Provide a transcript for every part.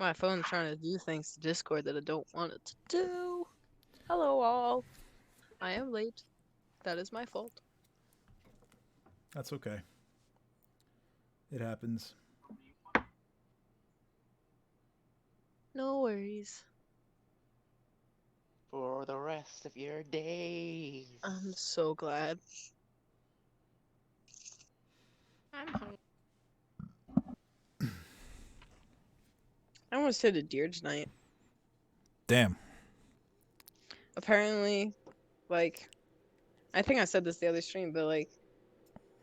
My phone's trying to do things to Discord that I don't want it to do. Hello, all. I am late. That is my fault. That's okay. It happens. No worries. For the rest of your days. I'm so glad. I'm hungry. I almost hit a deer tonight. Damn. Apparently, like, I think I said this the other stream, but like,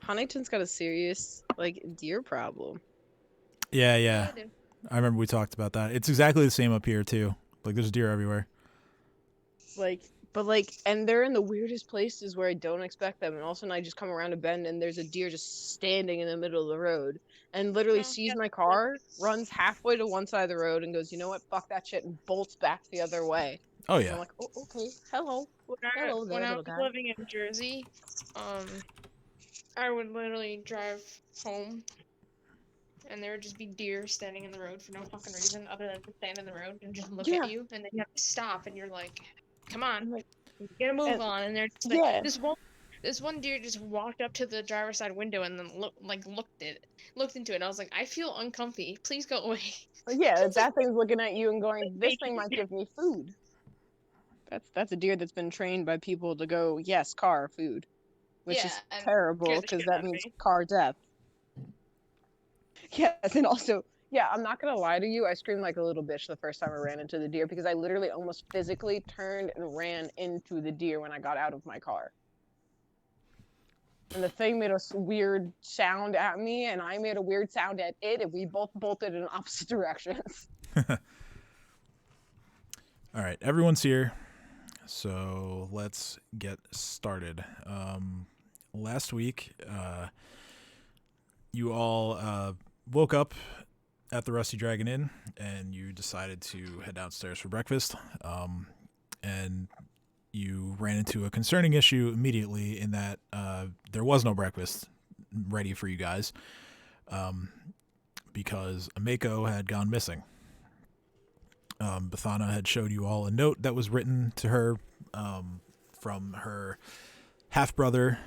Huntington's got a serious, like, deer problem. Yeah. I do. I remember we talked about that. It's exactly the same up here too. Like there's deer everywhere. And they're in the weirdest places where I don't expect them. And all of a sudden, I just come around a bend and there's a deer just standing in the middle of the road and literally sees my car, runs halfway to one side of the road, and goes, "You know what? Fuck that shit," and bolts back the other way. Oh And yeah. I'm like, "Oh, okay. Hello, When there, I little was guy." living in Jersey, I would literally drive home, and there would just be deer standing in the road for no fucking reason other than to stand in the road and just look Yeah. at you, and then you have to stop, and you're like, "Come on, I'm like, get a move and- on." And they're just yeah. like, this one deer just walked up to the driver's side window and then looked into it. And I was like, I feel uncomfy. Please go away. Yeah, that thing's looking at you and going, "This thing might give me food." That's a deer that's been trained by people to go, "Yes, car, food," which Yeah, is and terrible scared the because shit that out of means me. car death. Yes, and also, yeah, I'm not gonna lie to you. I screamed like a little bitch the first time I ran into the deer because I literally almost physically turned and ran into the deer when I got out of my car. And the thing made a weird sound at me, and I made a weird sound at it, and we both bolted in opposite directions. All right, everyone's here, so let's get started. Last week, you all woke up at the Rusty Dragon Inn, and you decided to head downstairs for breakfast. And you ran into a concerning issue immediately in that there was no breakfast ready for you guys because Ameko had gone missing. Bethana had showed you all a note that was written to her from her half-brother,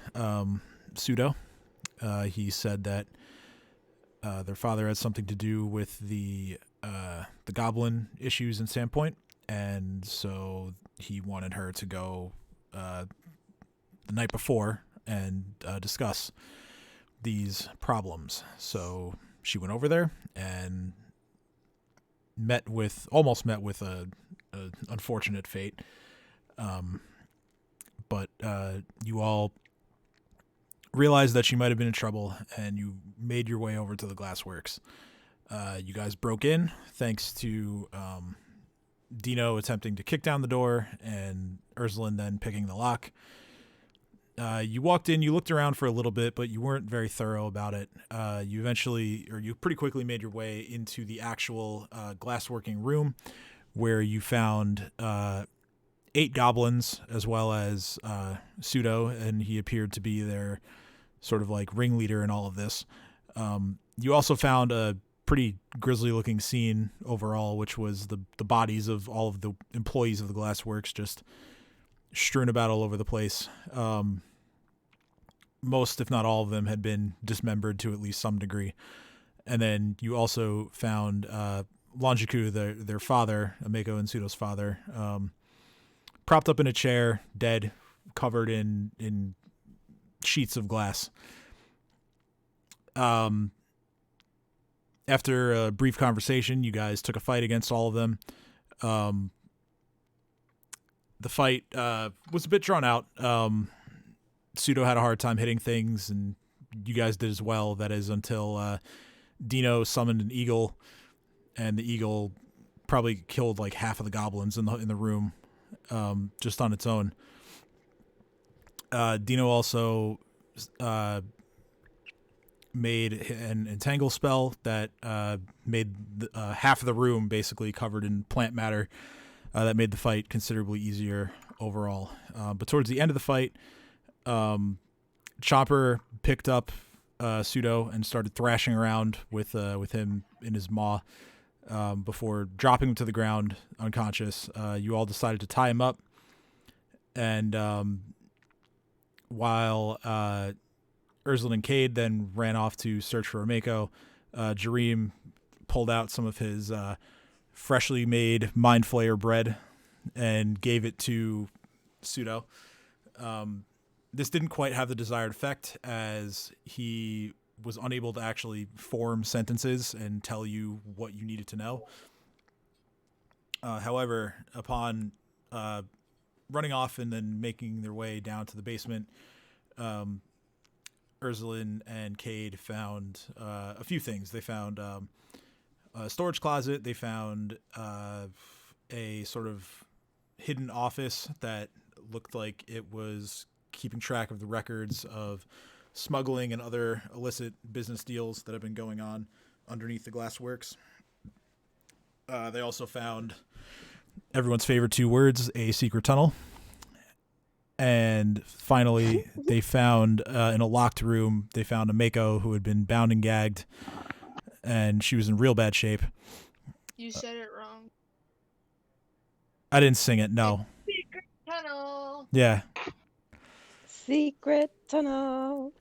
Pseudo. He said that their father had something to do with the goblin issues in Sandpoint, and so he wanted her to go the night before and discuss these problems. So she went over there and almost met with a unfortunate fate. But you all realized that she might have been in trouble, and you made your way over to the glassworks. You guys broke in thanks to Dino attempting to kick down the door and Ursuline then picking the lock. You walked in, you looked around for a little bit, but you weren't very thorough about it. You pretty quickly made your way into the actual glassworking room, where you found 8 goblins as well as Pseudo, and he appeared to be their sort of like ringleader in all of this. You also found a pretty grisly-looking scene overall, which was the bodies of all of the employees of the glassworks just strewn about all over the place. Most, if not all of them, had been dismembered to at least some degree. And then you also found Longiku, their father, Ameko and Pseudo's father, propped up in a chair, dead, covered in sheets of glass. After a brief conversation, you guys took a fight against all of them. The fight was a bit drawn out. Pseudo had a hard time hitting things, and you guys did as well. That is until Dino summoned an eagle, and the eagle probably killed like half of the goblins in the room, just on its own. Dino also made an entangle spell that made half of the room basically covered in plant matter. That made the fight considerably easier overall. But towards the end of the fight, Chopper picked up Pseudo and started thrashing around with him in his maw. before dropping him to the ground unconscious. You all decided to tie him up, and while Ursula and Cade then ran off to search for Ameko, Jareem pulled out some of his freshly made Mind Flayer bread and gave it to Pseudo. This didn't quite have the desired effect, as he was unable to actually form sentences and tell you what you needed to know. However, upon running off and then making their way down to the basement, Ursulin and Cade found a few things. They found a storage closet. They found a sort of hidden office that looked like it was keeping track of the records of smuggling and other illicit business deals that have been going on underneath the glassworks. They also found everyone's favorite 2 words, a secret tunnel. And finally, they found in a locked room, they found Ameko, who had been bound and gagged, and she was in real bad shape. You said it wrong. I didn't sing it, no. Secret tunnel. Yeah. Secret tunnel.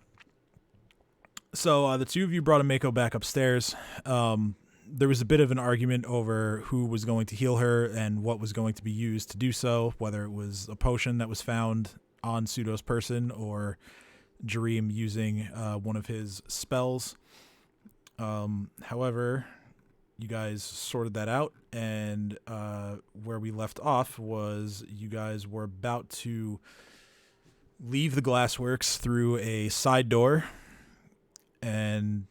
So the 2 of you brought Ameko back upstairs. There was a bit of an argument over who was going to heal her and what was going to be used to do so, whether it was a potion that was found on Pseudo's person or Jareem using one of his spells. However, you guys sorted that out, and where we left off was you guys were about to leave the glassworks through a side door and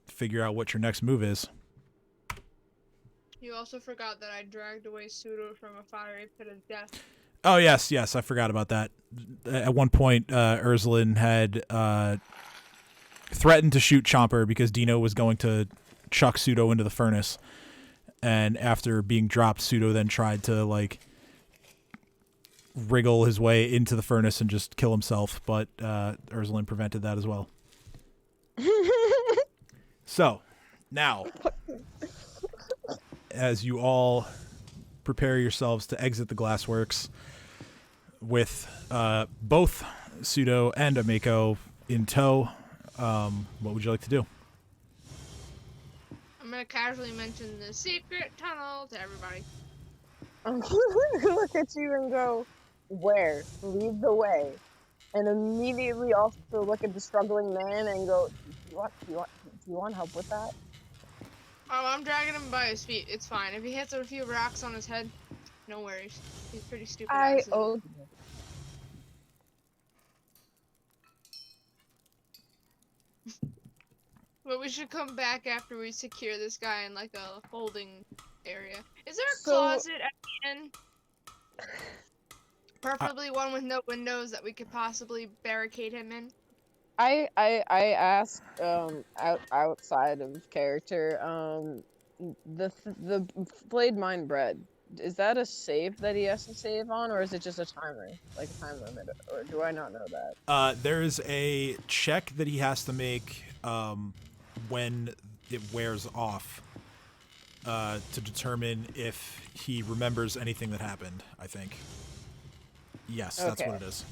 figure out what your next move is. You also forgot that I dragged away Pseudo from a fiery pit of death. Oh, yes, I forgot about that. At one point, Ursulin had threatened to shoot Chomper because Dino was going to chuck Pseudo into the furnace. And after being dropped, Pseudo then tried to, like, wriggle his way into the furnace and just kill himself, but Ursulin prevented that as well. So, now, as you all prepare yourselves to exit the glassworks with both Pseudo and Ameko in tow, what would you like to do? I'm gonna casually mention the secret tunnel to everybody. I'm gonna look at you and go, where? Lead the way. And immediately also look at the struggling man and go, do you want help with that? Oh, I'm dragging him by his feet. It's fine. If he hits a few rocks on his head, no worries. He's pretty stupid. But we should come back after we secure this guy in like a holding area. Is there a closet at the end? Preferably one with no windows that we could possibly barricade him in. I asked outside of character, the Blade Mine bread, is that a save that he has to save on, or is it just a timer, like a time limit, or do I not know that? There is a check that he has to make when it wears off to determine if he remembers anything that happened, I think. Yes, that's what it is.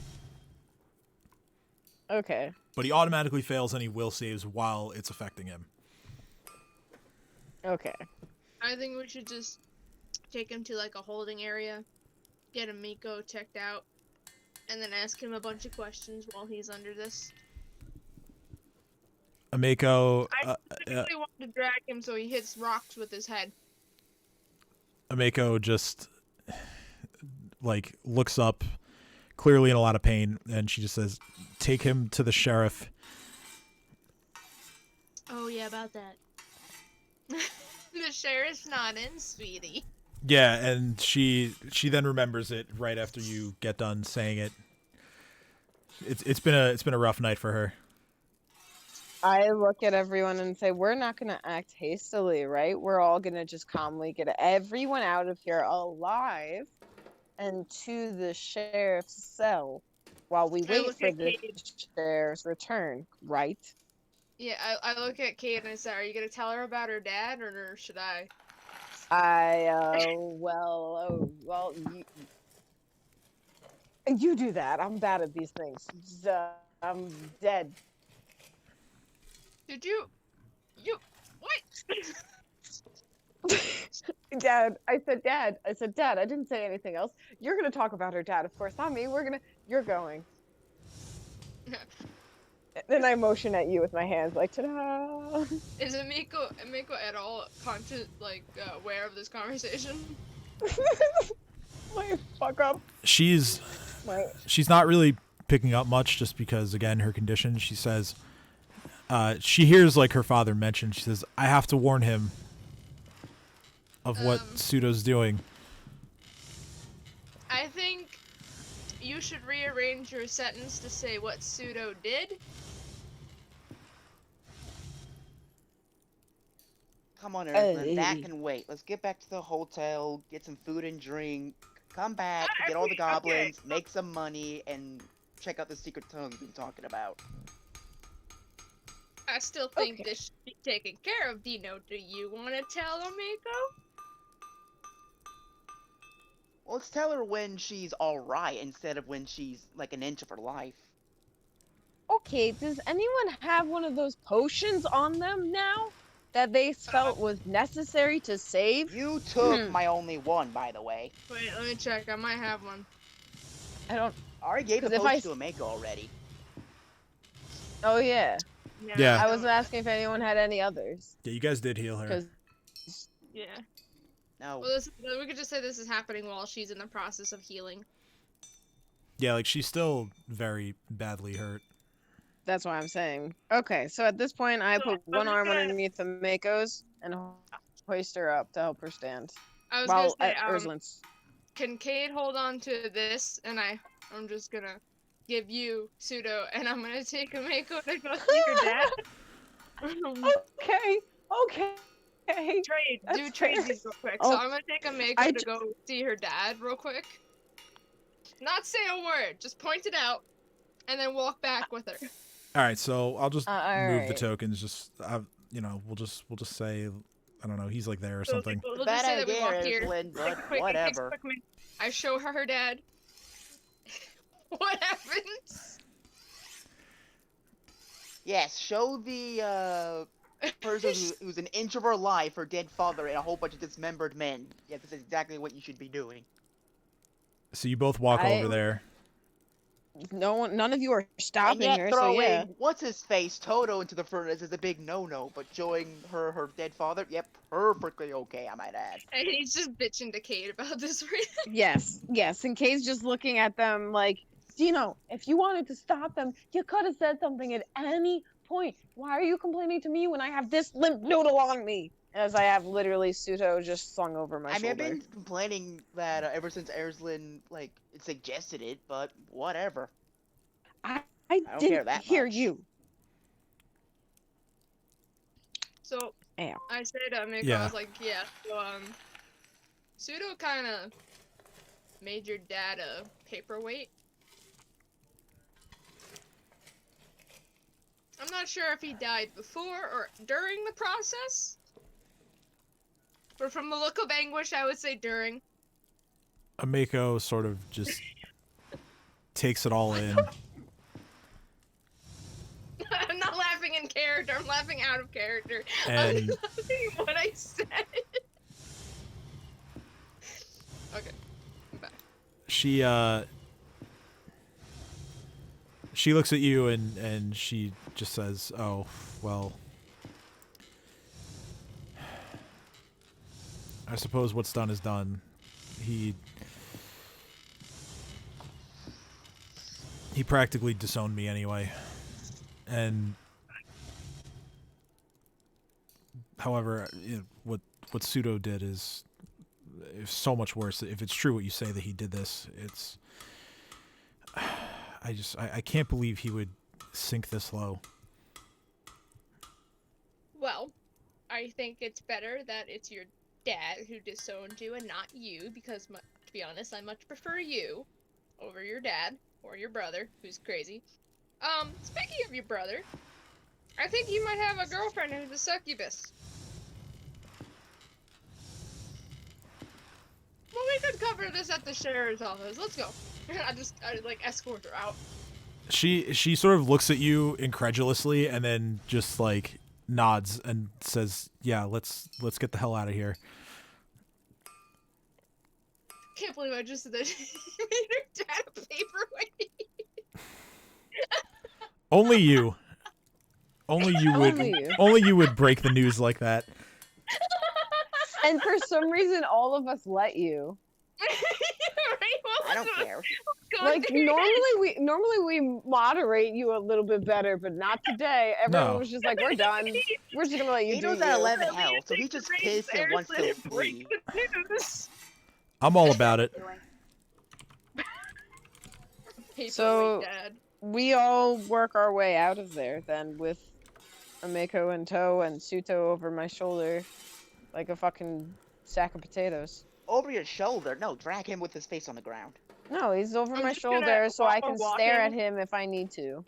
Okay. But he automatically fails any will saves while it's affecting him. Okay. I think we should just take him to like a holding area, get Ameko checked out, and then ask him a bunch of questions while he's under this. Ameko... I specifically want to drag him so he hits rocks with his head. Ameko just, like, looks up, clearly in a lot of pain, and she just says, take him to the sheriff. Oh, yeah, about that. The sheriff's not in, sweetie. Yeah, and she then remembers it right after you get done saying it. It's been a rough night for her. I look at everyone and say, we're not going to act hastily, right? We're all going to just calmly get everyone out of here alive and to the sheriff's cell while we wait for the sheriff's return, right? Yeah, I look at Kate and I say, are you going to tell her about her dad, or should I? Well, you do that. I'm bad at these things. I'm dead. Did you what? Dad, I said dad. I said dad. I didn't say anything else. You're gonna talk about her dad, of course, not me. You're going. Then I motion at you with my hands, like, ta-da! Is Amiko at all conscious, like, aware of this conversation? My fuck up. She's not really picking up much, just because, again, her condition. She says, she hears, like, her father mention. She says, I have to warn him of what Pseudo's doing. I think you should rearrange your sentence to say what Pseudo did. Come on, Earthland, that can wait. Let's get back to the hotel, get some food and drink, come back, get all the goblins, make some money, and check out the secret tunnel you've been talking about. I still think this should be taken care of, Dino. Do you want to tell Amiko? Well, let's tell her when she's alright instead of when she's like an inch of her life. Okay, does anyone have one of those potions on them now that they felt was necessary to save? You took my only one, by the way. Wait, let me check. I might have one. I don't. I already gave the potion to Ameko already. Oh yeah. Yeah. I was asking if anyone had any others. Yeah, you guys did heal her. Yeah. No. Well, we could just say this is happening while she's in the process of healing. Yeah, like, she's still very badly hurt. That's what I'm saying. Okay, so at this point, I put one arm underneath the Mako's and hoist her up to help her stand. I was while gonna say, at Urslin's. Can Cade hold on to this, and I'm just gonna give you Pseudo, and I'm gonna take Ameko to go see her dad. Okay. Do trade real quick. So I'm gonna take Ameko to go see her dad real quick. Not say a word, just point it out, and then walk back with her. All right, so I'll just move the right. tokens. Just we'll just say, I don't know, he's like there or something. We'll just say that we walk here. Whatever. I show her dad. What happens? Yes, show the person who's an inch of her life, her dead father, and a whole bunch of dismembered men. Yeah, this is exactly what you should be doing. So you both walk over there. None of you are stopping and yet her. Throwing So yeah. what's his face Toto into the furnace is a big no-no, but showing her dead father, yep, perfectly okay, I might add. And he's just bitching to Cade about this right now. Yes. And Kay's just looking at them like, Dino, if you wanted to stop them, you could have said something at any point. Why are you complaining to me when I have this limp noodle on me? As I have literally Pseudo just slung over my shoulder. I've been complaining that ever since Erslin, like, suggested it, but whatever. I don't didn't care that hear much. you. So, Ow. I said to Amiko, I was like, yeah, so, Pseudo kind of made your dad a paperweight. I'm not sure if he died before or during the process. But from the look of anguish, I would say during. Ameko sort of just takes it all in. I'm not laughing in character, I'm laughing out of character. And I'm laughing at what I said. Okay, I'm back. She looks at you and she just says, oh, well, I suppose what's done is done. He practically disowned me anyway. And however, what Pseudo did is so much worse. If it's true what you say that he did this, it's I can't believe he would sink this low. Well, I think it's better that it's your dad who disowned you and not you, because to be honest, I much prefer you over your dad or your brother, who's crazy. Speaking of your brother, I think you might have a girlfriend who's a succubus. could cover this at the sheriff's office. Let's go. I like escort her out. She sort of looks at you incredulously and then just like nods and says, "Yeah, let's get the hell out of here." Can't believe I just said that. She made her dad a paperweight. Only you. Only you would break the news like that. And for some reason, all of us let you. I don't care. Like normally we moderate you a little bit better, but not today. Everyone was just like, "We're done. We're just gonna let you He do knows you." at 11 health, so he just pissed and wants to leave. I'm all about it. So Dad. we all work our way out of there then with Ameko in tow and Suto over my shoulder like a fucking sack of potatoes. Over your shoulder? No, drag him with his face on the ground. No, he's over I'm my just gonna- shoulder so while I we're can stare at walking- him if I need to.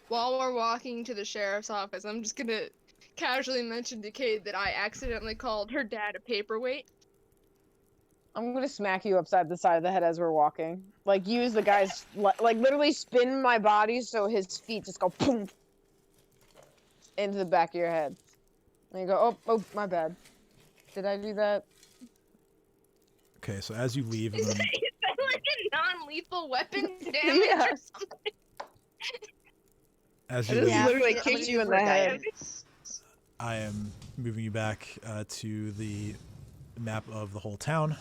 While we're walking to the sheriff's office, I'm just gonna casually mention to Cade that I accidentally called her dad a paperweight. I'm gonna smack you upside the side of the head as we're walking. Like, use the guy's, like, literally spin my body so his feet just go boom into the back of your head. And you go, oh, my bad. Did I do that? Okay, so as you leave, Is that like a non-lethal weapon damage Yeah. or something? as I you just leave, literally I'm gonna kicked use you in for the head. guidance. I am moving you back to the map of the whole town.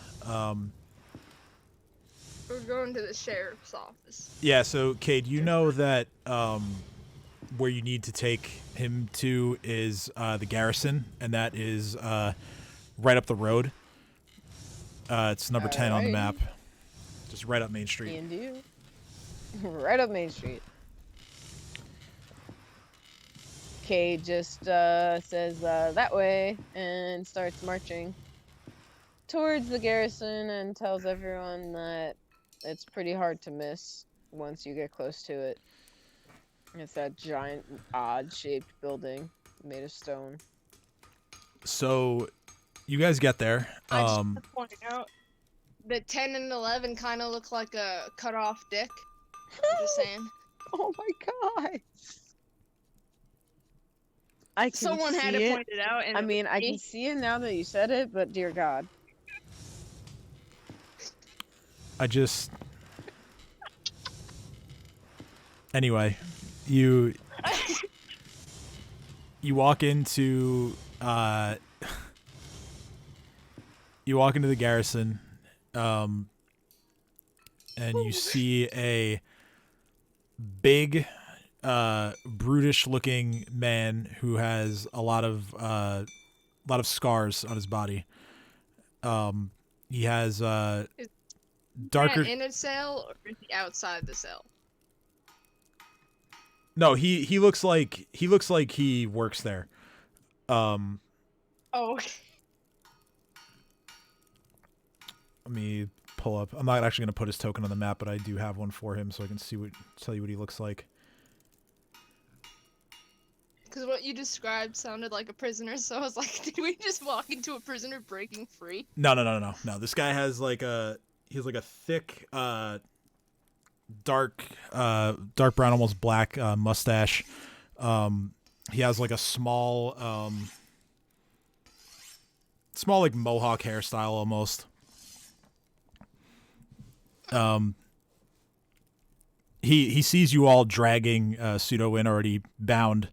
We're going to the sheriff's office. Yeah, so Cade, you know that where you need to take him to is the garrison, and that is right up the road. It's number 10 on the map, just right up Main Street. And you. Right up Main Street. Kay just says that way and starts marching towards the garrison and tells everyone that it's pretty hard to miss once you get close to it. It's that giant, odd-shaped building made of stone. So you guys get there. I just want to point out that 10 and 11 kind of look like a cut-off dick. I'm just saying. Oh my god! I can Someone had see to it. point it out. And I mean, I can me. see it now that you said it, but dear God. I just... Anyway, you walk into the garrison, and you see a big, brutish-looking man who has a lot of scars on his body. He has darker. In a cell or is he outside the cell? No, he looks like he works there. Oh, okay. Let me pull up. I'm not actually going to put his token on the map, but I do have one for him, so I can tell you what he looks like. Because what you described sounded like a prisoner, so I was like, did we just walk into a prisoner breaking free? No. This guy has like a thick, dark brown, almost black mustache. He has like a small like mohawk hairstyle almost. He sees you all dragging Pseudo in, already bound,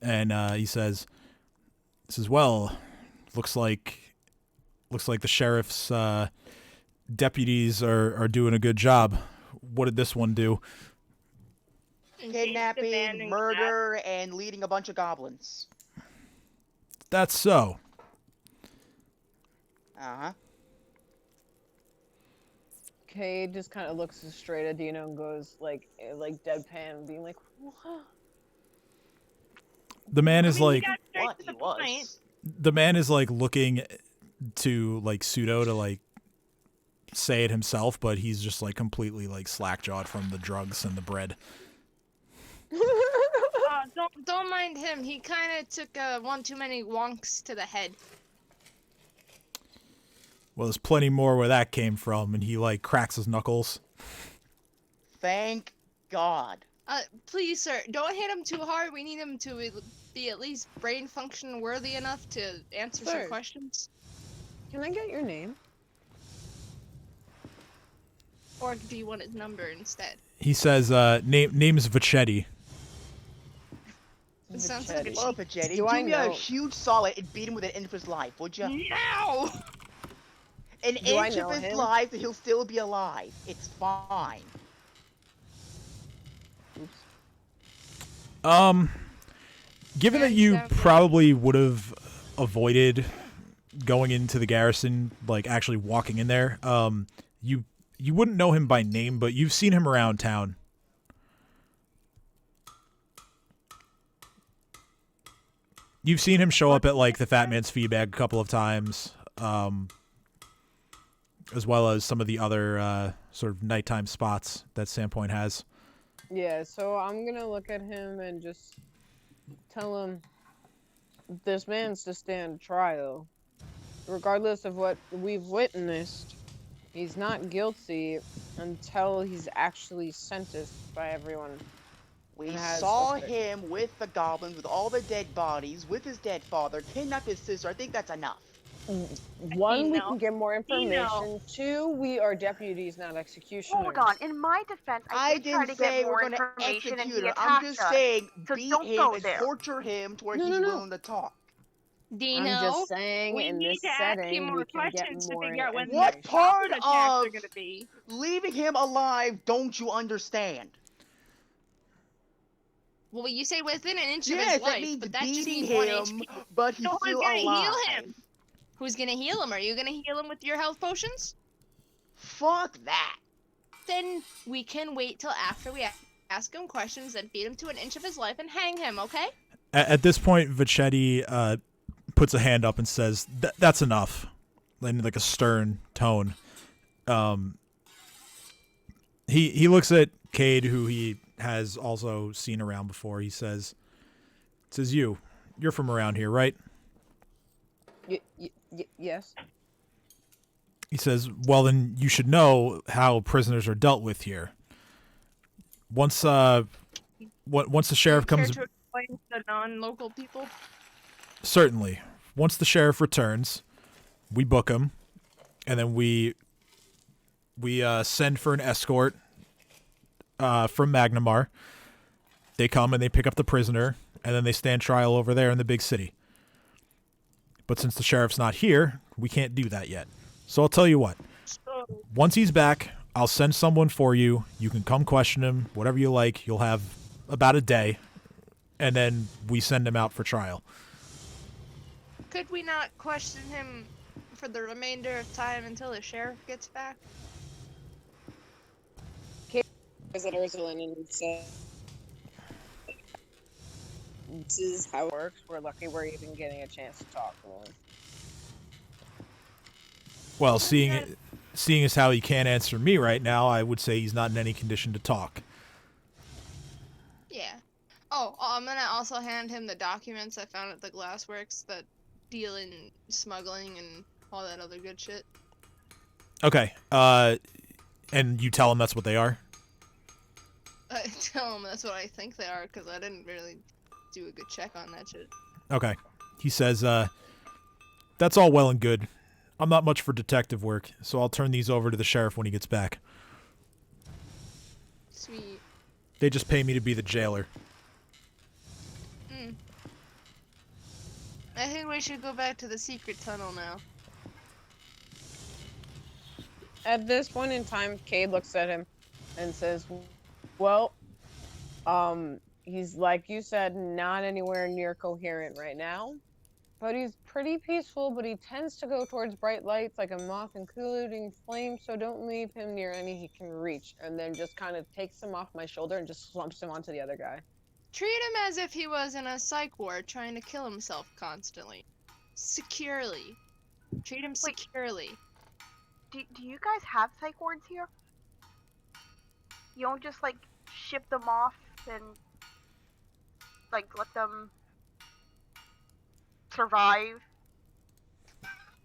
and he says, well, looks like the sheriff's deputies are doing a good job. What did this one do? Kidnapping, murder, and leading a bunch of goblins. That's so. Uh-huh. Kay just kind of looks straight at Dino and goes like deadpan, being like, "What?" The man is like, What he was. the man is like looking to like Pseudo to like say it himself, but he's just like completely like slack-jawed from the drugs and the bread. Don't mind him. He kind of took one too many wonks to the head. Well, there's plenty more where that came from, and he, like, cracks his knuckles. Thank God. Please, sir, don't hit him too hard. We need him to be at least brain function worthy enough to answer some questions. Can I get your name? Or do you want his number instead? He says, name is Vachetti. It sounds like a Well, cheat. Vachetti, Do I me a know? huge solid and beat him with an inch of his life, would you? No! An Do I inch know of his him? life, and he'll still be alive. It's fine. Given that you probably would have avoided going into the garrison, like actually walking in there, you wouldn't know him by name, but you've seen him around town. You've seen him show up at, like, the Fat Man's Feedbag a couple of times, as well as some of the other sort of nighttime spots that Sandpoint has. Yeah, so I'm gonna look at him and just tell him this man's to stand trial. Regardless of what we've witnessed, he's not guilty until he's actually sentenced by everyone. We saw him with the goblins, with all the dead bodies, with his dead father, kidnapped his sister. I think that's enough. One, we can get more information. Two, we are deputies, not executioners. Hold on. In my defense, I did try to get more information and he attacked us. I'm just saying, so beat don't him go and there. torture him to where he's willing to talk. Dino, I'm just saying, in this setting, we can get more information. What part of gonna be? leaving him alive don't you understand? Well, you say within an inch of Yes, his life, that means but that just beating means 1 him, HP. but he's So still who's gonna alive. heal him? Who's gonna heal him? Are you gonna heal him with your health potions? Fuck that. Then we can wait till after we ask him questions and beat him to an inch of his life and hang him, okay? At this point, Vachetti puts a hand up and says, "That's enough," in like a stern tone. He looks at Cade, who he has also seen around before. He says, "You're from around here, right?" Yes. He says, "Well, then you should know how prisoners are dealt with here. Once the sheriff comes, Care to explain to non-local people? Certainly. Once the sheriff returns, we book him, and then we send for an escort from Magnamar. They come and they pick up the prisoner, and then they stand trial over there in the big city. But since the sheriff's not here, we can't do that yet. So I'll tell you what. Once he's back, I'll send someone for you. You can come question him, whatever you like. You'll have about a day, and then we send him out for trial." Could we not question him for the remainder of time until the sheriff gets back? Is it Ursula and said, "This is how it works. We're lucky we're even getting a chance to talk to him." Well, seeing as how he can't answer me right now, I would say he's not in any condition to talk. Yeah. Oh, I'm gonna also hand him the documents I found at the Glassworks that deal in smuggling and all that other good shit. Okay. And you tell him that's what they are? I tell him that's what I think they are, because I didn't really do a good check on that shit. Okay. He says, "That's all well and good. I'm not much for detective work, so I'll turn these over to the sheriff when he gets back. Sweet. They just pay me to be the jailer." I think we should go back to the secret tunnel now. At this point in time, Cade looks at him and says, "Well, he's, like you said, not anywhere near coherent right now, but he's pretty peaceful, but he tends to go towards bright lights like a moth including flame, so don't leave him near any he can reach," and then just kind of takes him off my shoulder and just slumps him onto the other guy. Treat him as if he was in a psych ward trying to kill himself constantly. Securely. Treat him securely. Do you guys have psych wards here? You don't just, like, ship them off and, like, let them survive?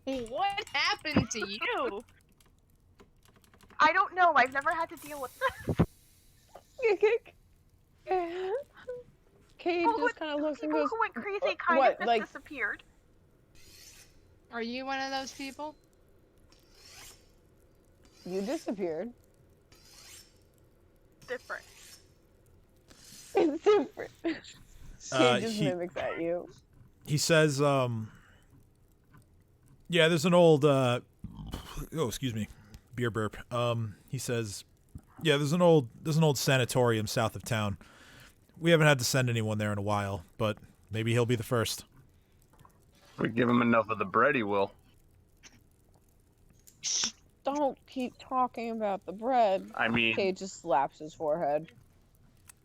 What happened to you? I don't know. I've never had to deal with this. Cade just kind of looks and People goes, who went crazy kind what, of just like, disappeared. Are you one of those people? you disappeared. Different. It's different. Cade just he- mimics at you. He says, yeah, there's an old, oh, excuse me, beer burp. He says, yeah, there's an old sanatorium south of town. We haven't had to send anyone there in a while, but maybe he'll be the first. If we give him enough of the bread, he will. Don't keep talking about the bread. I mean, Cade just slaps his forehead.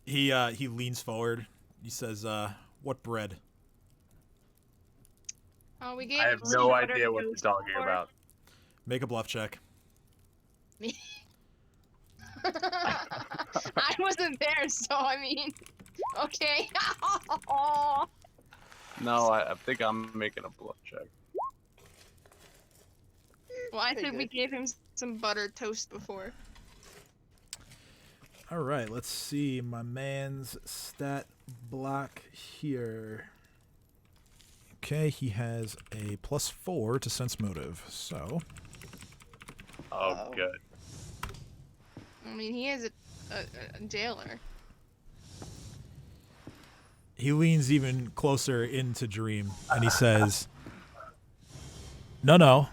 He leans forward. He says, what bread? Oh, we gave I have him no butter idea what you're toast talking before. about. Make a bluff check. I wasn't there, so I mean, okay. No, I think I'm making a bluff check. Well, I Pretty think we good. gave him some buttered toast before. All right, let's see my man's stat block here. Okay, he has a +4 to sense motive, so Oh, Oh. good. I mean, he is a jailer. he leans even closer into Dream and he says, No,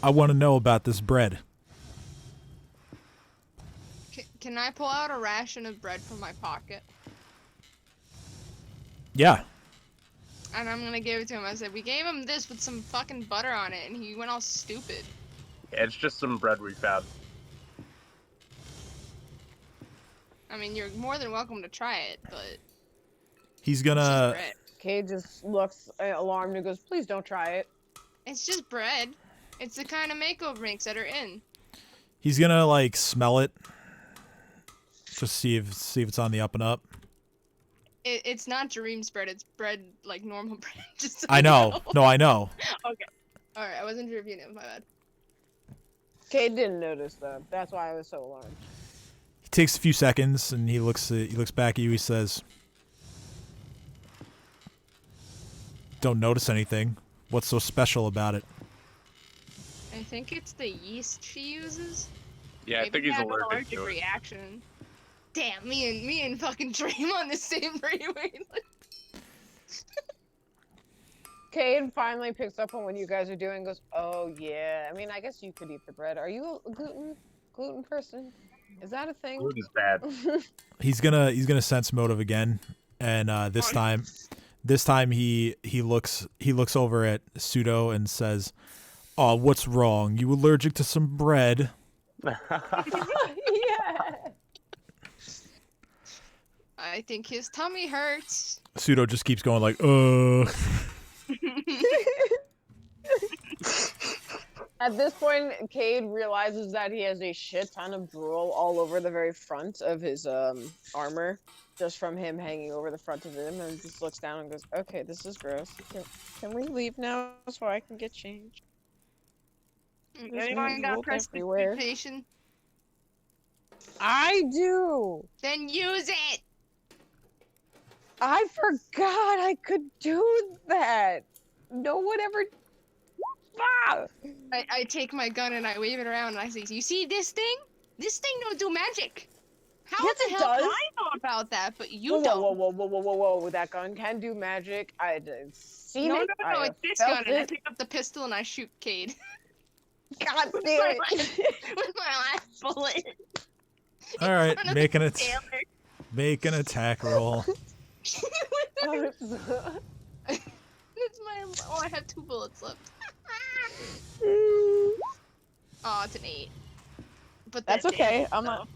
I want to know about this bread. Can I pull out a ration of bread from my pocket? Yeah, And I'm gonna give it to him. I said, we gave him this with some fucking butter on it, and he went all stupid. Yeah, it's just some bread we found. I mean, you're more than welcome to try it, but he's it's just gonna bread. Cade just looks alarmed and goes, please don't try it. It's just bread. It's the kind of makeover makes that are in. like smell it, just see if it's on the up and up. It's not Jareem's bread. It's bread like normal bread. Just so I you know. No, I know. Okay. All right. I wasn't sure if you knew. My bad. Cade didn't notice though. That's why I was so alarmed. He takes a few seconds and he looks back at you. He says, "Don't notice anything. What's so special about it?" I think it's the yeast she uses. Yeah, I Maybe think he he's had an allergic to it. reaction. Damn, me and fucking Dream on the same brainwave. Cade finally picks up on what you guys are doing and goes, oh yeah, I mean, I guess you could eat the bread. Are you a gluten person? Is that a thing? Food is bad. He's gonna sense motive again, and this time he looks over at Pseudo and says, "Oh, what's wrong? You allergic to some bread?" Yeah. I think his tummy hurts. Pseudo just keeps going like, At this point, Cade realizes that he has a shit ton of drool all over the very front of his armor, just from him hanging over the front of him, and just looks down and goes, okay, this is gross. Can we leave now so I can get changed? Anyone got drool everywhere. prestidigitation? I do! Then use it! I forgot I could do that! No one ever... Ah! I take my gun and I wave it around and I say, you see this thing? This thing don't do magic. How Yes, the it hell do does. I know about that, but you Whoa, don't? whoa, that gun can do magic. I've seen No, it. no, I it's this felt gun, and I it. pick up the pistol and I shoot Cade God damn it. with my last bullet. "All right, Son of make an a Taylor. make an attack roll." It's my. Oh, I have 2 bullets left. Oh, it's an 8. But That's that okay. damage, I'm not.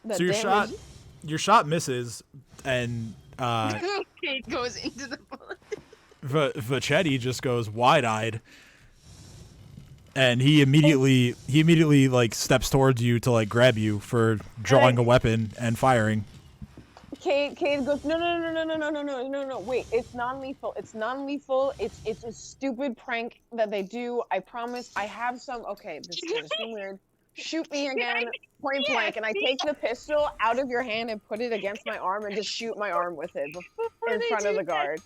that So damage- your shot misses, and Cade goes into the bullet. Vachetti just goes wide-eyed, and he immediately like steps towards you to like grab you for drawing a weapon and firing. Kate goes, no. Wait, it's non-lethal. It's non-lethal. It's a stupid prank that they do. I promise. I have some. Okay, this is gonna seem weird. Shoot me again, point blank, and I take the pistol out of your hand and put it against my arm and just shoot my arm with it in front of the guard.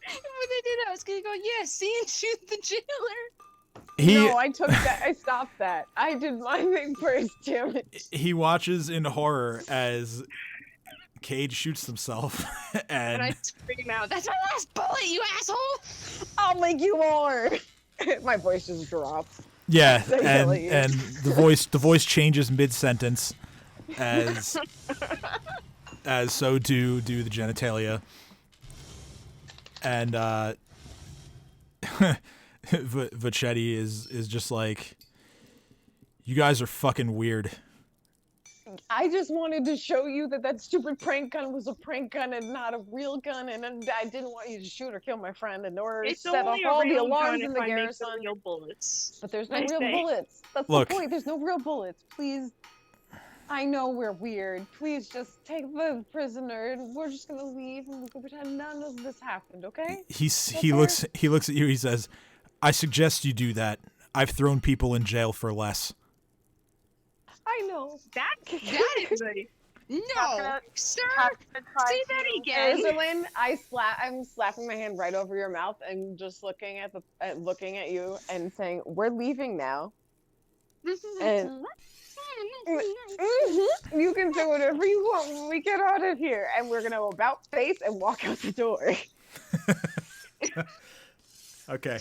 Before they did that, I was gonna go, yeah, see, and shoot the jailer. No, I took that. I stopped that. I did my thing first, damn it. He watches in horror as Cade shoots himself, and I scream out, "That's my last bullet, you asshole!" I'll make you more. My voice just drops. Yeah, and the voice changes mid sentence, as so do the genitalia, and Vachetti is just like, you guys are fucking weird. I just wanted to show you that stupid prank gun was a prank gun and not a real gun, and I didn't want you to shoot or kill my friend in order to set off all the alarms in the garrison. Real bullets. But there's no real bullets. That's the point. There's no real bullets. Please, I know we're weird. Please just take the prisoner, and we're just gonna leave, and we can pretend none of this happened. Okay? He looks at you. He says, "I suggest you do that. I've thrown people in jail for less." I know. That is a no, sir. Say that again. Rosalind, I'm slapping my hand right over your mouth and just looking at you and saying, "We're leaving now." And you can say whatever you want when we get out of here, and we're gonna about face and walk out the door. Okay.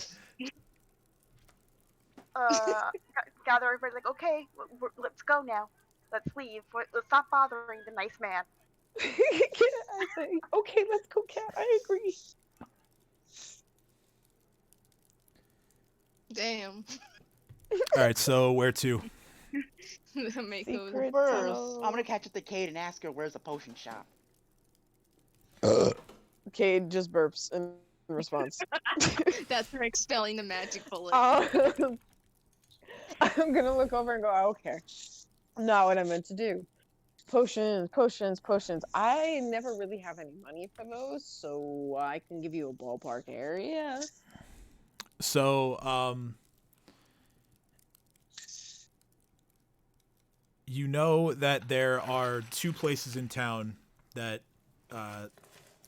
Gather everybody's like, okay, let's go now. Let's leave. Let's stop bothering the nice man. I say, okay, let's go, Cat. I agree. Damn. All right, so where to? The Mako. First, I'm gonna catch up to Cade and ask her where's the potion shop. Cade just burps in response. That's her expelling the magic bullet. I'm gonna look over and go, oh, okay. Not what I meant to do. Potions. I never really have any money for those, so I can give you a ballpark area. So, you know that there are 2 places in town that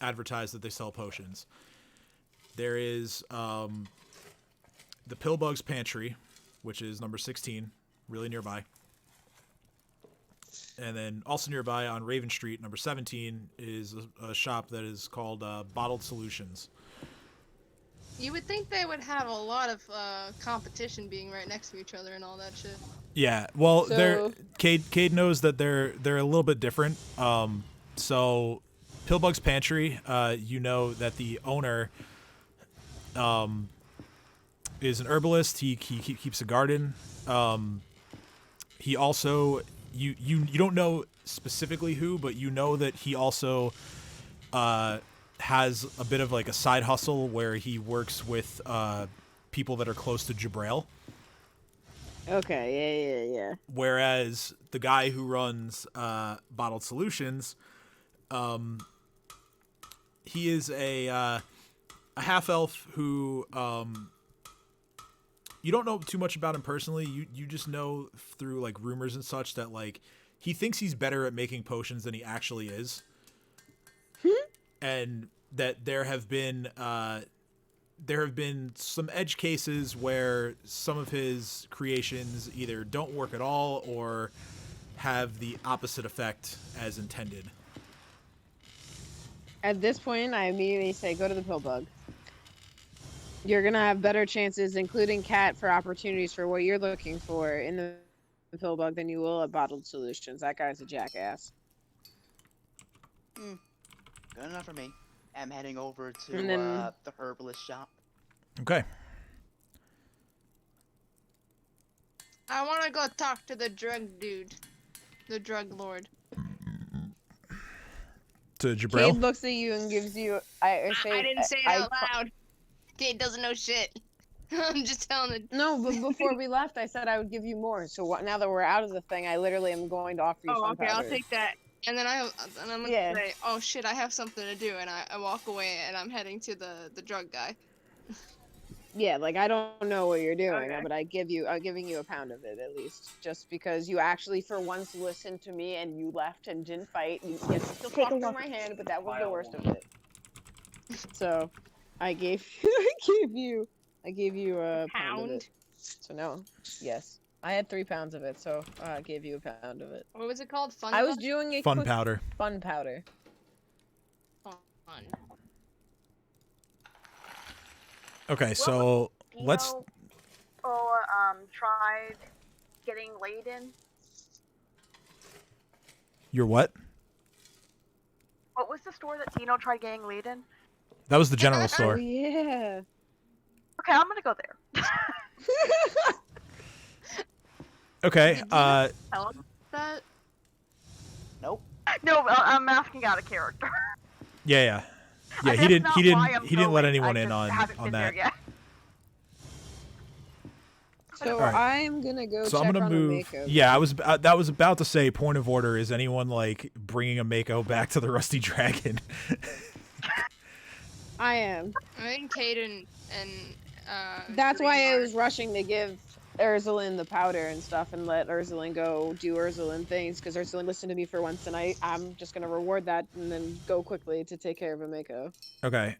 advertise that they sell potions. There is the Pillbug's Pantry, which is number 16, really nearby. And then also nearby on Raven Street, number 17, is a shop that is called Bottled Solutions. You would think they would have a lot of competition being right next to each other and all that shit. Yeah, well, Cade knows that they're a little bit different. So, Pillbug's Pantry, you know that the owner is an herbalist. He keeps a garden. He also you don't know specifically who, but you know that he also has a bit of like a side hustle where he works with people that are close to Jabrail. Okay, yeah. Whereas the guy who runs Bottled Solutions, he is a half elf who you don't know too much about him personally. You just know through like rumors and such that like he thinks he's better at making potions than he actually is. And that there have been some edge cases where some of his creations either don't work at all or have the opposite effect as intended. At this point, I immediately say, go to the Pillbug. You're going to have better chances, including Cat, for opportunities for what you're looking for in the Pillbug than you will at Bottled Solutions. That guy's a jackass. Good enough for me. I'm heading over to the herbalist shop. Okay. I want to go talk to the drug dude. The drug lord. To Jabrail? Cade looks at you and gives you... I didn't say it out loud. Cade doesn't know shit. I'm just telling it. No, but before we left, I said I would give you more. So now that we're out of the thing, I literally am going to offer you some okay, powder. I'll take that. And then I'm gonna say, oh shit, I have something to do, and I walk away, and I'm heading to the drug guy. Yeah, like I don't know what you're doing, Okay. but I'm giving you a pound of it at least, just because you actually for once listened to me and you left and didn't fight. You still Take a talked through look. my hand, but that was the worst of it. So, I gave I gave you a pound of it. So no, yes, I had 3 pounds of it, so I gave you a pound of it. What was it called? Fun. I was doing a Fun quick powder. fun powder. Fun. Okay, so let's. Tried getting laid in. Your what? What was the store that Dino tried getting laid in? That was the general Oh store. yeah. Okay, I'm gonna go there. Okay. Did you tell us that? Nope. No, I'm asking out of character. Yeah. I He mean, didn't. that's He not why didn't. I'm He didn't let going, anyone I in just haven't on been that. there yet. So Alright. I'm gonna go So check I'm gonna on move. Ameko. Yeah, I was. That was about to say. Point of order: is anyone like bringing a Mako back to the Rusty Dragon? I am. I think Caden and That's why I Dream was rushing to give Urzulin the powder and stuff and let Urzulin go do Urzulin things, because Urzulin listened to me for once, and I'm just gonna reward that and then go quickly to take care of Ameko. Okay.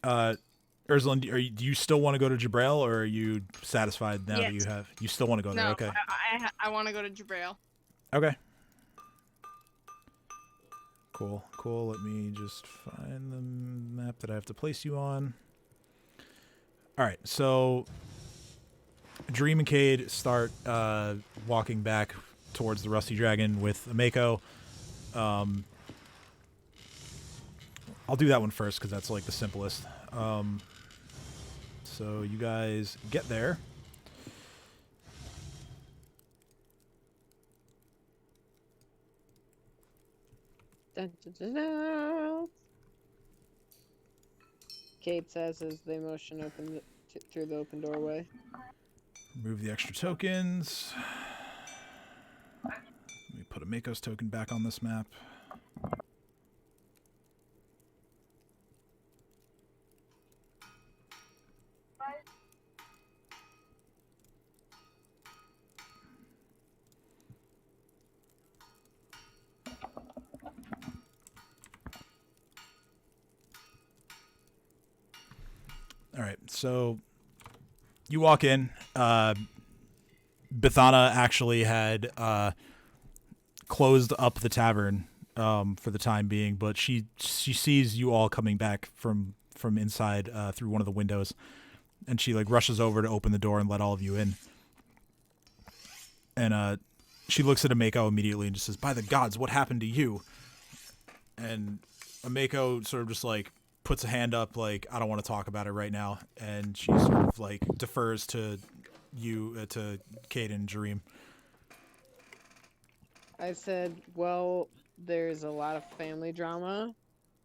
Urzulin, do you still want to go to Jabrail, or are you satisfied now that you Yes. have? You still want to go there? No, Okay. I want to go to Jabrail. Okay. Cool. Let me just find the map that I have to place you on. All right. So, Dream and Cade start walking back towards the Rusty Dragon with Ameko. I'll do that one first because that's like the simplest. So you guys get there. Dun, dun, dun, dun. Kate says as they motion open through the open doorway. Remove the extra tokens. Let me put a Mako's token back on this map. All right, so you walk in. Bethana actually had closed up the tavern for the time being, but she sees you all coming back from inside through one of the windows, and she like rushes over to open the door and let all of you in. And she looks at Ameko immediately and just says, "By the gods, what happened to you?" And Ameko sort of just like puts a hand up like, "I don't want to talk about it right now," and she sort of like defers to you, to Cade and Dream. I said, well, there's a lot of family drama,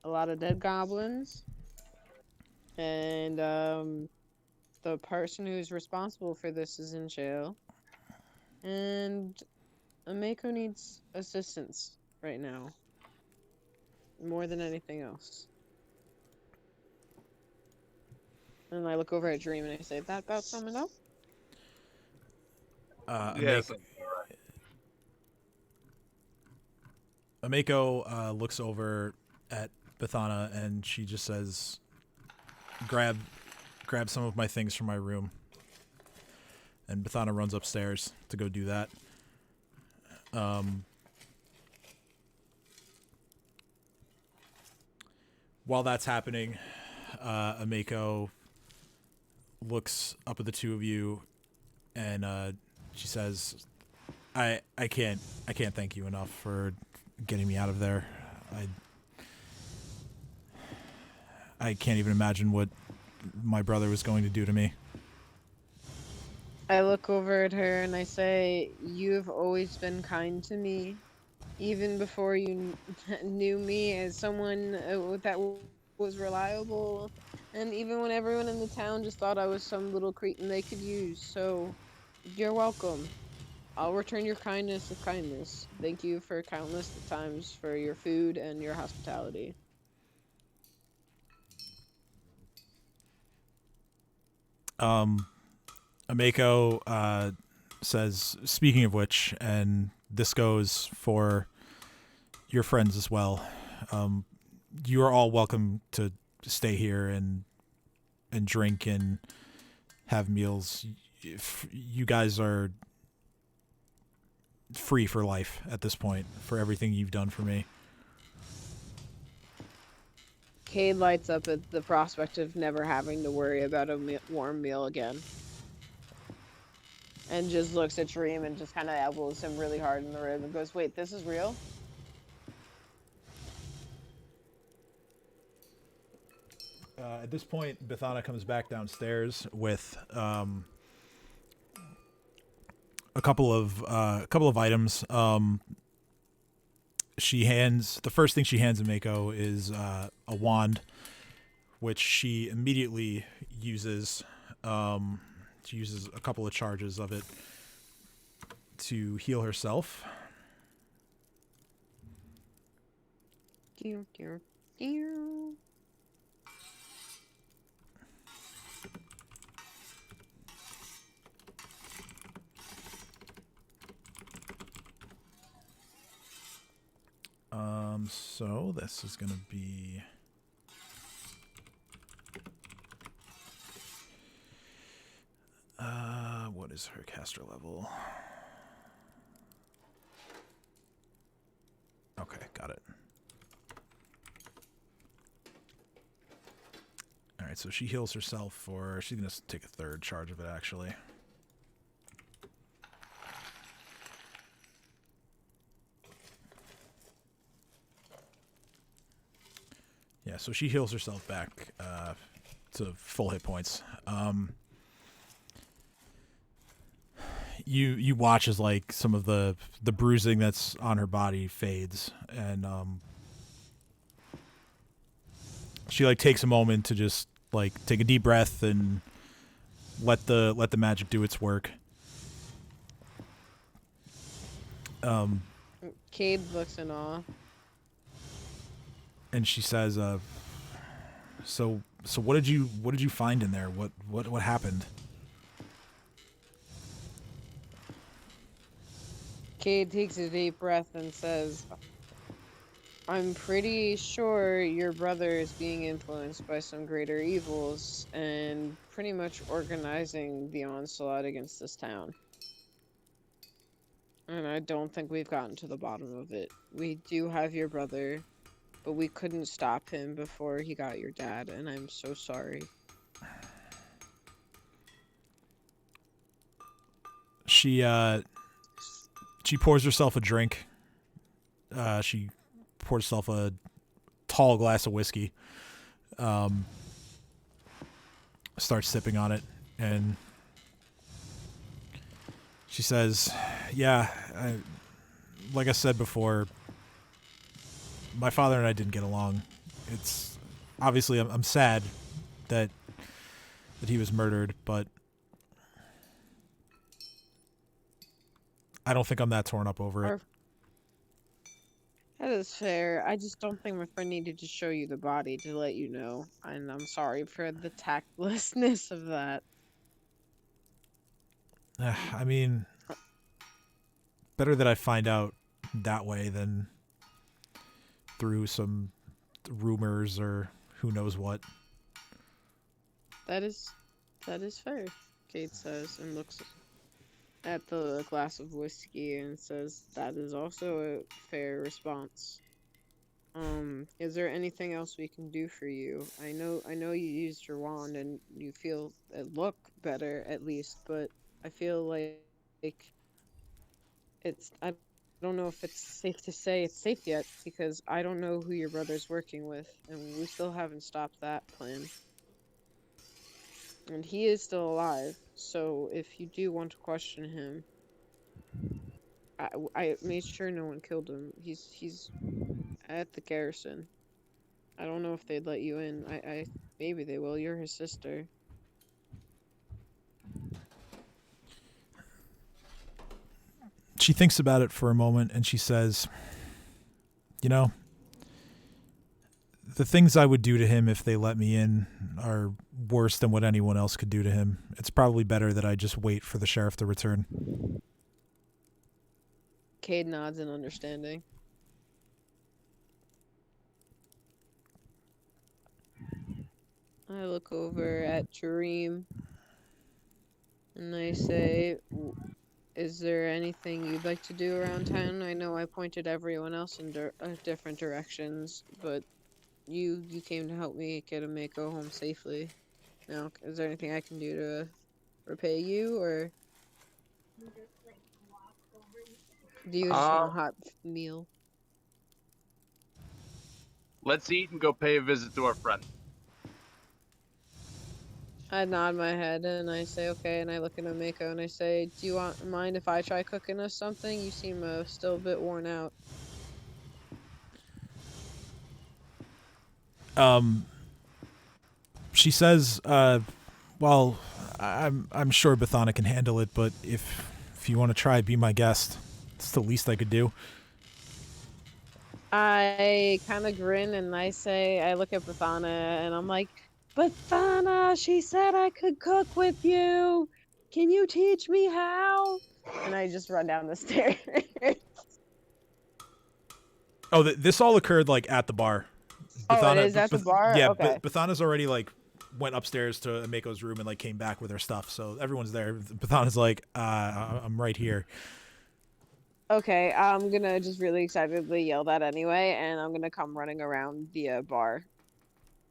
a lot of dead goblins, and the person who's responsible for this is in jail, and Ameko needs assistance right now, more than anything else. And I look over at Dream and I say, that about sum it up? Yes. Ameko looks over at Bethana and she just says, grab some of my things from my room. And Bethana runs upstairs to go do that. While that's happening, Ameko looks up at the two of you and she says, I can't thank you enough for getting me out of there. I can't even imagine what my brother was going to do to me. I look over at her and I say, you've always been kind to me, even before you knew me as someone that was reliable, and even when everyone in the town just thought I was some little cretin they could use, so you're welcome. I'll return your kindness with kindness. Thank you for countless times for your food and your hospitality. Ameko says, speaking of which, and this goes for your friends as well. You are all welcome to stay here and drink and have meals. If you guys are free for life at this point for everything you've done for me. Cade lights up at the prospect of never having to worry about a warm meal again. And just looks at Dream and just kind of elbows him really hard in the rib and goes, wait, this is real? At this point, Bethana comes back downstairs with a couple of items. The first thing she hands Ameko is a wand, which she immediately uses. She uses a couple of charges of it to heal herself. Dear, dear, dear. So this is going to be what is her caster level? Okay, got it. All right, so she heals herself for, she's going to take a third charge of it actually. Yeah, so she heals herself back to full hit points. You watch as like some of the bruising that's on her body fades, and she like takes a moment to just like take a deep breath and let the magic do its work. Cade looks in awe. And she says, "So what did you find in there? What happened?" Cade takes a deep breath and says, I'm pretty sure your brother is being influenced by some greater evils and pretty much organizing the onslaught against this town. And I don't think we've gotten to the bottom of it. We do have your brother, but we couldn't stop him before he got your dad, and I'm so sorry. She pours herself a drink. She pours herself a tall glass of whiskey. Starts sipping on it, and she says, "Yeah, like I said before, my father and I didn't get along. It's obviously I'm sad that he was murdered, but I don't think I'm that torn up over it." That is fair. I just don't think my friend needed to show you the body to let you know. And I'm sorry for the tactlessness of that. I mean, better that I find out that way than through some rumors or who knows what. That is fair, Kate says, and looks at the glass of whiskey and says, that is also a fair response. Is there anything else we can do for you? I know you used your wand and you feel it look better at least, but I feel like I don't know if it's safe to say it's safe yet, because I don't know who your brother's working with, and we still haven't stopped that plan. And he is still alive, so if you do want to question him, I made sure no one killed him. He's at the garrison. I don't know if they'd let you in. I maybe they will. You're his sister. She thinks about it for a moment and she says, you know, the things I would do to him if they let me in are worse than what anyone else could do to him. It's probably better that I just wait for the sheriff to return. Cade nods in understanding. I look over at Jareem and I say, is there anything you'd like to do around town? I know I pointed everyone else in different directions, but you came to help me get a Mako home safely. Now, is there anything I can do to repay you, or do you just want a hot meal? Let's eat and go pay a visit to our friend. I nod my head and I say okay, and I look at Mako and I say, do you mind if I try cooking us something? You seem still a bit worn out. She says, well, I'm sure Bethana can handle it, but if you want to try, be my guest. It's the least I could do. I kind of grin and I say, I look at Bethana and I'm like, Bethana, she said I could cook with you. Can you teach me how? And I just run down the stairs. Oh, this all occurred like at the bar. Bethana, it is at the bar? Yeah, okay. Bethana's already like went upstairs to Mako's room and like came back with her stuff, so everyone's there. Bethana's like, I'm right here. Okay, I'm gonna just really excitedly yell that anyway, and I'm gonna come running around the bar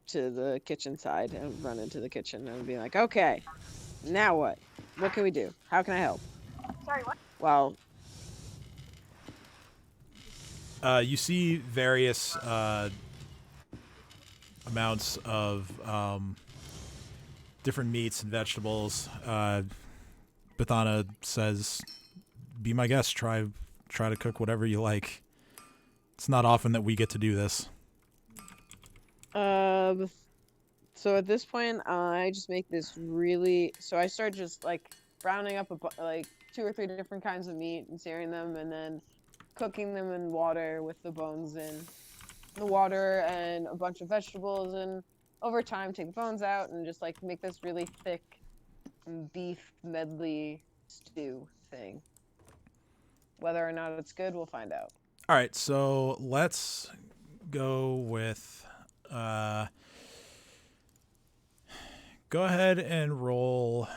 to the kitchen side and run into the kitchen and be like, okay, now what? What can we do? How can I help? Sorry, what? Well, you see various amounts of different meats and vegetables. Bethana says, be my guest, try to cook whatever you like. It's not often that we get to do this. so at this point, I just make this really. So I start just like browning up like 2 or 3 different kinds of meat and searing them, and then cooking them in water with the bones in the water and a bunch of vegetables, and over time take the bones out and just like make this really thick beef medley stew thing. Whether or not it's good, we'll find out. All right, so let's go with go ahead and roll.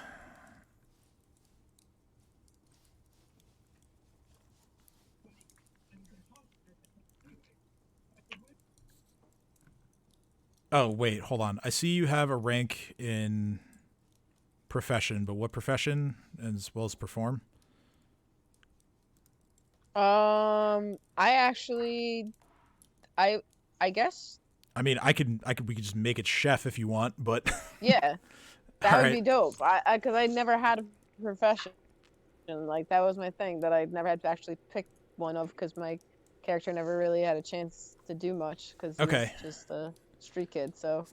Oh, wait, hold on. I see you have a rank in profession, but what profession as well as perform? I actually, I guess. I mean, we could just make it chef if you want, but Yeah, that would right. be dope. Because I never had a profession. Like, that was my thing that I never had to actually pick one of, because my character never really had a chance to do much, because he's just a street kid. So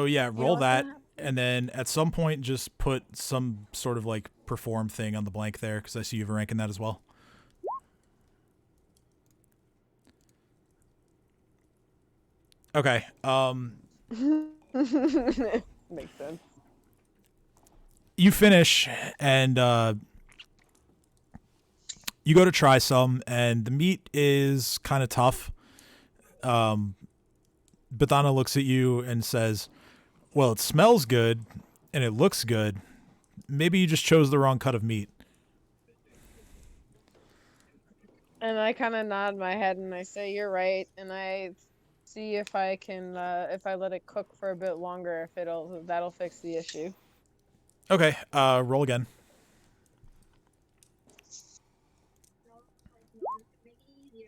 yeah, roll that, and then at some point just put some sort of like perform thing on the blank there, because I see you have a rank in that as well. Okay. Makes sense. You finish, and you go to try some, and the meat is kind of tough. Bethana looks at you and says, well, it smells good, and it looks good. Maybe you just chose the wrong cut of meat. And I kind of nod my head and I say, you're right. And I see if I can, if I let it cook for a bit longer, if that'll fix the issue. Okay, roll again.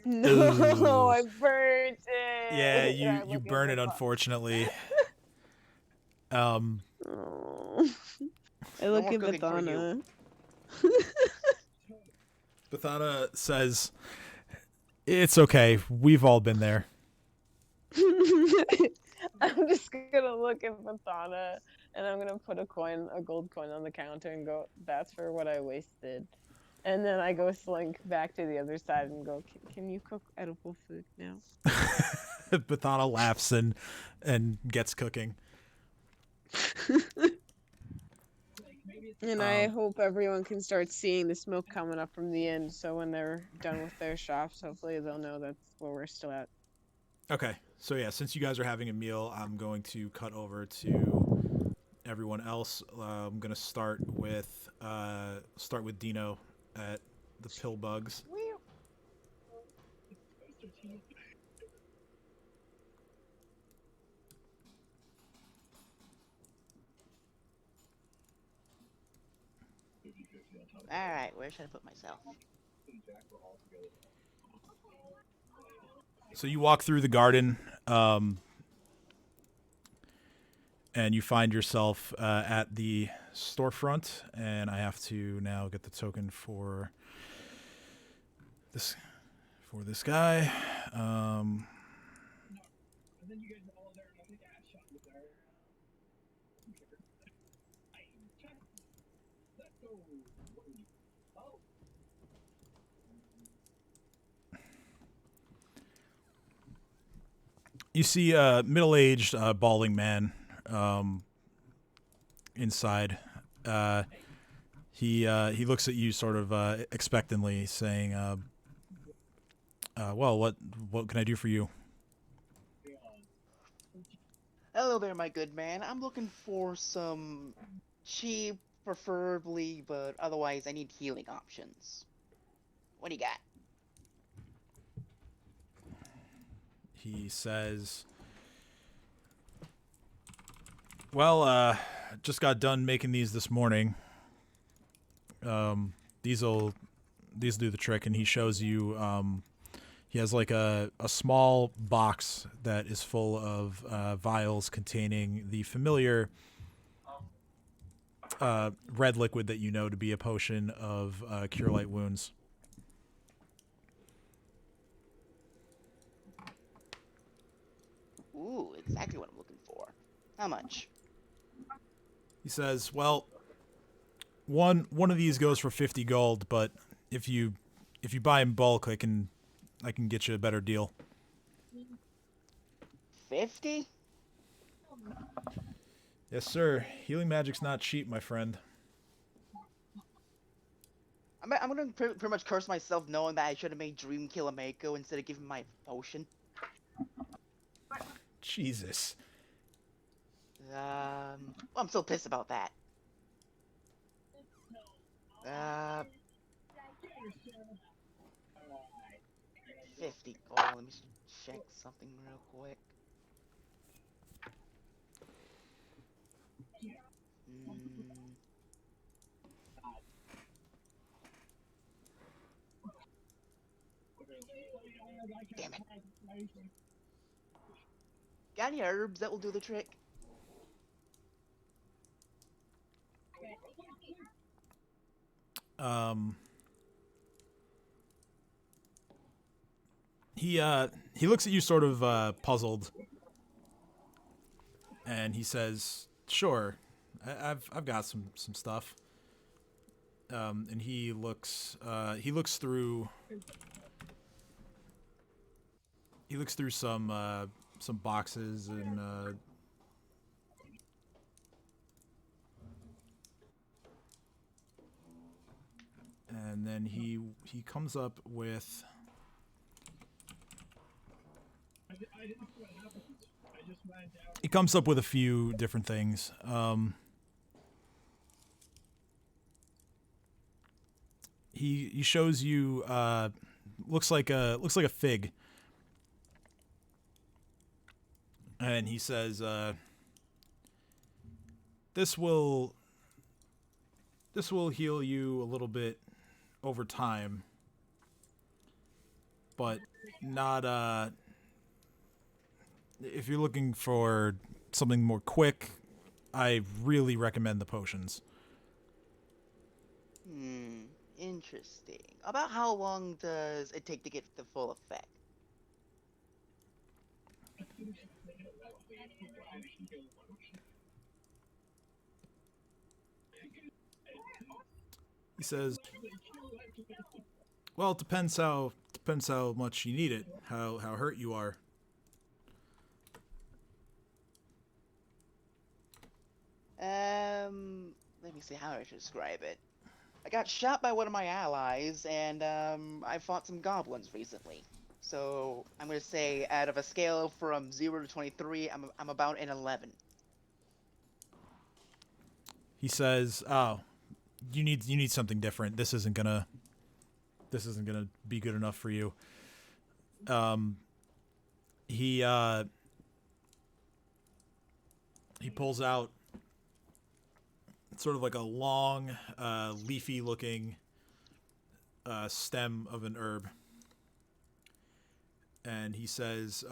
No, I burnt it. Yeah, you burn it, unfortunately. I look at Bethana. Bethana says, it's okay. We've all been there. I'm just gonna look at Bethana and I'm gonna put a gold coin on the counter and go, that's for what I wasted. And then I go slink back to the other side and go, can you cook edible food now? Bathana laughs and gets cooking. And I hope everyone can start seeing the smoke coming up from the end, so when they're done with their shops, hopefully they'll know that's where we're still at. Okay, so yeah, since you guys are having a meal, I'm going to cut over to everyone else. I'm gonna start with Dino at the pill bugs. Alright, where should I put myself? So you walk through the garden, and you find yourself at the storefront, and I have to now get the token for this guy. You see a middle-aged, balding man inside. He looks at you sort of expectantly, saying, "Well, what can I do for you?" Hello there, my good man. I'm looking for some cheap, preferably, but otherwise I need healing options. What do you got? He says, "Well, just got done making these this morning. These'll do the trick." And he shows you. He has like a small box that is full of vials containing the familiar red liquid that you know to be a potion of cure light wounds. Ooh, exactly what I'm looking for. How much? He says, "Well, one of these goes for 50 gold, but if you buy in bulk, I can get you a better deal." 50? Yes, sir. Healing magic's not cheap, my friend. I'm gonna pretty much curse myself knowing that I should have made Dream kill a Mako instead of giving my potion. Jesus. Well, I'm so pissed about that. 50 gold. Let me check something real quick. Damn it. Got any herbs that will do the trick? He looks at you sort of puzzled, and he says, "Sure, I've got some stuff." And he looks through some boxes and then he comes up with a few different things. He shows you looks like a fig, and he says, "This will heal you a little bit over time, but not if you're looking for something more quick, I really recommend the potions." Interesting. About how long does it take to get the full effect? He says, Well, it depends how much you need it, how hurt you are. Let me see how I should describe it. I got shot by one of my allies, and I fought some goblins recently. So I'm gonna say, out of a scale from 0 to 23, I'm about an 11. He says, "Oh, you need something different. This isn't gonna be good enough for you." He pulls out sort of like a long, leafy-looking stem of an herb, and he says,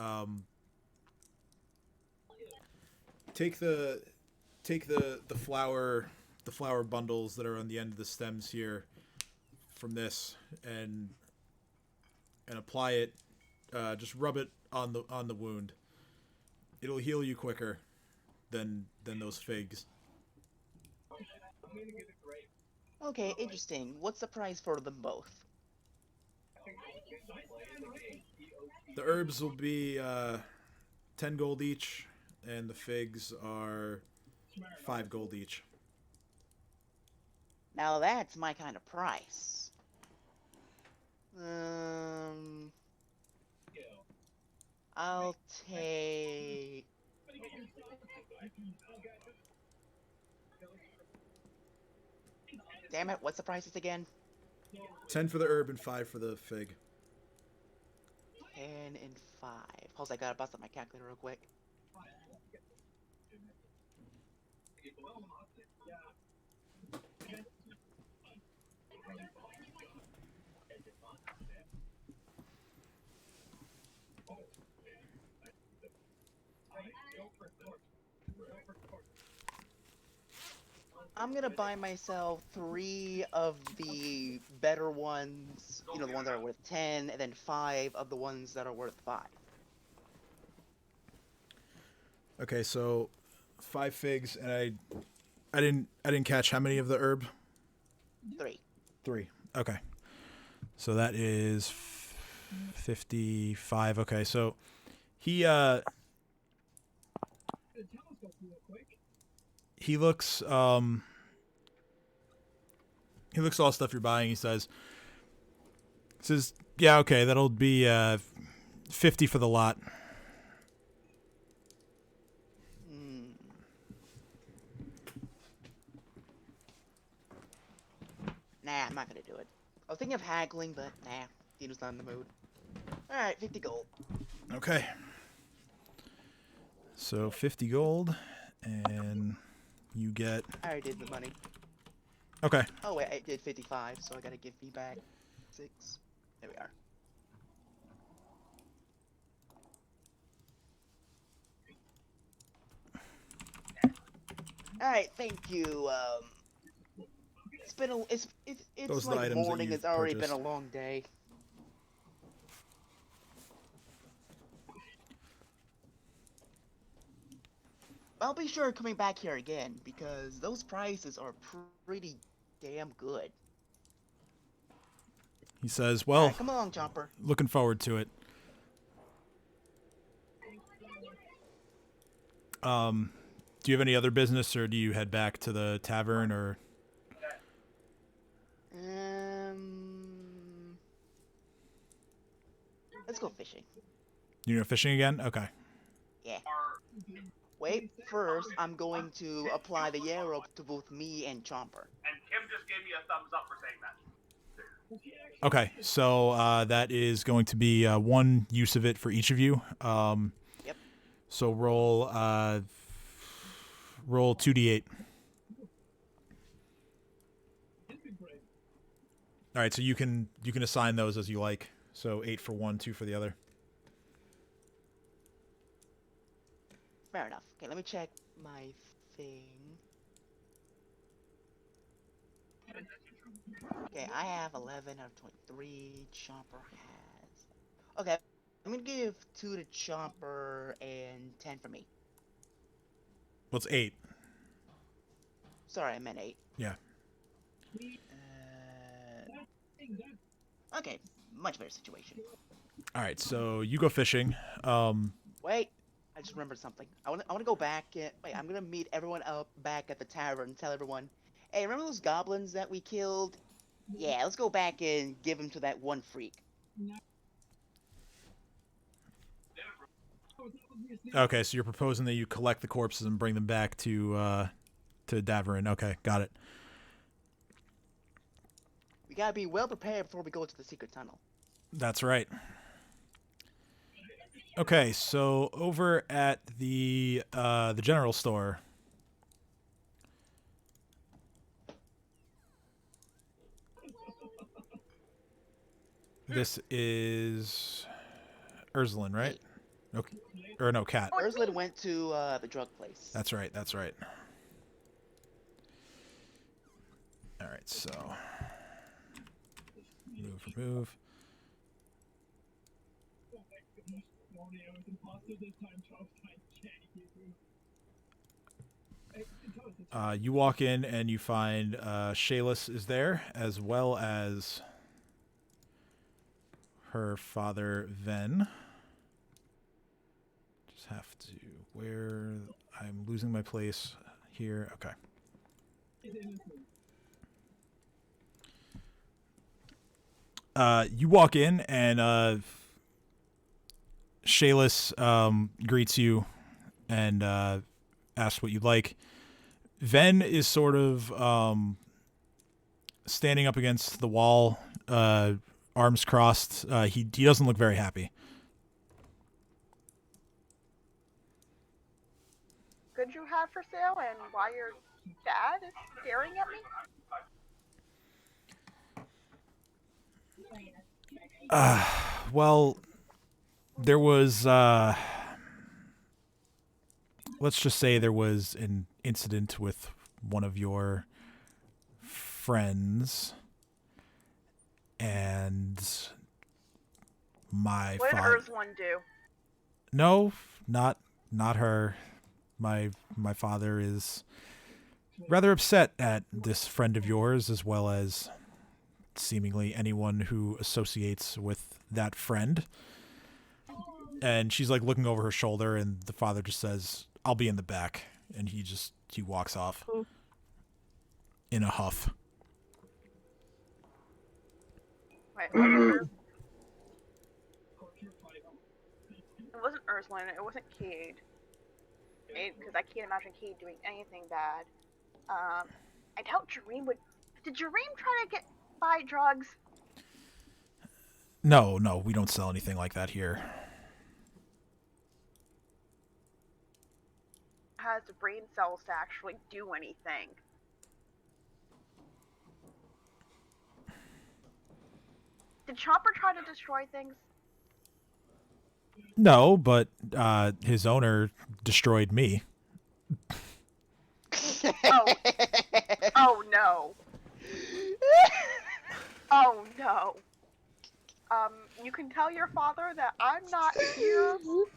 "Take the flower bundles that are on the end of the stems here from this, and apply it. Just rub it on the wound. It'll heal you quicker than those figs." Okay, interesting. What's the price for them both? The herbs will be 10 gold each, and the figs are 5 gold each. Now that's my kind of price. I'll take... Damn it, what's the prices again? 10 for the herb and 5 for the fig. 10 and 5. Hold on, I gotta bust up my calculator real quick. I'm gonna buy myself 3 of the better ones, you know, the ones that are worth 10, and then 5 of the ones that are worth 5. Okay, so 5 figs, and I didn't catch how many of the herb? 3. 3. Okay. So that is 55. Okay, so he looks all the stuff you're buying. He says, "Yeah, okay, that'll be 50 for the lot." Nah, I'm not gonna do it. I was thinking of haggling, but nah, Dino's not in the mood. Alright, 50 gold. Okay. So 50 gold, and you get... I already did the money. Okay. Oh wait, I did 55, so I gotta give me back 6. There we are. Alright, thank you. It's been a it's Those are the like items that morning. you've It's already purchased. been a long day. I'll be sure coming back here again because those prices are pretty damn good. He says, "Well, right, come along, Chomper. Looking forward to it." Do you have any other business, or do you head back to the tavern, or? Let's go fishing. You're fishing again? Okay. Yeah. Wait, first I'm going to apply the yarrow to both me and Chomper. And Kim just gave me a thumbs up for saying that. Okay, so that is going to be 1 use of it for each of you. Yep. So roll 2d8. All right, so you can assign those as you like. So 8 for one, 2 for the other. Fair enough. Okay, let me check my thing. Okay, I have 11 out of 23. Chomper has... Okay, I'm gonna give 2 to Chomper and 10 for me. What's 8? Sorry, I meant 8. Yeah. Okay, much better situation. All right, so you go fishing. Wait, I just remembered something. I want to go back. Wait, I'm gonna meet everyone up back at the tavern and tell everyone, hey, remember those goblins that we killed? Yeah, let's go back and give them to that one freak. Okay, so you're proposing that you collect the corpses and bring them back to Davarin. Okay, got it. We gotta be well prepared before we go to the secret tunnel. That's right. Okay, so over at the general store. This is Urslan, right? Okay. Or no, Cat. Urslan went to the drug place. That's right, that's right. Alright, so remove. You walk in and you find Shayless is there, as well as her father, Ven. Just have to... Where... I'm losing my place here. Okay. You walk in and Shayless greets you and asks what you'd like. Ven is sort of standing up against the wall, arms crossed. He doesn't look very happy. Goods you have for sale and why your dad is staring at me? Well, there was, let's just say there was an incident with one of your friends, and my What did father... Urslan do? No, not her. My father is rather upset at this friend of yours, as well as seemingly anyone who associates with that friend. And she's like looking over her shoulder, and the father just says, "I'll be in the back," and he walks off in a huff. Wait, it wasn't Urslan, it wasn't Cade. Because I can't imagine Cade doing anything bad. I doubt Jareem would... Did Jareem try to buy drugs? No, we don't sell anything like that here. Has the brain cells to actually do anything. Did Chopper try to destroy things? No, but his owner destroyed me. Oh. Oh no. Oh no. You can tell your father that I'm not here for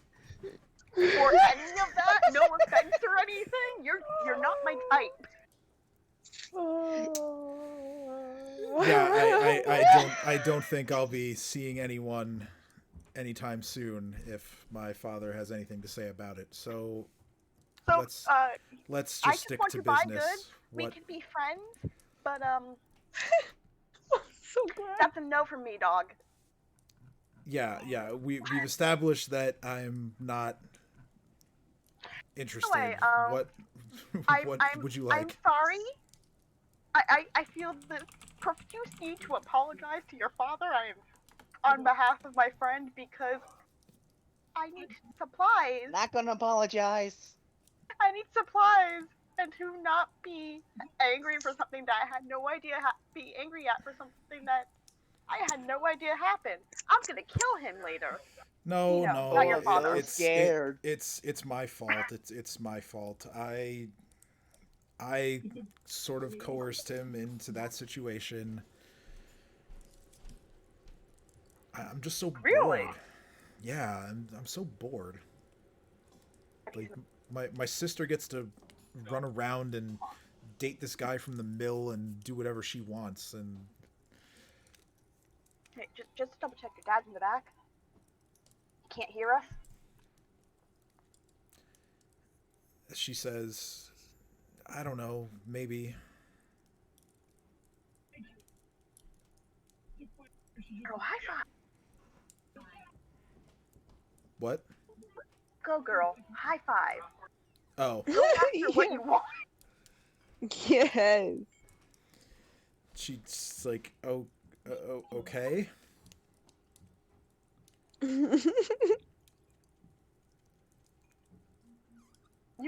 any of that. No offense or anything. You're not my type. Yeah, I don't think I'll be seeing anyone anytime soon if my father has anything to say about it. So let's just stick to business. Goods. We can be friends, but So glad. that's a no from me, dog. Yeah, we've established that I'm not interested. Anyway, what would you like? I'm sorry. I feel the profuse need to apologize to your father. I am on behalf of my friend because I need supplies. Not gonna apologize. I need supplies, and to not be angry for something that I had no idea be angry at for something that I had no idea happened. I'm gonna kill him later. No, not your father. It's scared. It's my fault. It's my fault. I sort of coerced him into that situation. I'm just so Really? bored. Yeah, I'm so bored. Like my sister gets to run around and date this guy from the mill and do whatever she wants, and Hey, just double check. Your dad's in the back. He can't hear us. She says, I don't know, maybe. Girl, high five. What? Go, girl. High five. Oh. Go after what you want. Yes. She's like, oh, okay. You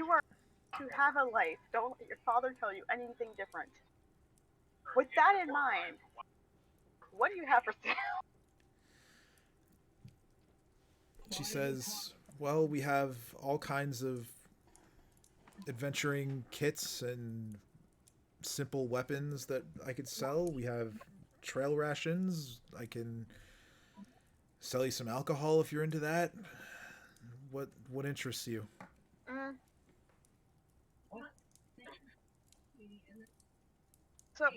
are to have a life. Don't let your father tell you anything different. With that in mind, what do you have for sale? She says, well, we have all kinds of adventuring kits and simple weapons that I could sell. We have trail rations. I can sell you some alcohol if you're into that. What interests you? So,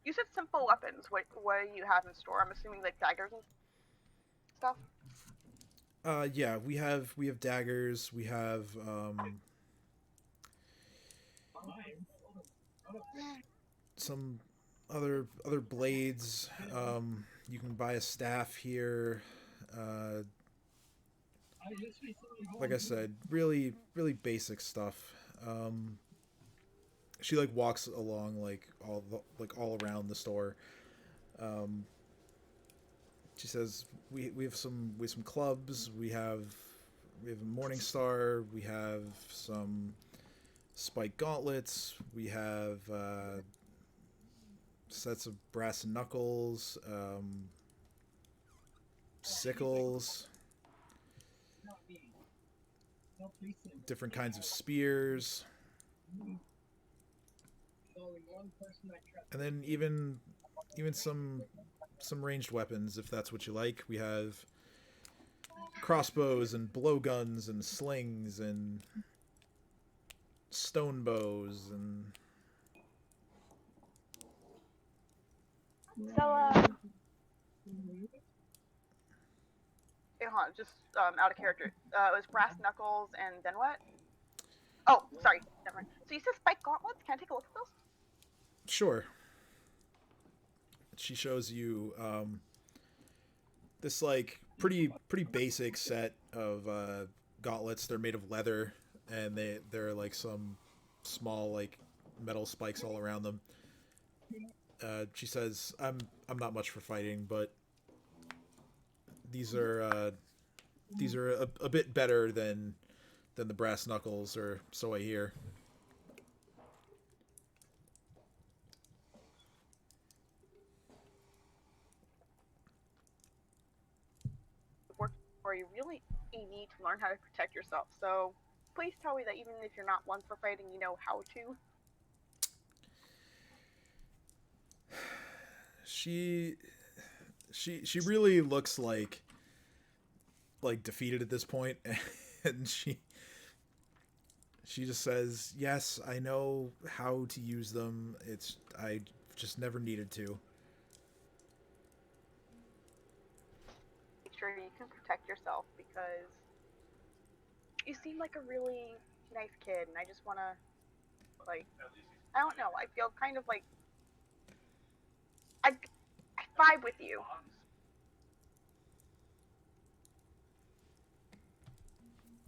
you said simple weapons. What do you have in store? I'm assuming like daggers and stuff. Yeah, we have daggers. We have some other blades. You can buy a staff here. Like I said, really basic stuff. She like walks along like all around the store. She says we have some clubs. We have a Morning Star. We have some spike gauntlets. We have sets of brass knuckles, sickles, different kinds of spears, and then even some ranged weapons if that's what you like. We have crossbows and blowguns and slings and stone bows and So, hold on, just out of character. It was brass knuckles and then what? Oh, sorry, never mind. So you said spike gauntlets? Can I take a look at those? Sure. She shows you this like pretty basic set of gauntlets. They're made of leather, and they're like some small like metal spikes all around them. She says, "I'm not much for fighting, but these are a bit better than the brass knuckles, or so I hear." Where you really need to learn how to protect yourself. So please tell me that even if you're not one for fighting, you know how to. She really looks like defeated at this point, and she just says, "Yes, I know how to use them. I just never needed to." Make sure you can protect yourself because you seem like a really nice kid, and I just want to, like, I don't know. I feel kind of like I vibe with you.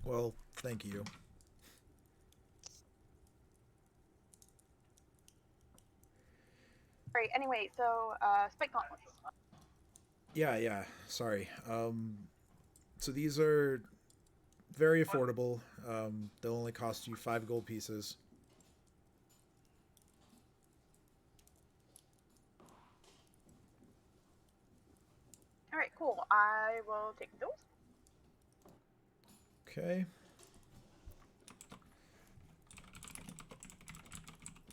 Well, thank you. Right. Anyway, so spike gauntlets. Yeah. Sorry. So these are very affordable. They'll only cost you 5 gold pieces. All right, cool. I will take those. Okay.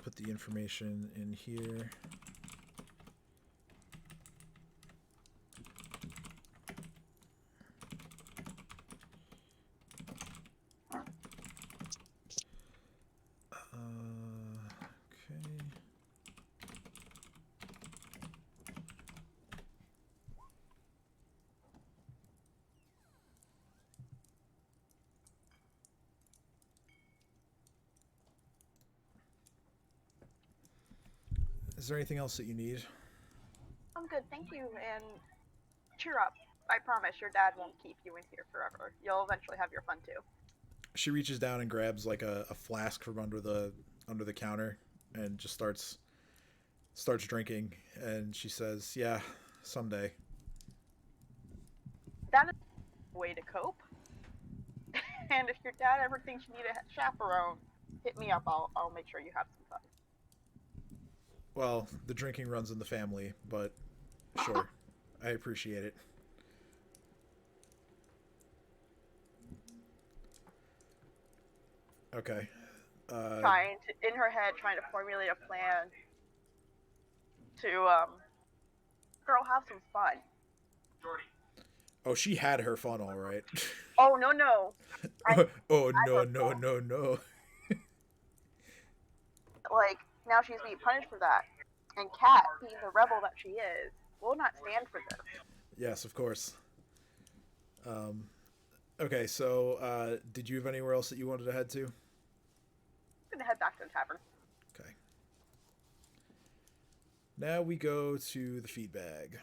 Put the information in here. Okay. Is there anything else that you need? I'm good, thank you, and cheer up. I promise your dad won't keep you in here forever. You'll eventually have your fun too. She reaches down and grabs like a flask from under the counter and just starts drinking, and she says, "Yeah, someday." That is a way to cope. And if your dad ever thinks you need a chaperone, hit me up. I'll make sure you have some fun. Well, the drinking runs in the family, but sure. I appreciate it. Okay. In her head, trying to formulate a plan to girl, have some fun. Jordy. Oh, she had her fun, all right. Oh no. Oh no. Like, now she's being punished for that. And Kat, being the rebel that she is, will not stand for this. Yes, of course. Okay, so did you have anywhere else that you wanted to head to? I'm gonna head back to the tavern. Okay. Now we go to the feed bag.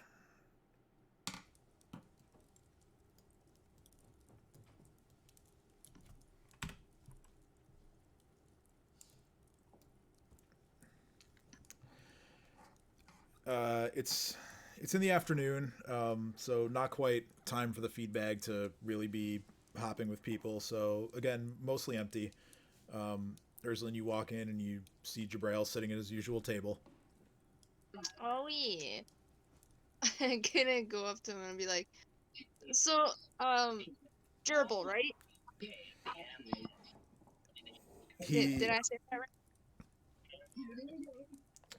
It's in the afternoon, so not quite time for the feed bag to really be hopping with people. So again, mostly empty. Ursula, you walk in and you see Jabrail sitting at his usual table. Oh yeah. I'm gonna go up to him and be like, so, gerbil, right? Did I say that right?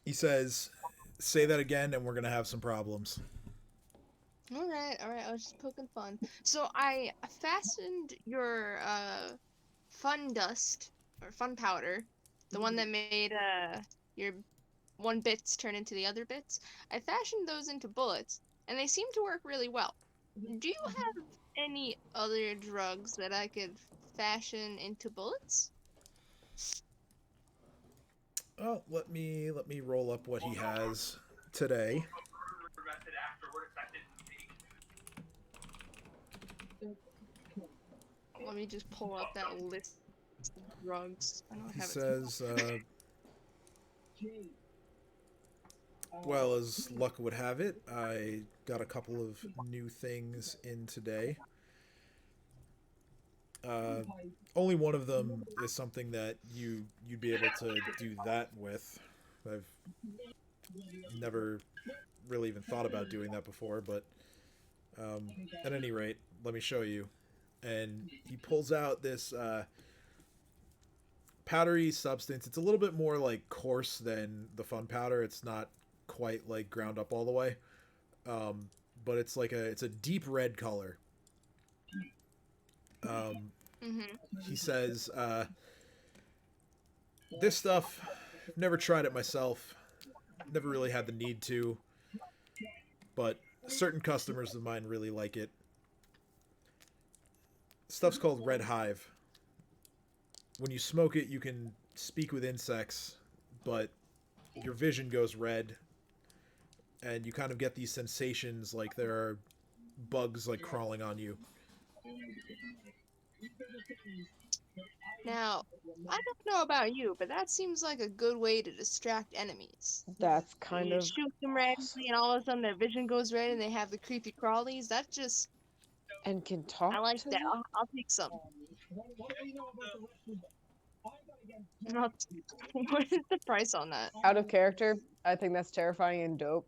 He says, "Say that again, and we're gonna have some problems." All right. I was just poking fun. So I fastened your fun dust or fun powder, the one that made your one bits turn into the other bits. I fashioned those into bullets, and they seem to work really well. Do you have any other drugs that I could fashion into bullets? Oh, let me roll up what he has today. Method afterward affected me. Let me just pull up that list of drugs. I don't He have it. says, well, as luck would have it, I got a couple of new things in today. Only one of them is something that you'd be able to do that with. I've never really even thought about doing that before, but at any rate, let me show you. And he pulls out this powdery substance. It's a little bit more like coarse than the fun powder. It's not quite like ground up all the way, but it's like it's a deep red color. He says, this stuff, I've never tried it myself, never really had the need to, but certain customers of mine really like it. Stuff's called Red Hive. When you smoke it, you can speak with insects, but your vision goes red, and you kind of get these sensations like there are bugs like crawling on you. Now, I don't know about you, but that seems like a good way to distract enemies. That's kind You of shoot them randomly, and all of a sudden their vision goes red, and they have the creepy crawlies. That just, and can talk I like to that. them? I'll take some. What is the price on that? Out of character, I think that's terrifying and dope.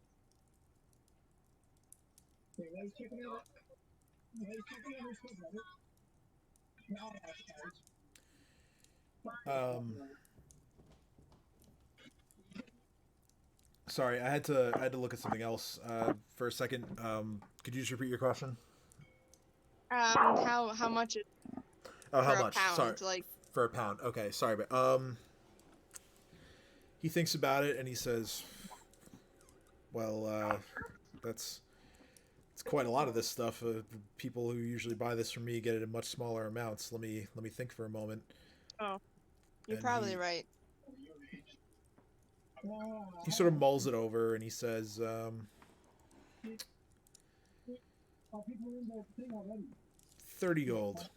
Sorry, I had to look at something else for a second. Could you just repeat your question? How much it Oh, how for a much? pound? Sorry, Like, for a pound. Okay, sorry, but he thinks about it and he says, "Well, it's quite a lot of this stuff. People who usually buy this from me get it in much smaller amounts. Let me think for a moment." oh, you're And probably he- right. he sort of mulls it over and he says, 30 gold.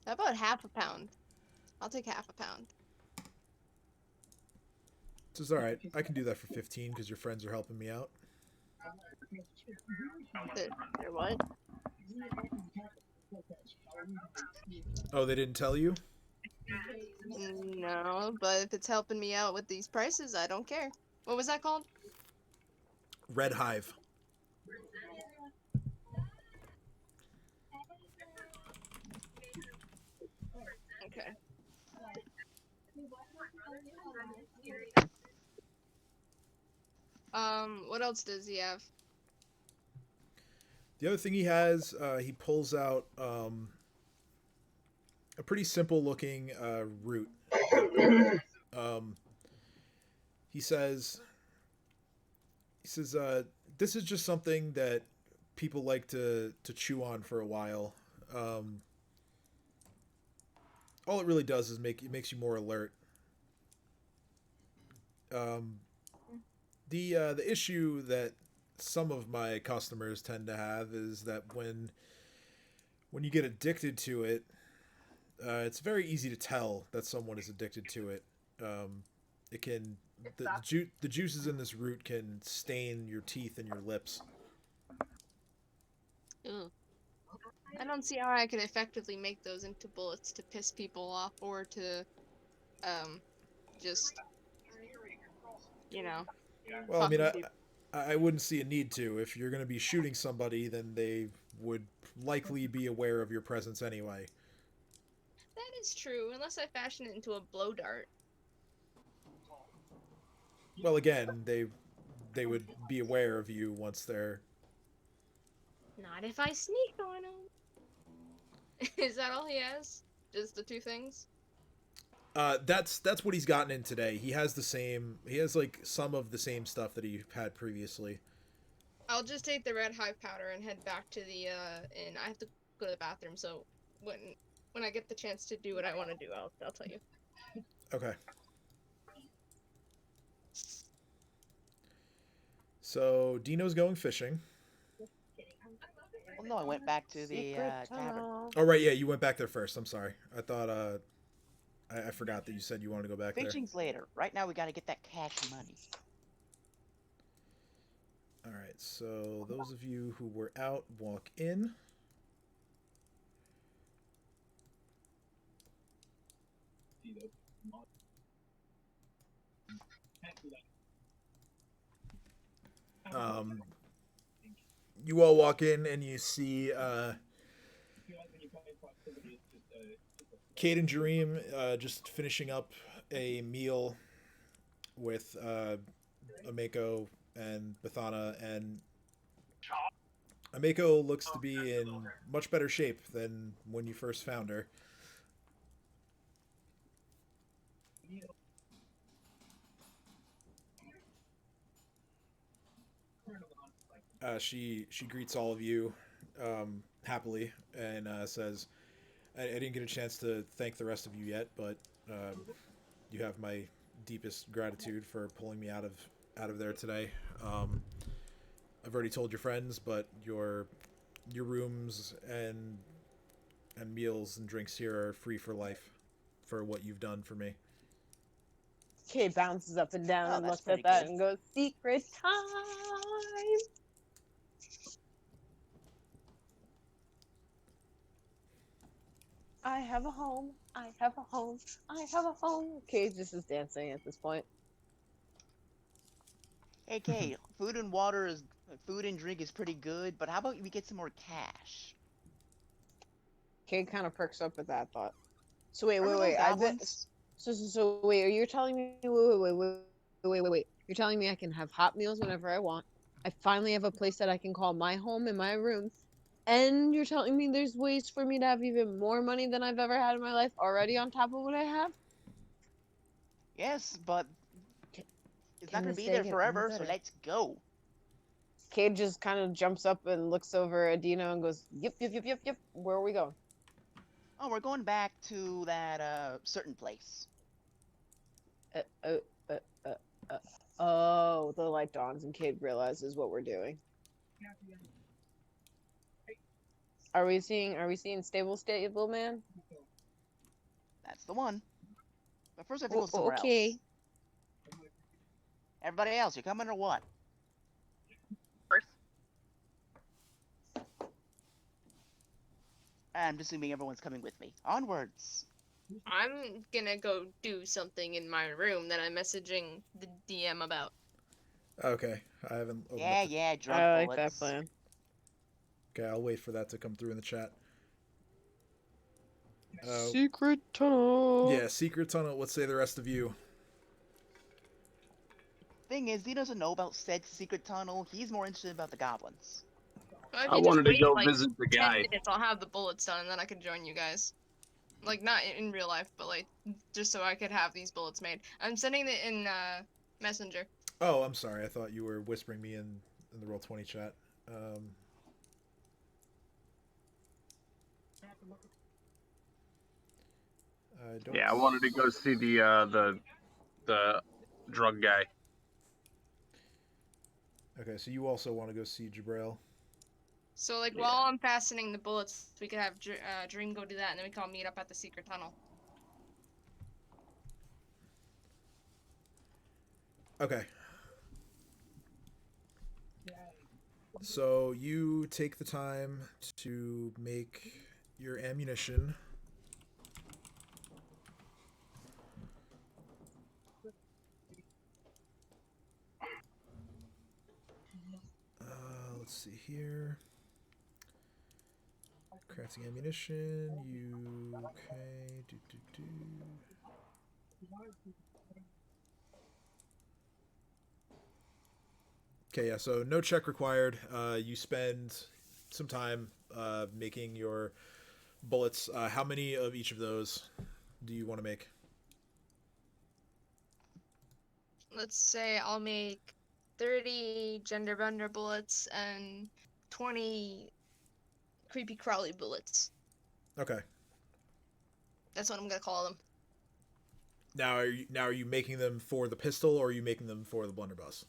How about half a pound? I'll take half a pound. Says, all right, I can do that for 15 because your friends are helping me out. They're what? Oh, they didn't tell you? No, but if it's helping me out with these prices, I don't care. What was that called? Red Hive. Okay. What else does he have? The other thing he has, he pulls out a pretty simple looking root. He says, this is just something that people like to chew on for a while. All it really does is makes you more alert. The issue that some of my customers tend to have is that when you get addicted to it, it's very easy to tell that someone is addicted to it. It can the juices in this root can stain your teeth and your lips. Ugh. I don't see how I can effectively make those into bullets to piss people off or to, just, you know. Well, I mean, I wouldn't see a need to. If you're going to be shooting somebody, then they would likely be aware of your presence anyway. That is true, unless I fashion it into a blow dart. Well, again, they would be aware of you once they're... Not if I sneak on him. Is that all he has? Just the two things? That's what he's gotten in today. He has like some of the same stuff that he had previously. I'll just take the red hive powder and head back to the inn. I have to go to the bathroom, so when I get the chance to do what I want to do, I'll tell you. Okay. So Dino's going fishing. Well, no, I went back to the tavern. Oh right, yeah, you went back there first. I'm sorry. I thought I forgot that you said you wanted to go back there. Fishing's later. Right now, we gotta get that cash money. All right. So those of you who were out, walk in. You all walk in and you see Kate and Jareem just finishing up a meal with Ameko and Bethana, and Ameko looks to be in much better shape than when you first found her. She greets all of you happily and says, I didn't get a chance to thank the rest of you yet, but you have my deepest gratitude for pulling me out of there today. I've already told your friends, but your rooms and meals and drinks here are free for life for what you've done for me. Kate bounces up and down and looks at that and goes, "Secret time!" I have a home. I have a home. I have a home. Kate just is dancing at this point. Hey, Kate, food and drink is pretty good, but how about we get some more cash? Kate kind of perks up at that thought. So wait. So wait, are you telling me? Wait. You're telling me I can have hot meals whenever I want. I finally have a place that I can call my home in my room. And you're telling me there's ways for me to have even more money than I've ever had in my life already on top of what I have? Yes, but it's not going to be there forever, so let's go. Cade just kind of jumps up and looks over at Dino and goes, yep. Where are we going? Oh, we're going back to that certain place. Uh, uh, uh, uh, uh. Oh, the light dawns and Cade realizes what we're doing. Are we seeing stable man? That's the one. But first, I have to go somewhere Okay. else. Everybody else, you coming or what? First. I'm assuming everyone's coming with me. Onwards. I'm gonna go do something in my room that I'm messaging the DM about. Okay, I haven't opened Yeah, up the... yeah, drug I like bullets. that plan. Okay, I'll wait for that to come through in the chat. Secret tunnel. Yeah, secret tunnel. Let's say the rest of you. Thing is, he doesn't know about said secret tunnel. He's more interested about the goblins. Well, if I you just wanted to wait go like visit the 10 guy. minutes, I'll have the bullets done, and then I can join you guys. Like, not in real life, but like, just so I could have these bullets made. I'm sending it in Messenger. Oh, I'm sorry. I thought you were whispering me in the Roll20 chat. I don't... Yeah, I wanted to go see the drug guy. Okay, so you also want to go see Jabrail. So, like, Yeah. while I'm fastening the bullets, we could have Dream go do that, and then we can all meet up at the secret tunnel. Okay. So you take the time to make your ammunition. Let's see here. Crafting ammunition. You okay? Okay, yeah. So no check required. You spend some time making your bullets. How many of each of those do you want to make? Let's say I'll make 30 gender bender bullets and 20 creepy crawly bullets. Okay. That's what I'm gonna call them. Now are you making them for the pistol or are you making them for the blunderbuss?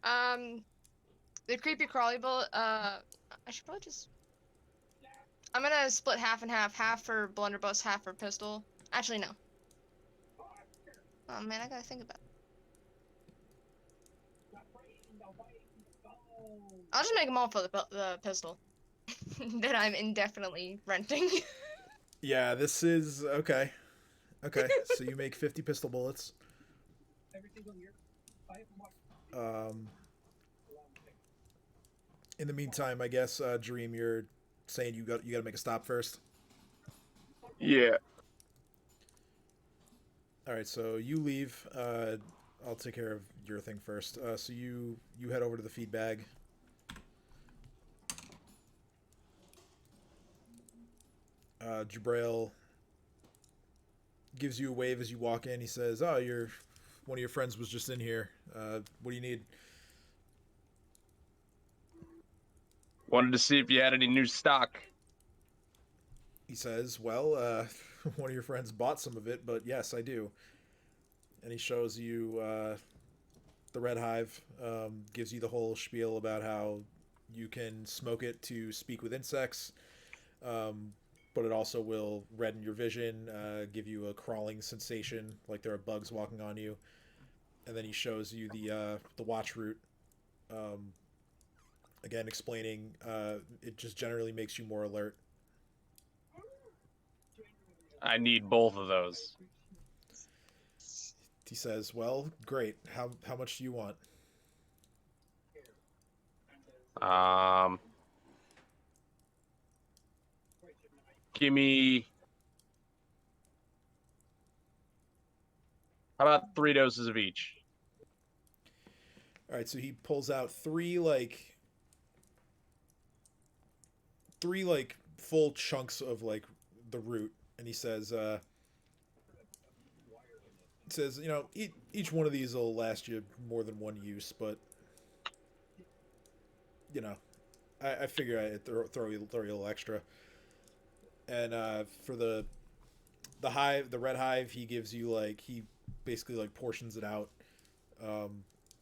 The creepy crawly bullet. I should probably just. I'm gonna split half and half. Half for blunderbuss, half for pistol. Actually, no. Oh man, I gotta think about it. I'll just make them all for the pistol that I'm indefinitely renting. Yeah, this is okay. Okay, so you make 50 pistol bullets. In the meantime, I guess Dream, you're saying you got to make a stop first. Yeah. All right, so you leave. I'll take care of your thing first. So you head over to the feed bag. Jabrail gives you a wave as you walk in. He says, "Oh, one of your friends was just in here. What do you need?" Wanted to see if you had any new stock. He says, "Well, one of your friends bought some of it, but yes, I do." And he shows you the Red Hive, gives you the whole spiel about how you can smoke it to speak with insects, but it also will redden your vision, give you a crawling sensation, like there are bugs walking on you. And then he shows you the watch route, again explaining it just generally makes you more alert. I need both of those. He says, "Well, great. How much do you want?" Give me. How about 3 doses of each? All right, so he pulls out three full chunks of like the root, and he says, you know, each one of these will last you more than one use, but you know, I figure I'd throw you a little extra. And for the hive, the red hive, he gives you like he basically like portions it out,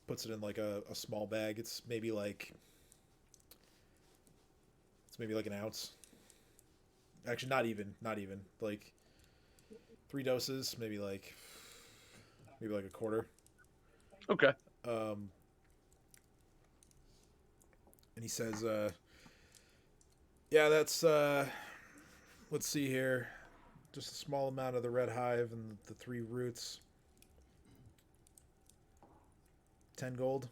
puts it in like a small bag. It's maybe like an ounce. Actually, not even like 3 doses, maybe like a quarter. Okay. And he says, "Yeah, that's let's see here, just a small amount of the red hive and the 3 roots. 10 gold."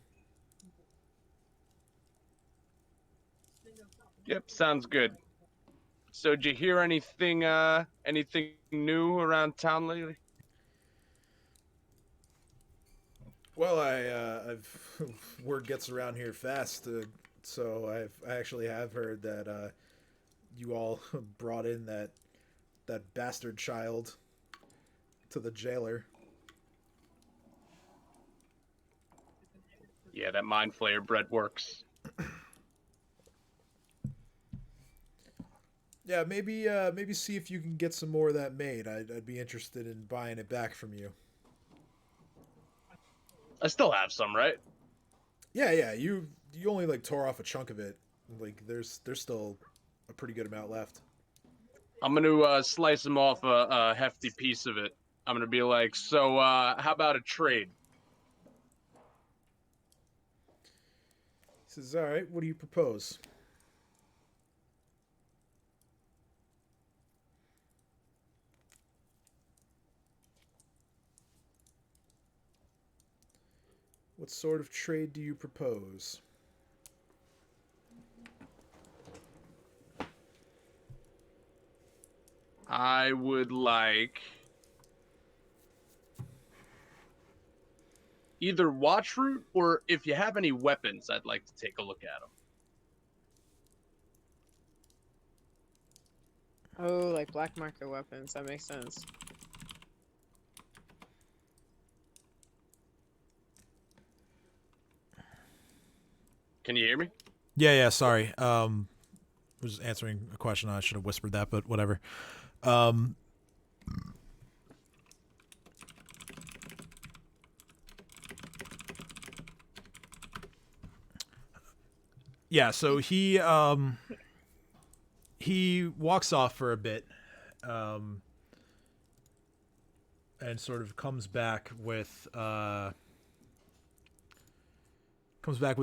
Yep, sounds good. So, did you hear anything new around town lately? Well, I've word gets around here fast, so I actually have heard that you all brought in that bastard child to the jailer. Yeah, that mind flayer bread works. Yeah, maybe see if you can get some more of that made. I'd be interested in buying it back from you. I still have some, right? Yeah. You only like tore off a chunk of it. Like there's still a pretty good amount left. I'm gonna slice him off a hefty piece of it. I'm gonna be like, so how about a trade? He says, "All right, what do you propose?" What sort of trade do you propose? I would like either watch root or if you have any weapons, I'd like to take a look at them. Oh, like black market weapons. That makes sense. Can you hear me? Yeah. Sorry. Was answering a question. I should have whispered that, but whatever. Um, yeah. So he walks off for a bit, and sort of comes back with a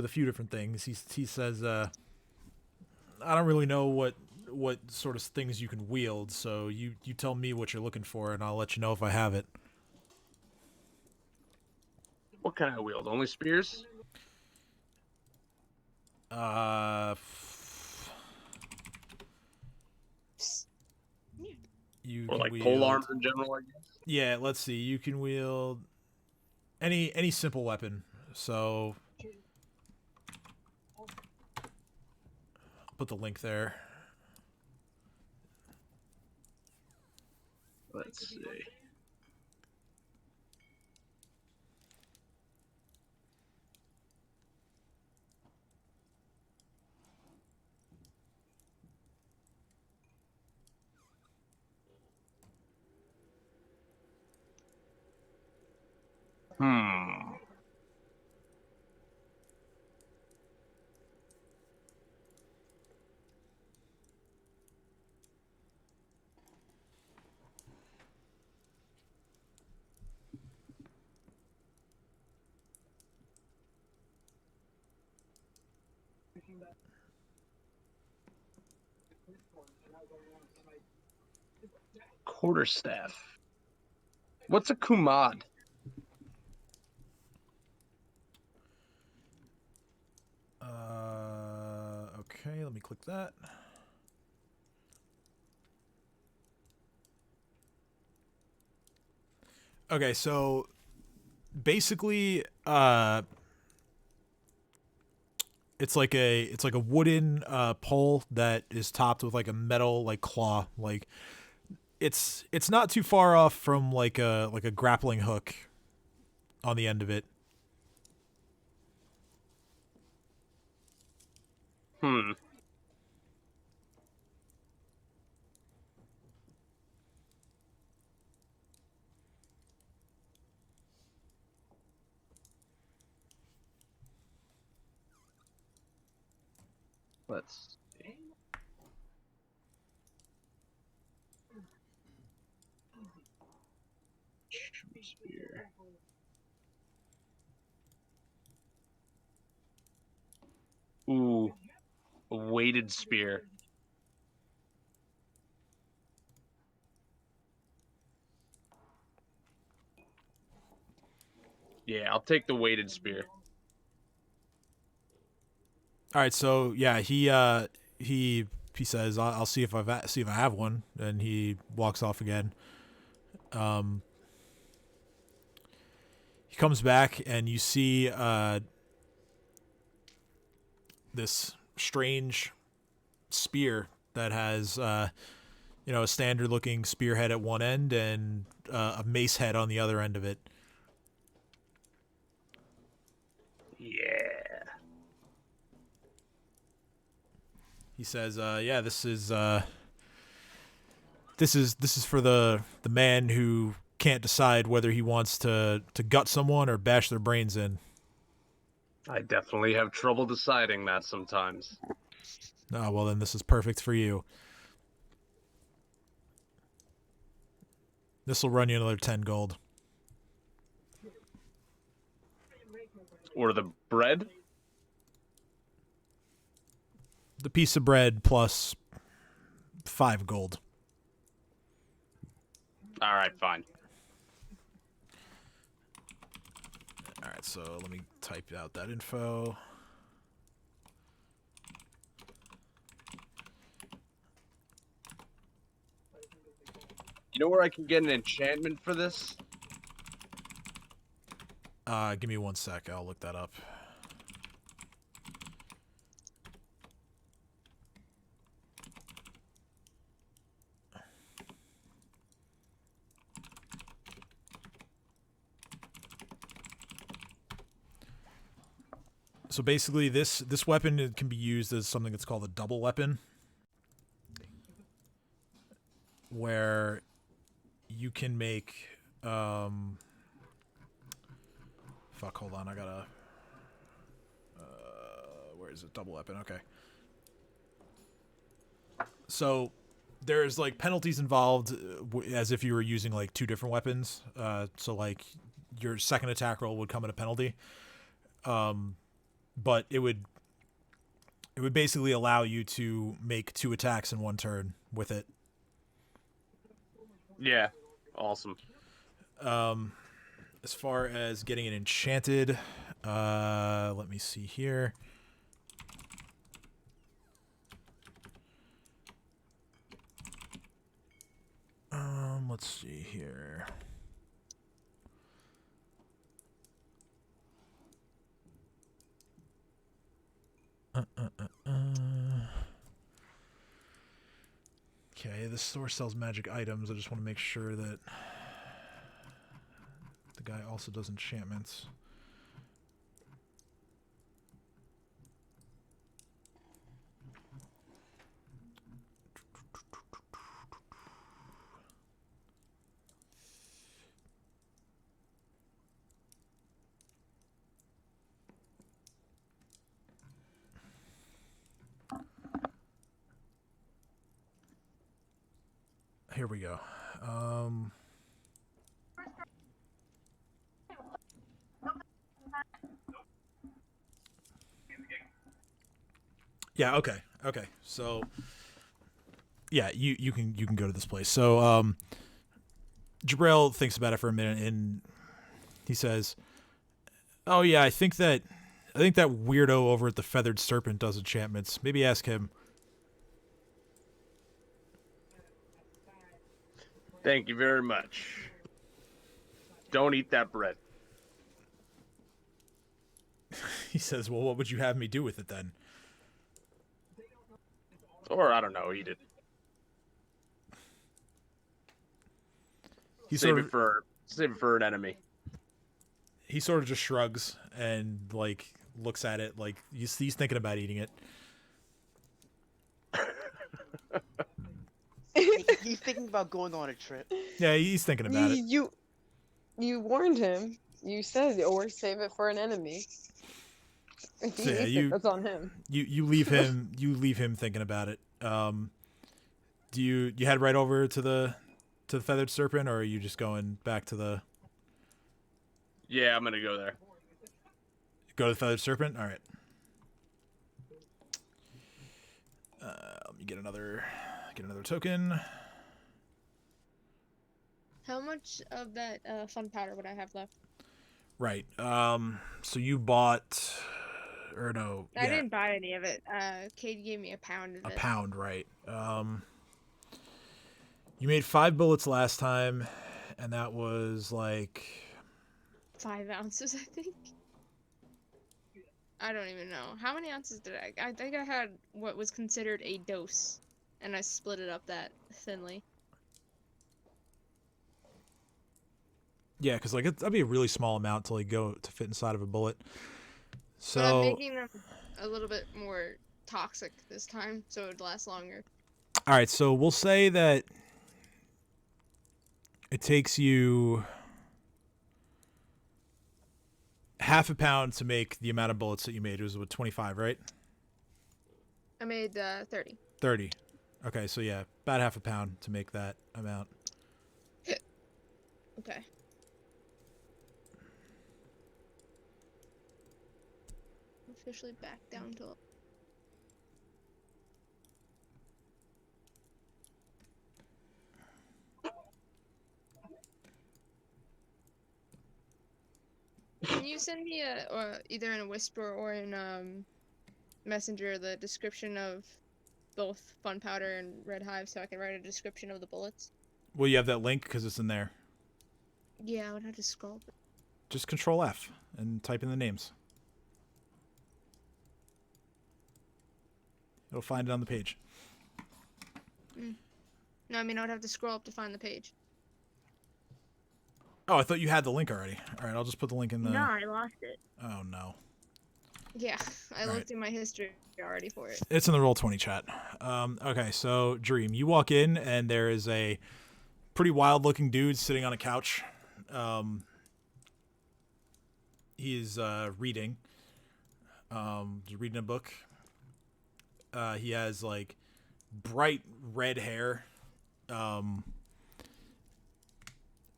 few different things. He says, "I don't really know what sort of things you can wield, so you tell me what you're looking for, and I'll let you know if I have it." What can I wield? Only spears? Uh, you Or can like pole arms wield. in general, I guess? Yeah, let's see. You can wield any simple weapon. So I'll put the link there. Let's see. Hmm. Quarterstaff. What's a kumad? Okay, let me click that. Okay, so basically, it's like a wooden pole that is topped with like a metal like claw. Like it's not too far off from like a grappling hook on the end of it. Hmm. Let's see. Spear. Ooh, a weighted spear. Yeah, I'll take the weighted spear. All right, so yeah, he says, I'll see if see if I have one," and he walks off again. He comes back, and you see this strange spear that has a standard looking spearhead at one end and a mace head on the other end of it. Yeah. He says, "Yeah, this is for the man who can't decide whether he wants to gut someone or bash their brains in." I definitely have trouble deciding that sometimes. Oh, well, then this is perfect for you. This will run you another 10 gold. Or the bread? The piece of bread plus 5 gold. All right, fine. All right, so let me type out that info. You know where I can get an enchantment for this? Give me 1 sec. I'll look that up. So basically, this weapon can be used as something that's called a double weapon, where you can make fuck, hold on, I gotta where is it? Double weapon. Okay. So there's like penalties involved as if you were using like 2 different weapons. So like your second attack roll would come at a penalty. But it would basically allow you to make 2 attacks in 1 turn with it. Yeah, awesome. As far as getting it enchanted, let me see here. Let's see here. Okay, this store sells magic items. I just want to make sure that the guy also does enchantments. Here we go. Yeah, okay. So yeah, you can go to this place. So Jabril thinks about it for a minute and he says, "Oh yeah, I think that weirdo over at the Feathered Serpent does enchantments. Maybe ask him." Thank you very much. Don't eat that bread. He says, "Well, what would you have me do with it then?" Or, I don't know, eat it. Save it for an enemy. He sort of just shrugs and like looks at it like he's thinking about eating it. He's thinking about going on a trip. Yeah, he's thinking about it. You warned him. You said, or save it for an enemy. If he So, yeah, hates it, that's on him. you leave him thinking about it. Do you head right over to the feathered serpent, or are you just going back to the Yeah, I'm gonna go there. go to the feathered serpent? All right. Let me get another token. How much of that fun powder would I have left? Right. So you bought, or no? I Yeah, didn't buy any of it. Kate gave me a pound of a it. pound. Right. You made 5 bullets last time, and that was like 5 ounces, I think. I don't even know. How many ounces did I think I had what was considered a dose, and I split it up that thinly. yeah, because like that'd be a really small amount to like go to fit inside of a bullet. So But I'm making them a little bit more toxic this time, so it would last longer. all right, so we'll say that it takes you half a pound to make the amount of bullets that you made. It was with 25, right? I made 30. 30. Okay, so yeah, about half a pound to make that amount. Okay. Officially back down to. Can you send me or either in a whisper or in messenger the description of both fun powder and red hive so I can write a description of the bullets? Well, you have that link because it's in there. Yeah, I would have to scroll. Just Control F and type in the names. It'll find it on the page. No, I mean I would have to scroll up to find the page. Oh, I thought you had the link already. All right, I'll just put the link in the. No, I lost it. Oh no. Yeah, I Right. looked in my history already for it. It's in the Roll20 chat. Okay, so Dream, you walk in and there is a pretty wild-looking dude sitting on a couch. He's reading. He's reading a book. He has like bright red hair.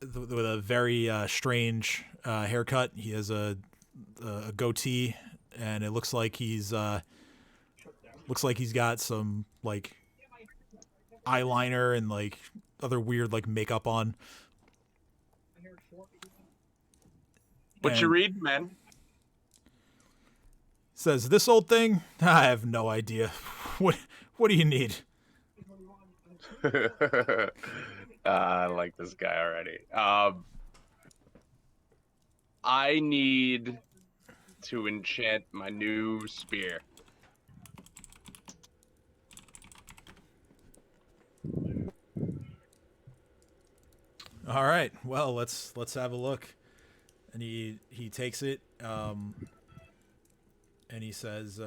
With a very strange haircut. He has a goatee, and it looks like he's got some like eyeliner and like other weird like makeup on. What you And read, man? says, "This old thing? I have no idea. What do you need?" I like this guy already. I need to enchant my new spear. All right. Well, let's have a look. And he takes it, and he says,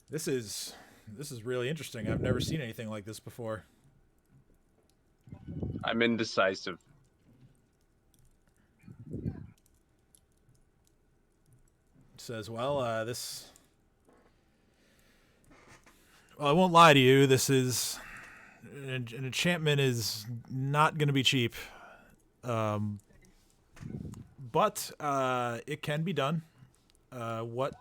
"This is really interesting. I've never seen anything like this before." I'm indecisive. Says, "Well, Well, I won't lie to you. This is an enchantment is not going to be cheap, but it can be done. What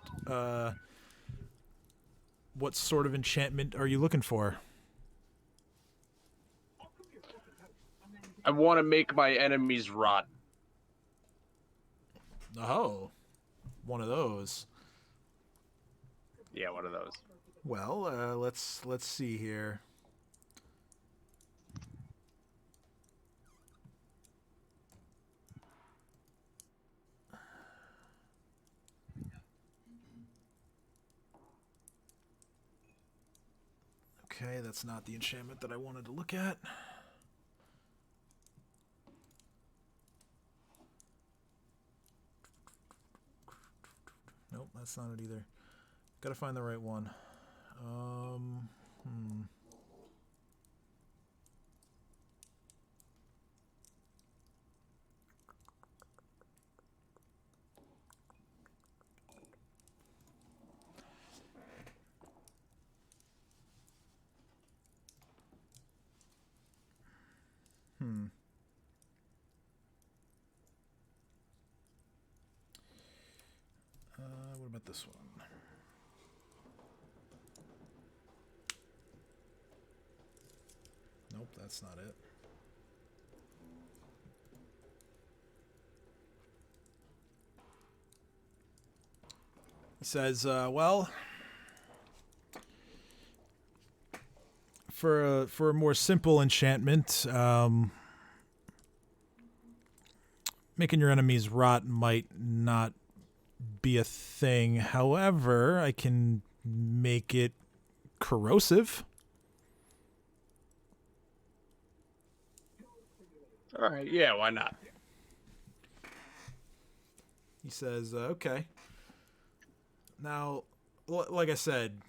sort of enchantment are you looking for?" I want to make my enemies rot. Oh, one of those. Yeah, one of those. Well, let's see here. Okay, that's not the enchantment that I wanted to look at. Nope, that's not it either. Gotta find the right one. about this one? Nope, that's not it. He says, well, for a more simple enchantment, making your enemies rot might not be a thing. However, I can make it corrosive. All right, yeah, why not? He says, okay. Now, like I said,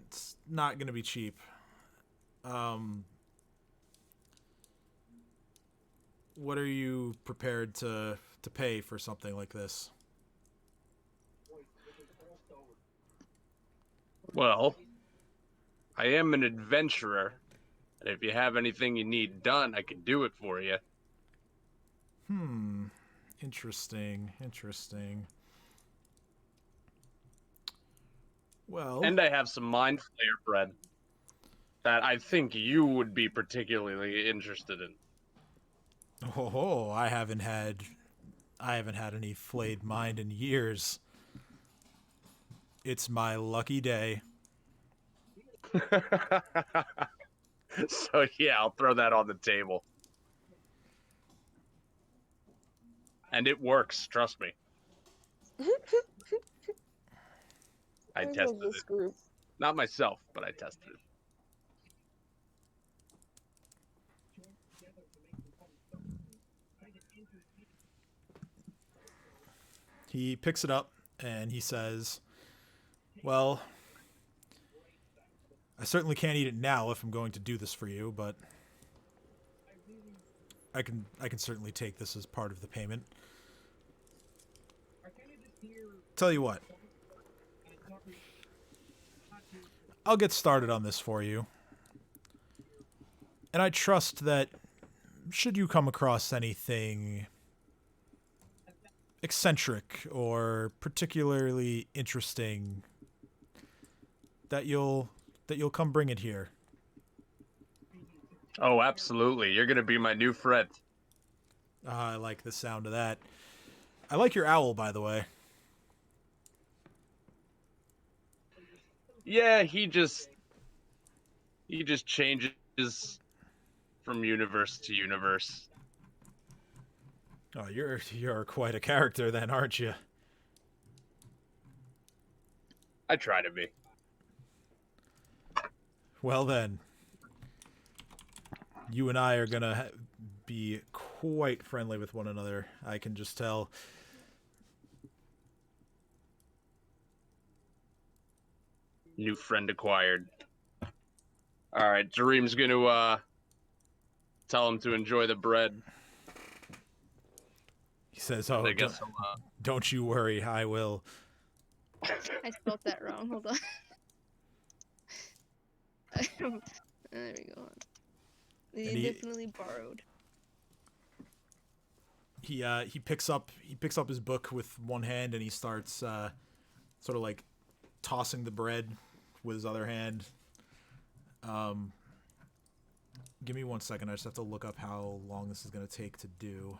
it's not going to be cheap. What are you prepared to pay for something like this? Well, I am an adventurer, and if you have anything you need done, I can do it for you. Interesting. Well, And I have some mind flayer bread that I think you would be particularly interested in. oh, I haven't had any flayed mind in years. It's my lucky day. So yeah, I'll throw that on the table. And it works, trust me. I love tested this it. group. Not myself, but I tested it. He picks it up and he says, well, I certainly can't eat it now if I'm going to do this for you, but I can certainly take this as part of the payment. Tell you what, I'll get started on this for you. And I trust that should you come across anything eccentric or particularly interesting, that you'll come bring it here. Oh, absolutely. You're going to be my new friend. I like the sound of that. I like your owl, by the way. Yeah, he just changes from universe to universe. Oh, you're quite a character then, aren't you? I try to be. Well then, you and I are gonna be quite friendly with one another. I can just tell. New friend acquired. All right, Jareem's going to tell him to enjoy the bread. He says, "Oh, I guess don't you worry, I will." I spelled that wrong. Hold on. There we go. He Definitely borrowed. He picks up his book with one hand and he starts sort of like tossing the bread with his other hand. Give me 1 second. I just have to look up how long this is going to take to do.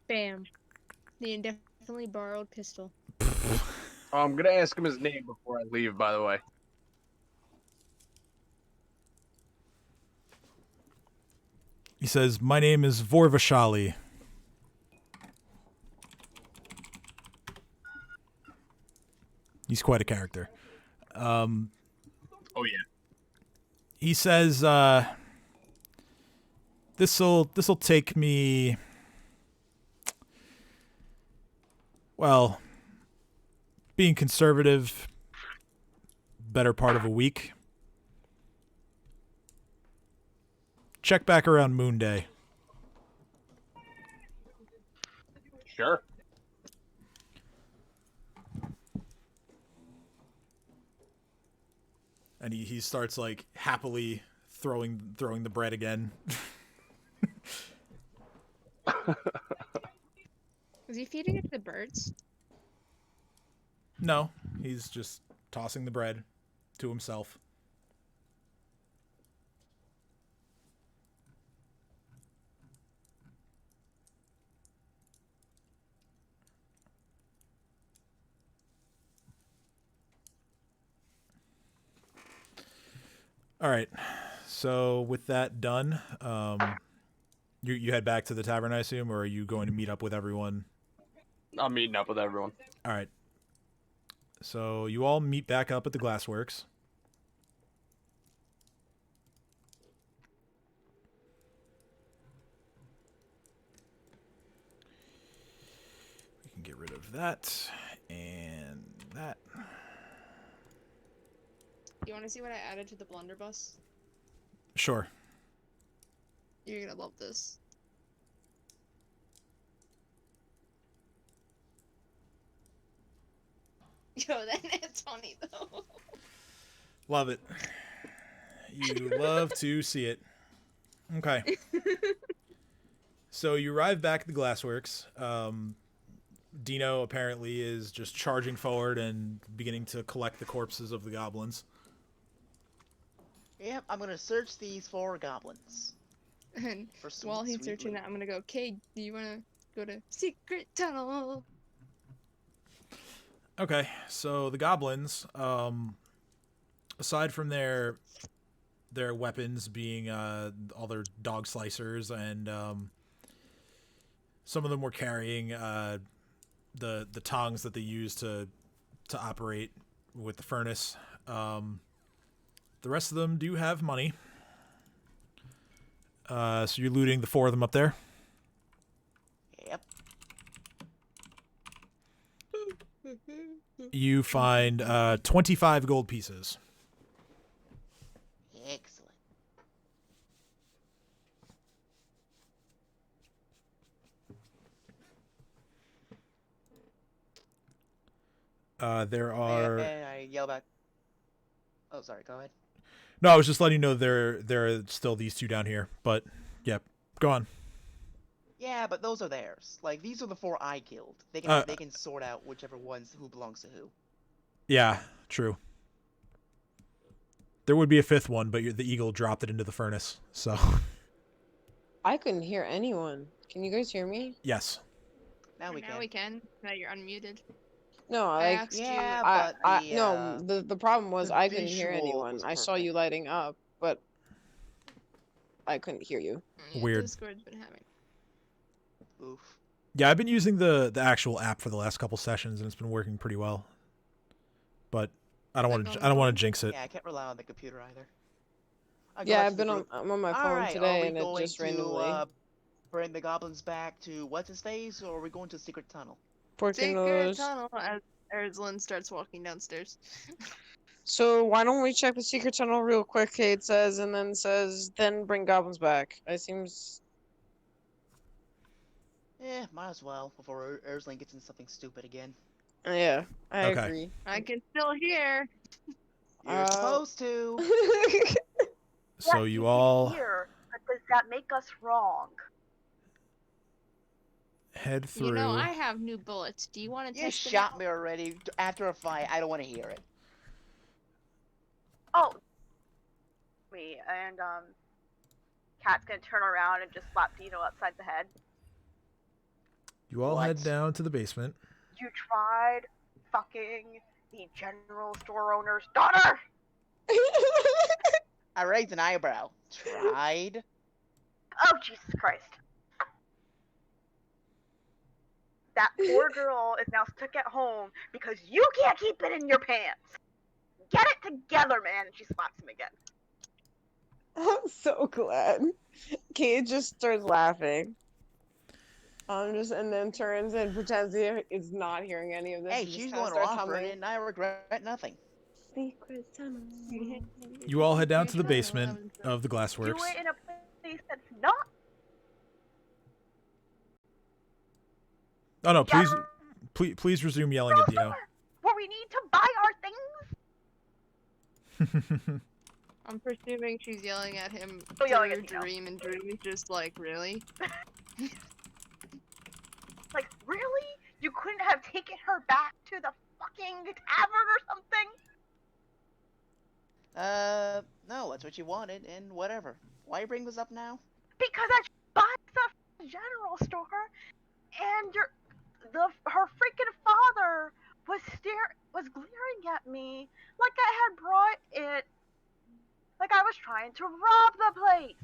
Bam. The indefinitely borrowed pistol. I'm going to ask him his name before I leave, by the way. He says, "My name is Vorvashali." He's quite a character. Oh, yeah. He says, this'll take me, well, being conservative, better part of a week. Check back around Moon Day. Sure. and he starts like happily throwing the bread again. Is he feeding it to the birds? No, he's just tossing the bread to himself. All right. So with that done, you head back to the tavern, I assume, or are you going to meet up with everyone? I'm meeting up with everyone. All right. So you all meet back up at the Glassworks. We can get rid of that and that. You want to see what I added to the blunderbuss? Sure. You're gonna love this. Yo, that's funny though. Love it. You love to see it. Okay. So you arrive back at the Glassworks. Dino apparently is just charging forward and beginning to collect the corpses of the goblins. Yep, I'm gonna search these 4 goblins. And For sweet, while he's sweet searching loot. that, I'm gonna go, "Okay, do you wanna go to secret tunnel?" Okay, so the goblins, aside from their weapons being all their dog slicers, and some of them were carrying the tongs that they use to operate with the furnace. The rest of them do have money. So you're looting the 4 of them up there. Yep. You find 25 gold pieces. Excellent. There are... I yell back. Oh, sorry. Go ahead. No, I was just letting you know there are still these 2 down here. But, yeah, go on. Yeah, but those are theirs. Like, these are the 4 I killed. They can sort out whichever ones who belongs to who. Yeah, true. There would be a 5th one, but the eagle dropped it into the furnace. So, I couldn't hear anyone. Can you guys hear me? yes. Now we can. We can. Now you're unmuted. No, I like asked Yeah, you. but no. The problem was the I couldn't hear visual anyone. was I saw you perfect. lighting up, but I couldn't hear you. Yeah, Weird. Discord's been having. Oof. Yeah, I've been using the actual app for the last couple sessions, and it's been working pretty well. But I don't want to jinx it. Yeah, I can't rely on the computer either. Yeah, I'm on my phone Alright, today, are we and it going just to randomly. bring the goblins back to what's his face, or are we going to a secret tunnel? Secret Porkinos. tunnel as Erzlin starts walking downstairs. So why don't we check the secret tunnel real quick? Kate says, and then bring goblins back. It seems. Might as well before Erzling gets into something stupid again. Yeah, I Okay. agree. I can still hear. You're supposed to. So Yes, you we all can hear, but does that make us wrong? head through. You know, I have new bullets. Do you want to You test them shot out? me already after a fight. I don't want to hear it. Oh, me and Cat's gonna turn around and just slap Dino upside the head. You all What? head down to the basement. You tried fucking the general store owner's daughter. I raised an eyebrow. Tried. Oh Jesus Christ! That poor girl is now stuck at home because you can't keep it in your pants. Get it together, man. And she slaps him again. I'm so glad. Kate just starts laughing. And then turns and pretends he is not hearing any of this. Hey, and just she's kinda going to starts offer it, humming. and I regret nothing. Secret tunnel. You all head down to the basement of the Glassworks. Do it in a place that's not. Oh no! Please resume yelling at Dino. Where we need to buy our things. I'm presuming she's yelling at him Still yelling through at Dino. Dream, and Dream is just like, really? Like, really? You couldn't have taken her back to the fucking tavern or something? No, that's what you wanted, and whatever. Why you bring this up now? Because I bought stuff from the general store, and her freaking father was glaring at me like I had brought it, like I was trying to rob the place.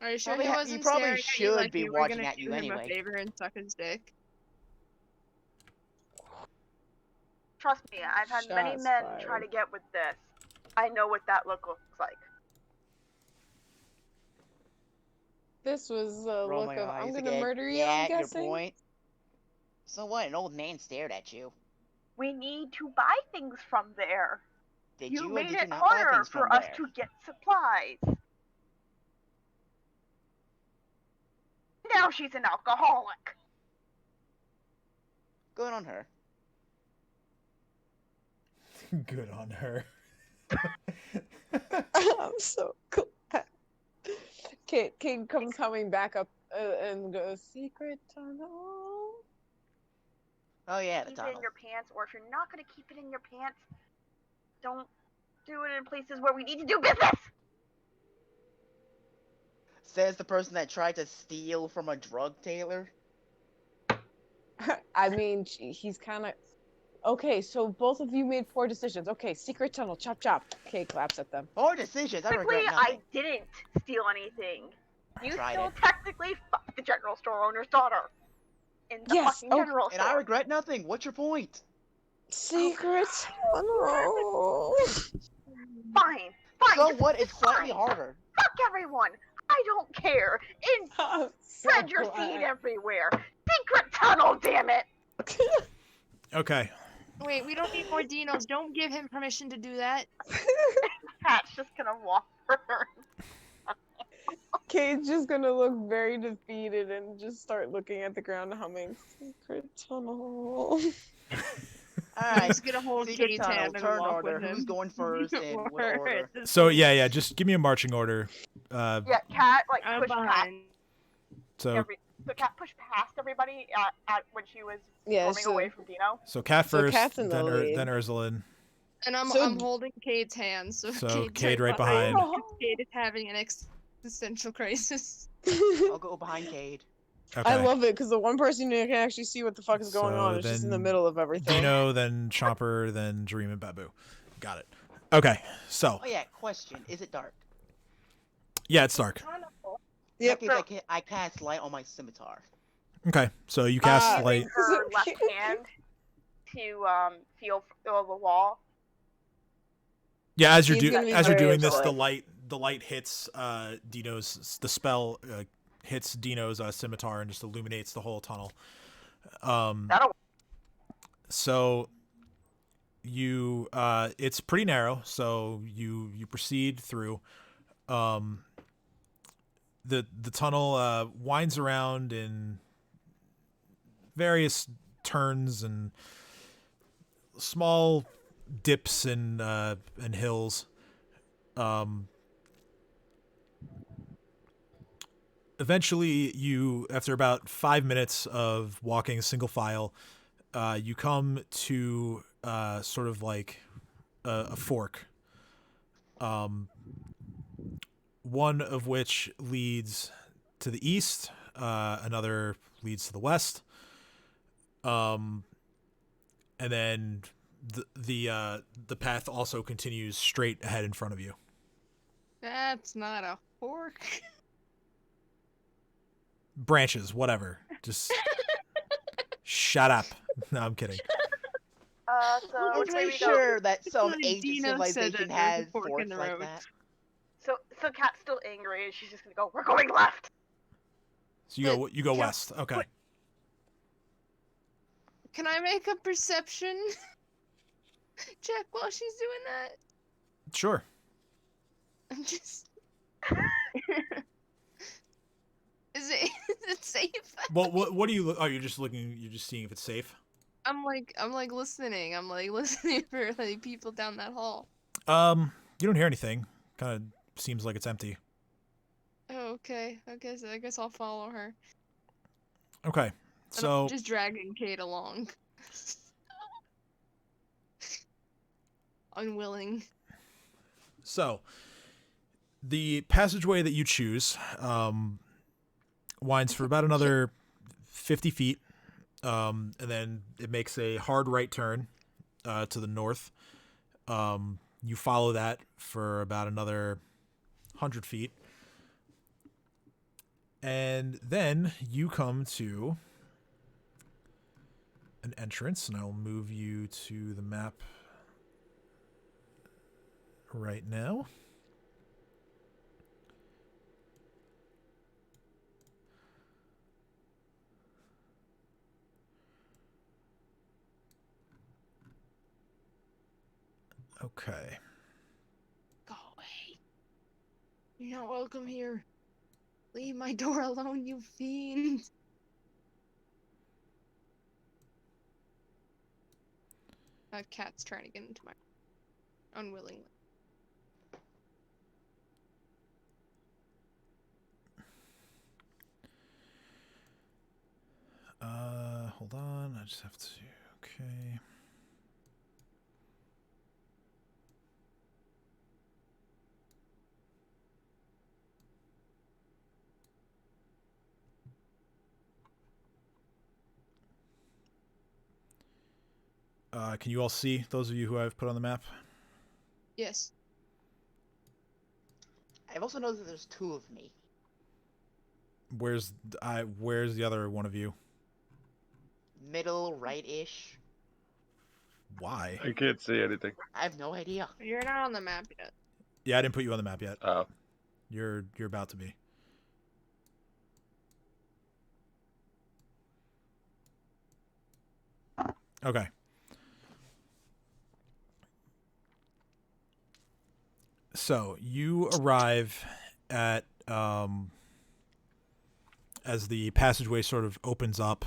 Are you sure Probably he you wasn't probably staring at you should like be you were watching gonna at do you him a anyway. favor and suck his dick? Trust me, I've had many Shots men fired. try to get with this. I know what that look looks like. This was a Roll look my of, I'm eyes gonna again. murder you, Yeah, I'm your guessing? point. So what? An old man stared at you. We need to buy things from there. Did You you or made did you it not buy harder things for from us there? to get supplies. Now she's an alcoholic. Good on her. Good on her. I'm so cool. Kate comes coming back up and goes, secret tunnel. Oh yeah, the Keep it tunnel. in your pants, or if you're not going to keep it in your pants, don't do it in places where we need to do business. Says the person that tried to steal from a drug tailor. I mean, he's kind of... Okay, so both of you made poor decisions. Okay, secret tunnel, chop chop. Kate claps at them. Poor decisions. I Technically, regret nothing. I didn't steal anything. You tried still it. technically fucked the general store owner's daughter. In the Yes, fucking oh, general And I store. regret nothing. What's your point? Secret tunnel. Fine. So Just what? It's slightly fine. harder. Fuck everyone. I don't care. And I'm so spread your glad. seed everywhere. Secret tunnel, damn it. Okay. Wait, we don't need more dinos. Don't give him permission to do that. Cat's just gonna walk her. Kate's just gonna look very defeated and just start looking at the ground, humming secret tunnel. Alright. Just gonna hold Secret Kate's tunnel, hand and turn walk order. with him. Who's going first and what Or order? at this So point. yeah, just give me a marching order. Yeah, Cat like I'm pushed past behind. So so Cat pushed past everybody at when she was Yeah, storming away from Dino. Cat So first, Cat's in the then lead. then Ursula. And I'm So- I'm holding Kate's hand, so, So Kate's Cade right behind. Kate is having an existential crisis. I'll go behind Cade. Okay. I love it because the one person who can actually see what the fuck is going So on is just in the then middle of everything. Dino, then Chomper, then Dream and Babu. Got it. Okay. So Oh yeah, question. Is it dark? yeah, it's dark. Yep. In that case, I cast light on my scimitar. Okay. So you cast light. Using her left hand to feel the wall. Yeah, as He's gonna be as you're very doing this, upset. the light hits the spell hits Dino's scimitar and just illuminates the whole tunnel. That'll So you it's pretty narrow, so you proceed through. The tunnel winds around in various turns and small dips and hills. Eventually, after about 5 minutes of walking single file, you come to sort of like a fork. One of which leads to the east, another leads to the west, and then the path also continues straight ahead in front of you. That's not a fork. Branches, whatever. Just shut up. No, I'm kidding. so I'm which way pretty we go? sure that some Like ancient Dino said civilization that there's a has fork in forks the like road. that. So Cat's still angry and she's just gonna go, we're going left. So you go west. Okay. Can I make a perception check while she's doing that? Sure. I'm just. Is it safe? Well, what do you? Oh, you're just looking. You're just seeing if it's safe. I'm like listening. I'm like listening for like people down that hall. You don't hear anything. Kind of seems like it's empty. Oh, okay. I guess I'll follow her. Okay, And so I'm just dragging Kate along. Unwilling. So, the passageway that you choose winds for about another 50 feet, and then it makes a hard right turn to the north. You follow that for about another 100 feet. And then you come to an entrance, and I'll move you to the map right now. Okay. Go away. You're not welcome here. Leave my door alone, you fiend. A cat's trying to get into my unwillingly. Hold on. I just have to. Okay. Can you all see those of you who I've put on the map? Yes. I've also noticed that there's two of me. Where's the other one of you? Middle right-ish. Why? I can't see anything. I have no idea. You're not on the map yet. Yeah, I didn't put you on the map yet. Oh. You're about to be. Okay. So you arrive at as the passageway sort of opens up.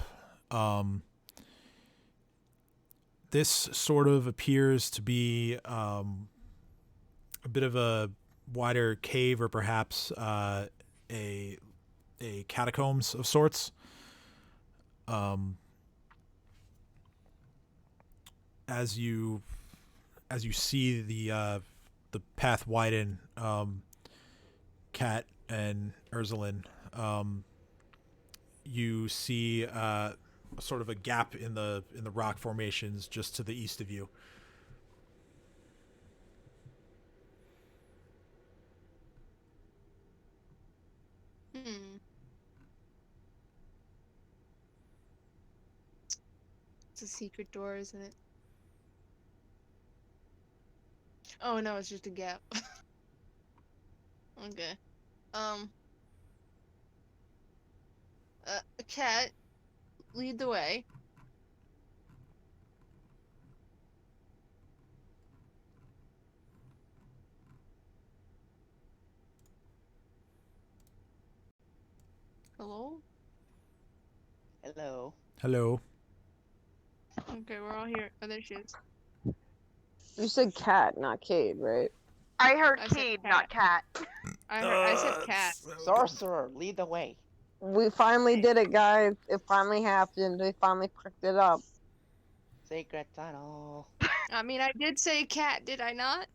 This sort of appears to be a bit of a wider cave, or perhaps a catacombs of sorts. As you see the path widen, Kat and Ursulin, you see sort of a gap in the rock formations just to the east of you. It's a secret door, isn't it? Oh no, it's just a gap. Okay. A cat, lead the way. Hello? Hello. Hello. Okay, we're all here. Oh, there she is. You said cat, not Cade, right? I heard I said Cade, cat. not cat. I said cat. Sorcerer, lead the way. We finally did it, guys. It finally happened. We finally picked it up. Sacred tunnel. I mean, I did say cat, did I not?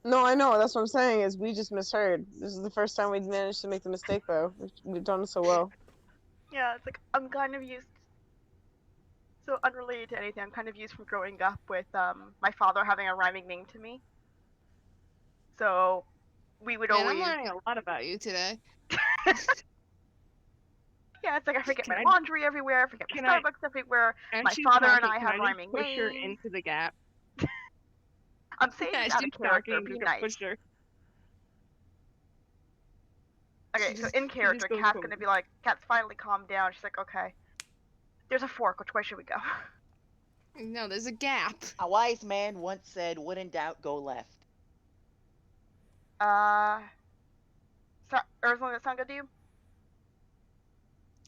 No, I know. That's what I'm saying. Is we just misheard. This is the first time we managed to make the mistake, though. We've done it so well. Yeah, it's like I'm kind of used. So unrelated to anything, I'm kind of used from growing up with my father having a rhyming name to me. So we would Man, always. I'm learning a lot about you today. Yeah, it's like I forget Can my I- laundry everywhere, I forget my can I- Starbucks everywhere. As My she's father and talking, I can have just rhyming push her names. into the gap. I'm saying As this out she's of character. talking, Be just nice. push her. Okay, She so just- in she character, just goes Kat's boom. gonna be like, Kat's finally calmed down. She's like, okay, there's a fork. Which way should we go? No, there's a gap. A wise man once said, when in doubt, go left. Ursula, that sound good to you?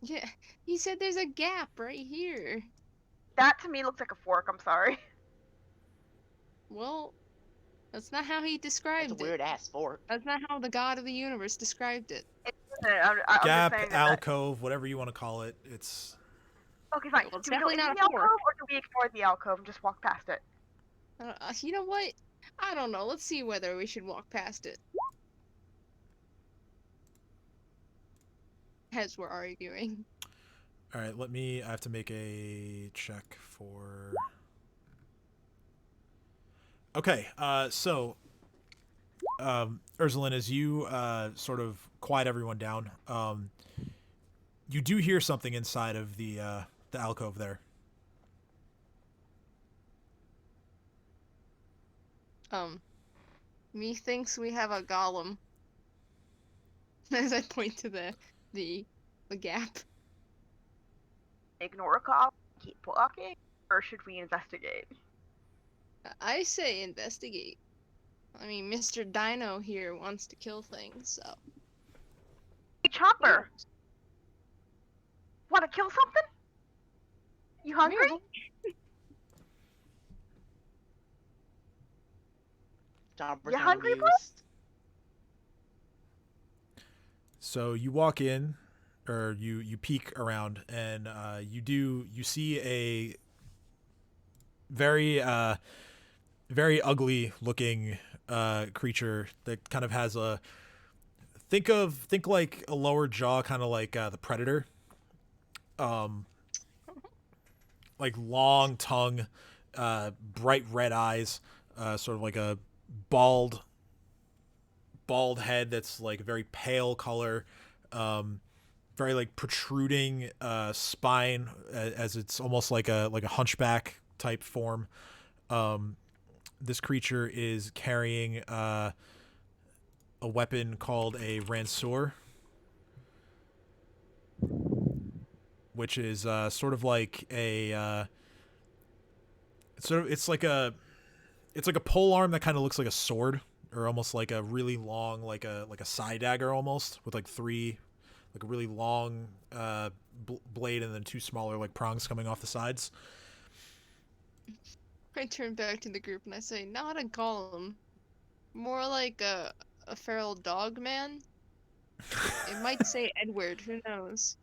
Yeah, he said there's a gap right here. That to me looks like a fork. I'm sorry. Well, that's not how he described That's a it. weird ass fork. That's not how the god of the universe described it. I'm just Gap, saying that. alcove, whatever you want to call it. It's Okay, fine. Well, it's Do we go definitely into not the a fork. alcove or do we ignore the alcove and just walk past it? You know what? I don't know. Let's see whether we should walk past it. As we're arguing. all right. I have to make a check for. Okay. So, Ursuline, as you sort of quiet everyone down, you do hear something inside of the alcove there. Methinks we have a golem. As I point to the gap. Ignore a call, keep walking, or should we investigate? I say investigate. I mean, Mr. Dino here wants to kill things, so. Hey, Chopper! Wanna kill something? You hungry? Chopper's You hungry, bro? amused. So you walk in, or you peek around, and you see a very very ugly looking creature that kind of has a think like a lower jaw, kind of like the Predator, like long tongue, bright red eyes, sort of like a bald head that's like very pale color, very like protruding spine, as it's almost like a hunchback type form. This creature is carrying a weapon called a ranseur, which is sort of like a it's like a pole arm that kind of looks like a sword, or almost like a really long like a side dagger, almost with like three, like a really long blade and then two smaller like prongs coming off the sides. I turn back to the group and I say, not a golem. More like a feral dog man. It might say Edward, who knows?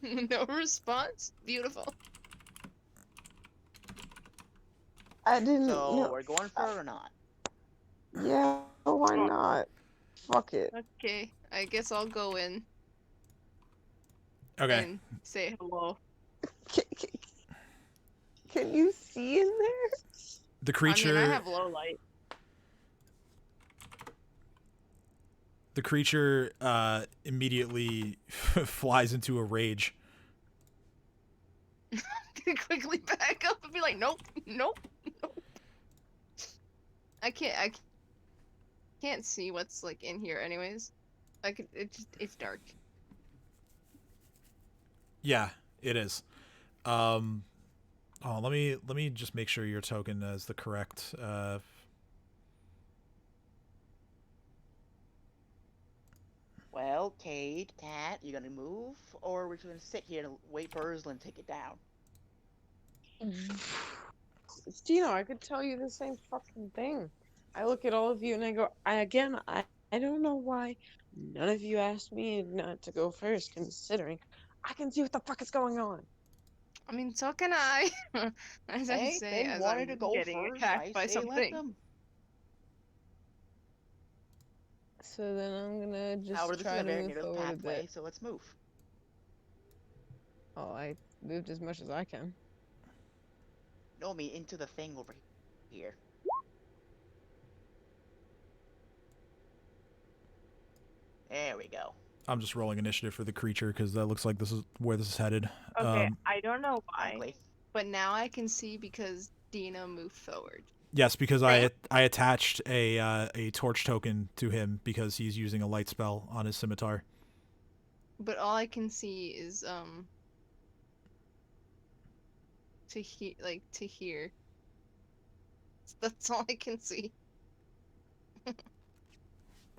No response? Beautiful. I didn't So know. we're going for it or not? Yeah, why not? Fuck it. Okay, I guess I'll go in Okay. and say hello. Can you see in there? The creature. I mean, I have low light. The creature immediately flies into a rage. Quickly back up and be like, nope, nope, nope. I can't see what's like in here anyways. It's dark. Yeah, it is. Let me just make sure your token is the correct. Well, Cade, Cat, you gonna move, or we're just gonna sit here and wait for Ursula to take it down? Dino, I could tell you the same fucking thing. I look at all of you and I go, I don't know why none of you asked me not to go first, considering I can see what the fuck is going on. I mean, so can I. As I say, They as wanted I'm to go getting first, attacked I by say let something. them. So then I'm gonna just Now we're just try in a to very move near forward a pathway, bit. so let's move. Oh, I moved as much as I can. No, me into the thing over here. There we go. I'm just rolling initiative for the creature because that looks like this is where this is headed. Okay, I don't know why. Frankly. But now I can see because Dina moved forward. Yes, because I attached a torch token to him because he's using a light spell on his scimitar. But all I can see is to hear. That's all I can see.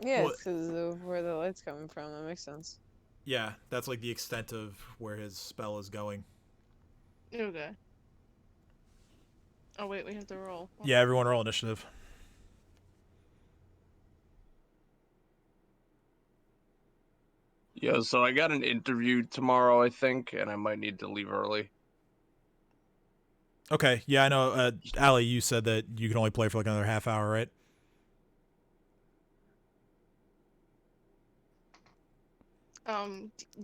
Yeah, Well- because of where the light's coming from. That makes sense. Yeah, that's like the extent of where his spell is going. Okay. Oh wait, we have to roll. Yeah, everyone roll initiative. Yeah, so I got an interview tomorrow, I think, and I might need to leave early. Okay, yeah, I know. Allie, you said that you can only play for like another half hour, right?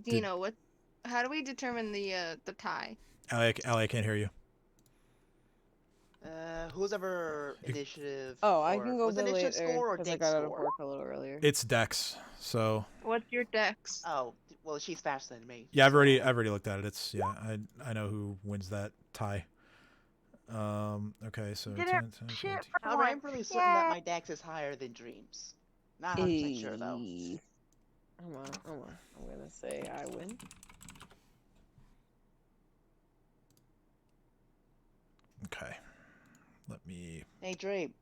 Dino, what? How do we determine the tie? Allie, I can't hear you. Who's ever initiative? Oh, I or- can go a was bit initiative later score or because I dex got out of score? work a little earlier. It's Dex, so What's your dex? Oh, well, she's faster than me. yeah, I've so- already looked at it. It's I know who wins that tie. Okay, so Did 10, it 10, shit 14. for However, I'm once. pretty certain that Yay. my dex is higher than Dreams. Not 100% sure though. Hold on. I'm gonna say I win. Okay, let me. Hey, Dream.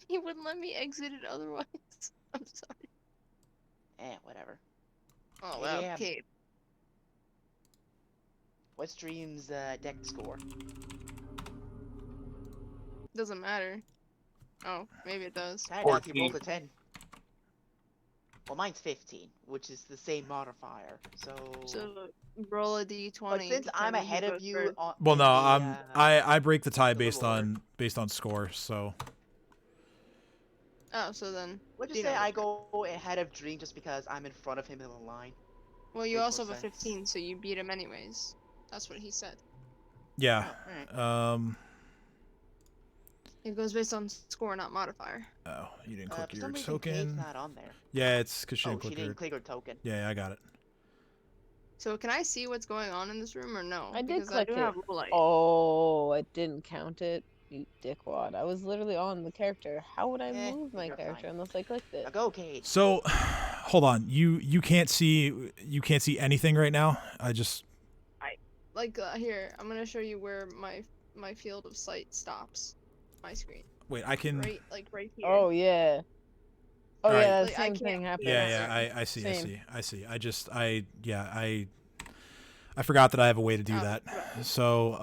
He wouldn't let me exit it otherwise. I'm sorry. Whatever. Oh, Yeah. okay. What's Dream's dex score? Doesn't matter. Oh, maybe it does. Kinda does, he 14. rolled a 10. Well, mine's 15, which is the same modifier, so... So roll a d20. But since I'm determine who ahead of goes you first. on... Well, in no, the, I break the tie the based little order. on score. So Oh, so then. Would you Dino say I goes go ahead of Dream just because I'm in front of him in the line? Well, you Makes also more have a sense. 15, so you beat him anyways. That's what he said. yeah, Oh, alright. It goes based on score, not modifier. oh, you didn't For click your some reason, Kate's token. not on there. Yeah, it's because she Oh, didn't she click her. didn't click her token. Yeah, I got it. So can I see what's going on in this room or no? I did Because click I do it. have low light. Oh, it didn't count it. You dickwad. I was literally on the character. How would I Eh, move my you're character fine. unless I clicked it? Now go, Kate. So, hold on. You can't see anything right now. I just Like here, I'm gonna show you where my field of sight stops. My screen. wait. I can. Right here. Oh yeah. Oh Alright. yeah, the Like, I same can't thing see happened. Yeah, I see. Same. I see. I forgot that I have a way to do Oh, that. right. So,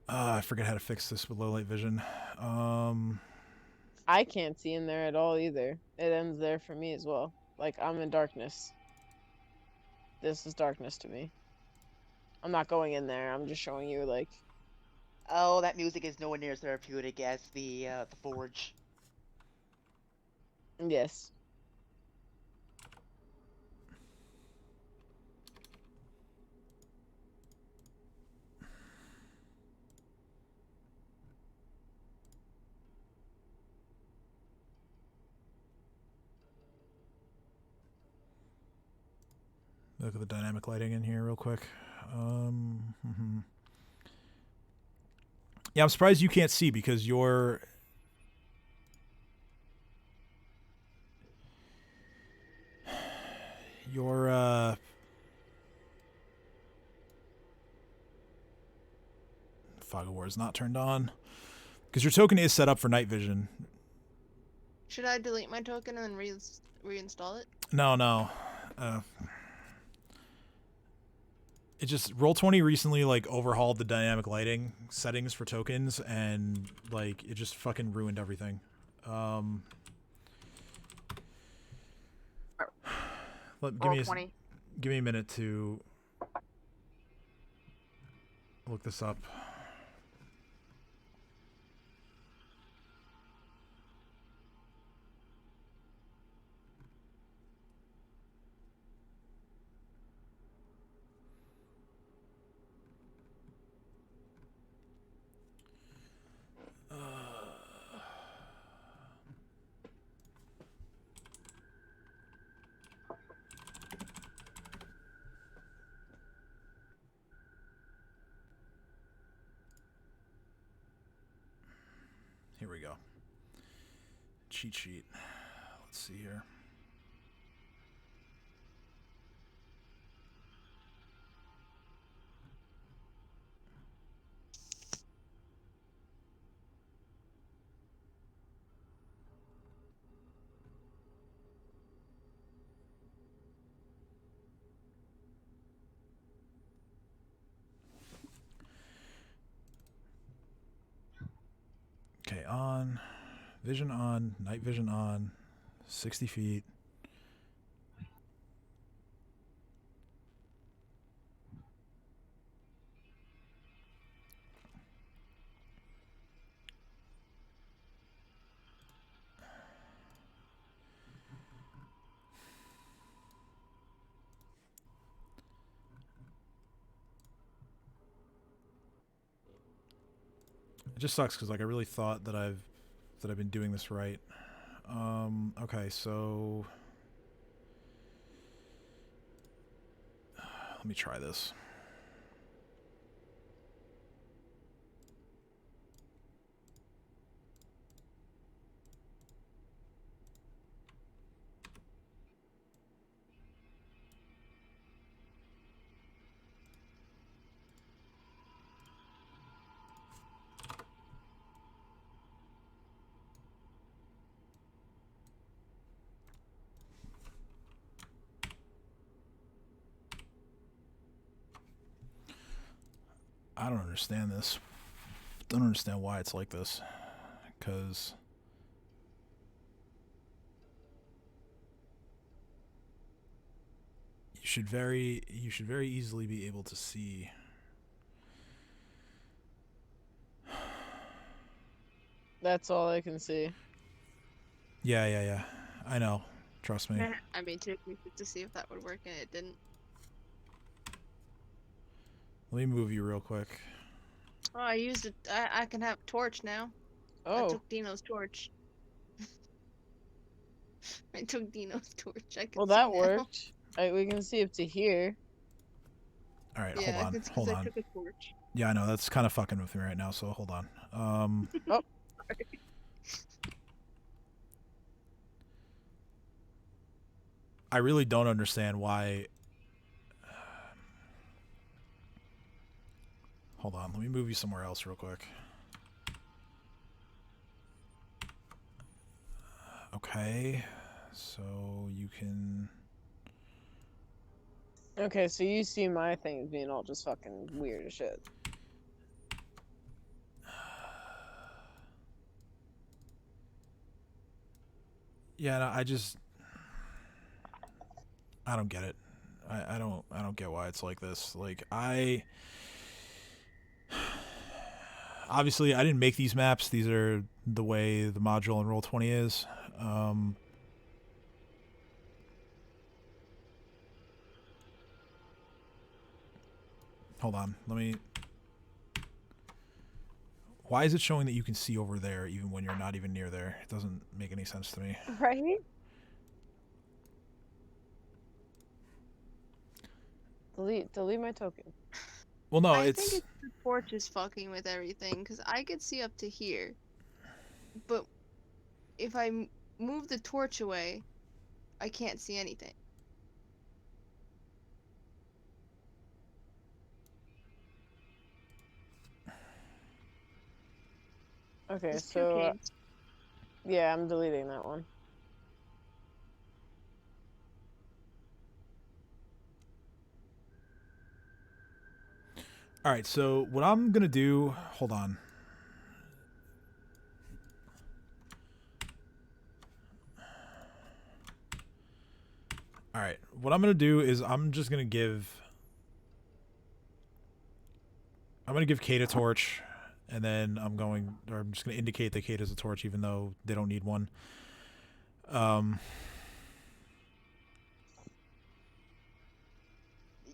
I forget how to fix this with low light vision. I can't see in there at all either. It ends there for me as well. Like I'm in darkness. This is darkness to me. I'm not going in there. I'm just showing you like Oh, that music is nowhere near as therapeutic as the Forge. yes. Look at the dynamic lighting in here real quick. Yeah, I'm surprised you can't see because your Fog of War is not turned on because your token is set up for night vision. Should I delete my token and then reinstall it? No. It just Roll20 recently like overhauled the dynamic lighting settings for tokens and like it just fucking ruined everything. Roll20. Give me a minute to look this up. Here we go. Cheat sheet. Let's see here. on. Vision on. Night vision on. 60 feet. It just sucks because like I really thought that I've been doing this right. Okay, so let me try this. I don't understand this. Don't understand why it's like this. Because you should very easily be able to see. That's all I can see. Yeah. I know. Trust me. I mean, to see if that would work, and it didn't. Let me move you real quick. Oh, I used it. I can have torch now. I Oh, took Dino's torch. I took Dino's torch. I can well, see that now. worked. We can see up to here. All right, Yeah, hold because I on. took a torch. Yeah, I know that's kind of fucking with me right now. So hold on. Oh. I really don't understand why. Hold on, let me move you somewhere else real quick. Okay, so you can. Okay, so you see my things being all just fucking weird as shit. Yeah, no, I don't get it. I don't get why it's like this. Like obviously I didn't make these maps. These are the way the module in Roll20 is. Hold on. Let me. Why is it showing that you can see over there even when you're not even near there? It doesn't make any sense to me. Right? Delete my token. Well, no, I it's. think it's the torch is fucking with everything, because I could see up to here. But if I move the torch away, I can't see anything. Okay, There's two so caves. yeah, I'm deleting that one. All right, so what I'm going to do. Hold on. All right, what I'm going to do is I'm just going to give. I'm going to give Kate a torch, and then I'm just going to indicate that Kate has a torch, even though they don't need one. You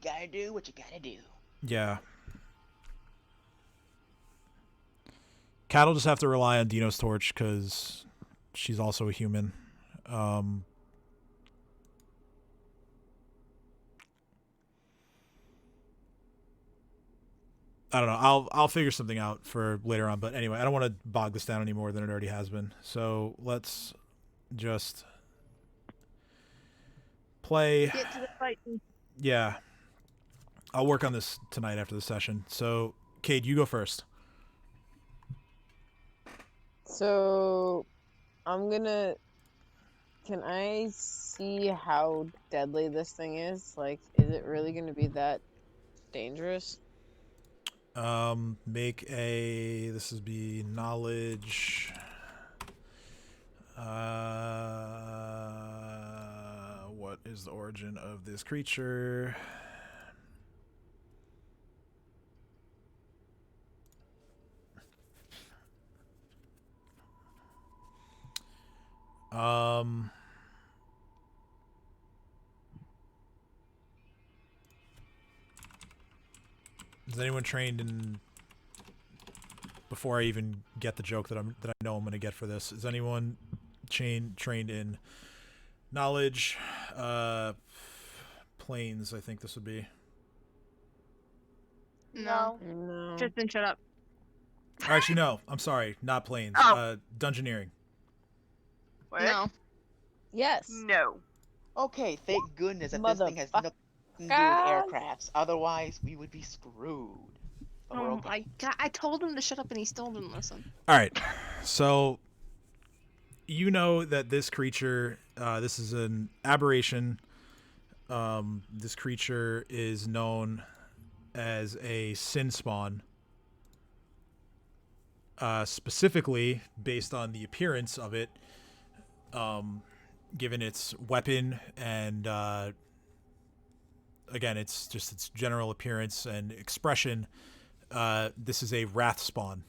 gotta do what you gotta do. Yeah. Cat will just have to rely on Dino's torch because she's also a human. I don't know. I'll figure something out for later on. But anyway, I don't want to bog this down any more than it already has been. So let's just play. Get to the fight. Yeah. I'll work on this tonight after the session. So, Cade, you go first. So can I see how deadly this thing is? Like, is it really gonna be that dangerous? Make a. This is be knowledge. What is the origin of this creature? Is anyone trained in? Before I even get the joke that I know I'm going to get for this, is anyone trained in knowledge, planes? I think this would be. No. No. Tristan, shut up. Or actually, no. I'm sorry, not planes. Oh. Dungeoneering. What? No. Yes. No. Okay, thank goodness that this thing has nothing to do with Motherfuckers. aircrafts. Otherwise, we would be screwed. But we're Oh okay. my god, I told him to shut up and he still didn't listen. All right, so you know that this creature, this is an aberration. This creature is known as a sin spawn. Specifically based on the appearance of it, given its weapon and again, it's just its general appearance and expression. This is a wrath spawn.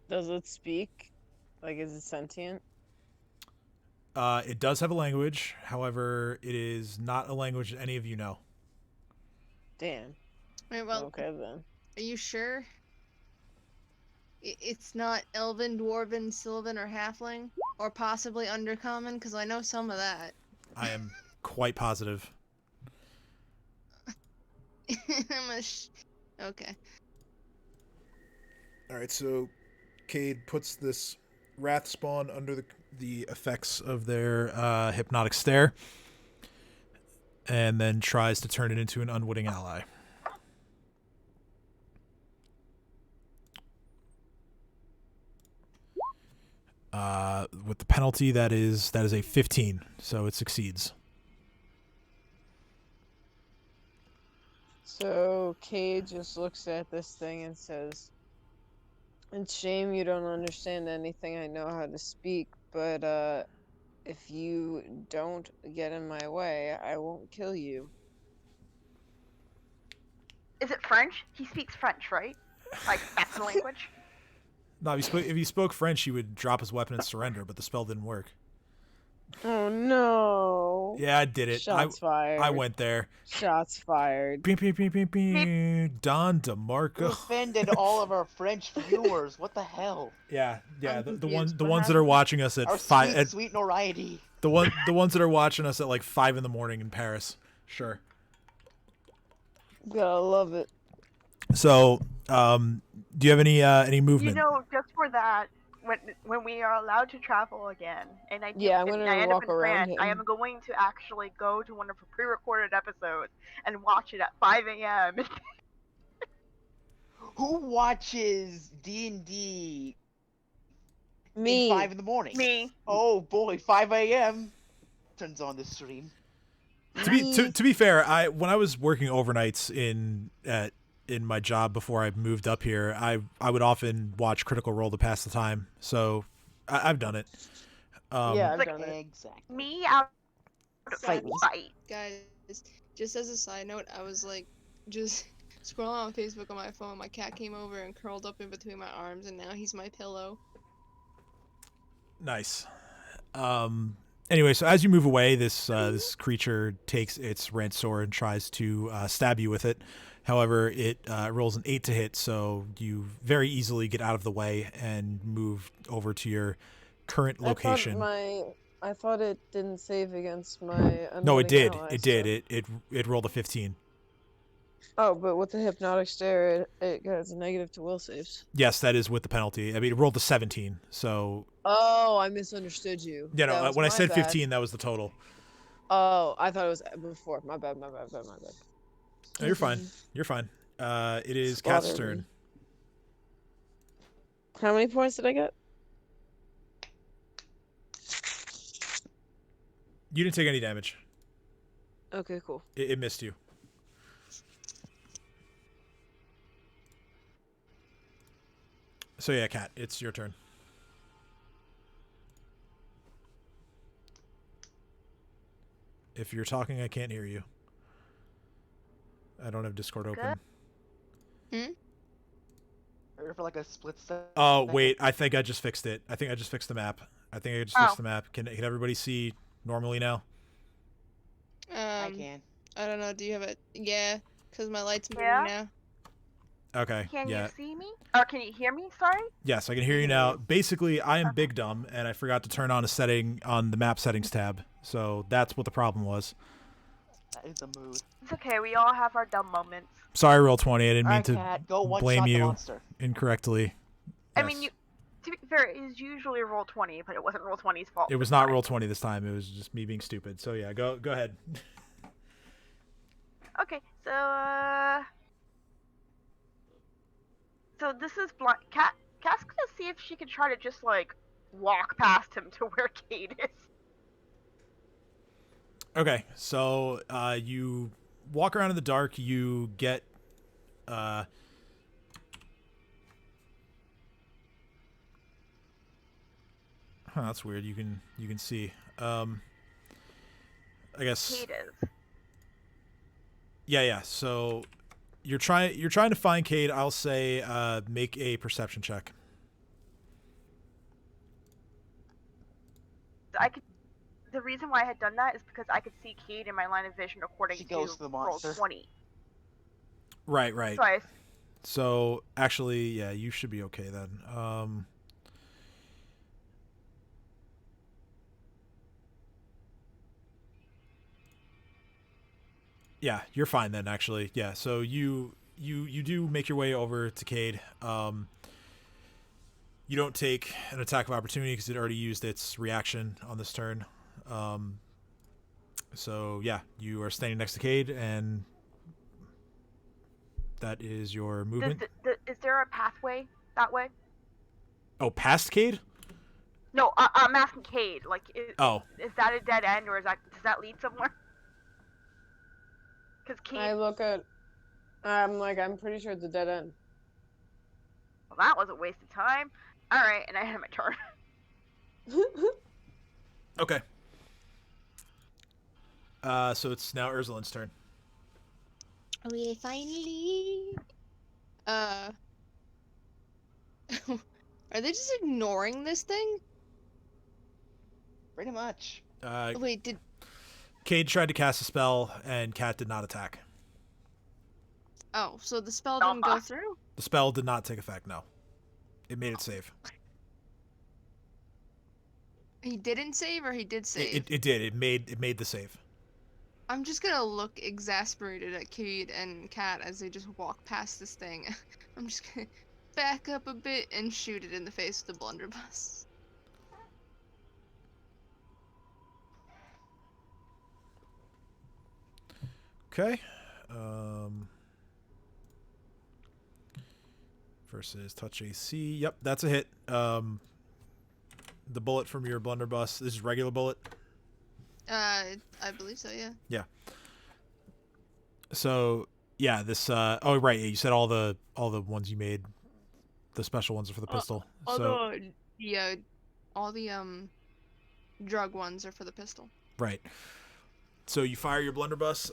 Does it speak? Like, is it sentient? It does have a language, however, it is not a language that any of you know. Damn. Wait, well, Okay then. are you sure? It's not Elven, Dwarven, Sylvan, or Halfling? Or possibly Undercommon? Because I know some of that. I am quite positive. Okay. All right, so Cade puts this wrath spawn under the effects of their hypnotic stare, and then tries to turn it into an unwitting ally. With the penalty, that is a 15, so it succeeds. So Cade just looks at this thing and says, "It's shame you don't understand anything I know how to speak, but if you don't get in my way, I won't kill you." Is it French? He speaks French, right? Like, that's the language? No, if he spoke French, he would drop his weapon and surrender, but the spell didn't work. Oh no. Yeah, I did it. Shots fired. I went there. Shots fired. Beep, beep, beep, beep, beep. Don You DeMarco. offended all of our French viewers. What the hell? Yeah. I'm The confused. ones What that are watching us at Our five. sweet notoriety. The ones that are watching us at like 5 a.m. in Paris. Sure. Gotta love it. So, do you have any movement? You know, just for that, when we are allowed to travel again, and I I'm and gonna I end up walk in around France, I him. am going to actually go to one of the pre-recorded episodes and watch it at 5 a.m. Who watches D&D Me. at 5 in the morning? Me. Oh boy, 5 a.m. turns on the stream. To be fair, when I was working overnights in my job before I moved up here, I would often watch Critical Role to pass the time. So I've done it. Yeah, I've Like, done it. Exactly. Me out of Fight me. fight. Guys, just as a side note, I was like, just scrolling on Facebook on my phone. My cat came over and curled up in between my arms, and now he's my pillow. Nice. Anyway, so as you move away, this creature takes its rent sword and tries to stab you with it. However, it rolls an 8 to hit, so you very easily get out of the way and move over to your current location. I thought it didn't save against my. No, it did. Allies, It did. It rolled a 15. Oh, but with the hypnotic stare, it gets a negative to will saves. Yes, that is with the penalty. I mean, it rolled a 17. So Oh, I misunderstood you. yeah, That no. was When I my said bad. 15, that was the total. Oh, I thought it was before. My bad. No, you're fine. You're fine. It is Cat's Slaughter turn. me. How many points did I get? You didn't take any damage. Okay, cool. It missed you. So yeah, Cat, it's your turn. If you're talking, I can't hear you. I don't have Discord open. Or for like a split second. Oh, wait. I think I just fixed it. I think I just fixed the map. Oh. The map. Can everybody see normally now? I can. I don't know. Do you have it? Yeah, because my light's moving Yeah? now. Okay. Can yeah. you see me? Or can you hear me? Sorry? Yes, I can hear you now. Basically, I am big dumb, and I forgot to turn on a setting on the map settings tab. So that's what the problem was. That is a mood. It's okay, we all have our dumb moments. Sorry, Roll20. I didn't mean Alright, to Cat, go one blame shot the you monster. incorrectly. I Yes. mean, to be fair, it is usually Roll20, but it wasn't Roll20's fault. It was not Roll20 this time. It was just me being stupid. So yeah, go ahead. Okay, so this is blind. Cat's gonna see if she can try to just like walk past him to where Cade is. Okay, so you walk around in the dark. You get that's weird. You can see. I guess. Cade is. Yeah. So you're trying to find Cade. I'll say make a perception check. The reason why I had done that is because I could see Cade in my line of vision according She goes to the monster. Roll20. Right. So So actually, yeah, you should be okay then. Yeah, you're fine then. Actually, yeah. So you do make your way over to Cade. You don't take an attack of opportunity because it already used its reaction on this turn. So yeah, you are standing next to Cade, and that is your movement. is there a pathway that way? Oh, past Cade? No, I'm asking Cade. Like, is that a dead end, or does that lead somewhere? Because Cade. I look at. I'm pretty sure it's a dead end. Well, that was a waste of time. All right, and I had my turn. Okay. So it's now Ursulin's turn. We finally. Are they just ignoring this thing? Pretty much. Wait, did Cade tried to cast a spell, and Cat did not attack. Oh, so the spell didn't go through? The spell did not take effect, no. It made it save. He didn't save, or he did save? It did. It made the save. I'm just gonna look exasperated at Cade and Cat as they just walk past this thing. I'm just gonna back up a bit and shoot it in the face with the blunderbuss. Okay. Versus touch AC. Yep, that's a hit. The bullet from your blunderbuss. This is regular bullet. I believe so, yeah. Yeah. So yeah, this. Oh right, you said all the ones you made. The special ones are for the pistol. Although, yeah, all the drug ones are for the pistol. Right. So you fire your blunderbuss.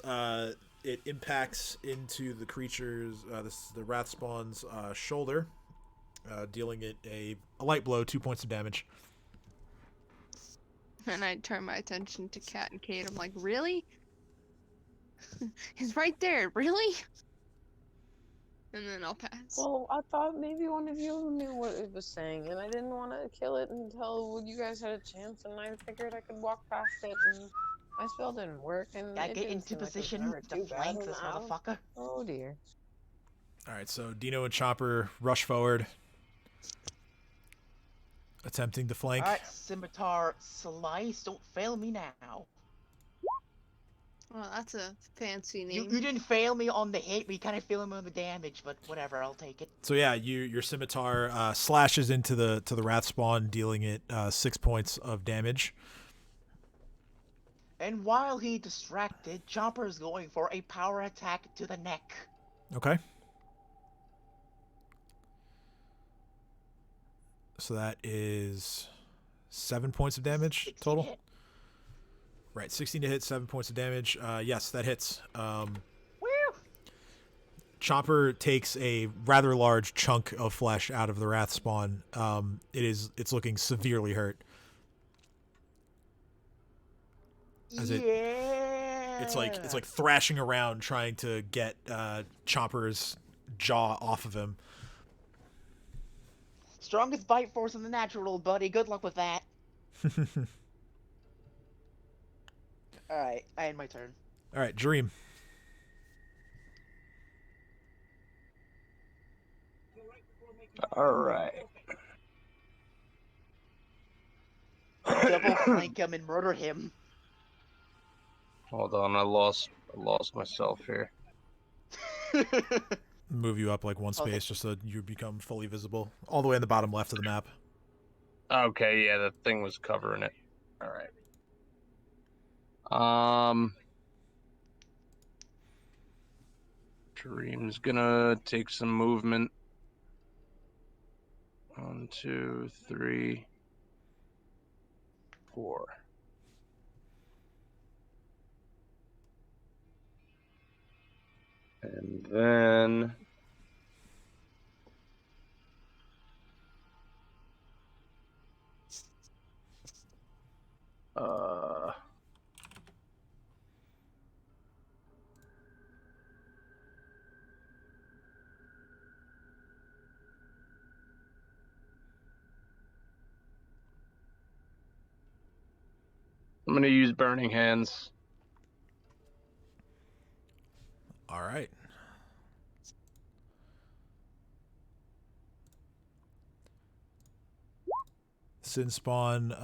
It impacts into the creature's, the Wrath Spawn's shoulder, dealing it a light blow, 2 points of damage. And I turn my attention to Cat and Cade. I'm like, really? He's right there, really? And then I'll pass. Well, I thought maybe one of you knew what it was saying, and I didn't want to kill it until you guys had a chance, and I figured I could walk past it, and my spell didn't work, and Gotta it get didn't into seem like it was position ever to too bad, flank and this I don't- motherfucker. Oh dear. All right, so Dino and Chopper rush forward, attempting to flank. Alright, Scimitar Slice, don't fail me now. Well, that's a fancy You name. didn't fail me on the hit, but you kind of failed me on the damage, but whatever, I'll take it. So yeah, your scimitar slashes into the Wrath Spawn, dealing it 6 points of damage. And while he distracted, Chomper's going for a power attack to the neck. Okay. So that is 7 points of damage 16 total. hit. Right, 16 to hit, 7 points of damage. Yes, that hits. Woo! Chopper takes a rather large chunk of flesh out of the Wrath Spawn. It's looking severely hurt. As it's like thrashing around trying to get Chopper's jaw off of him. Strongest bite force in the natural, buddy. Good luck with that. Alright, I end my turn. Alright, Dream. Alright. Double flank him and murder him. Hold on, I lost myself here. Move you up like one space Okay. just so you become fully visible. All the way in the bottom left of the map. Okay, yeah, the thing was covering it. Alright. Dream's gonna take some movement. 1, 2, 3, 4. And then I'm gonna use Burning Hands. Alright. Sin Spawn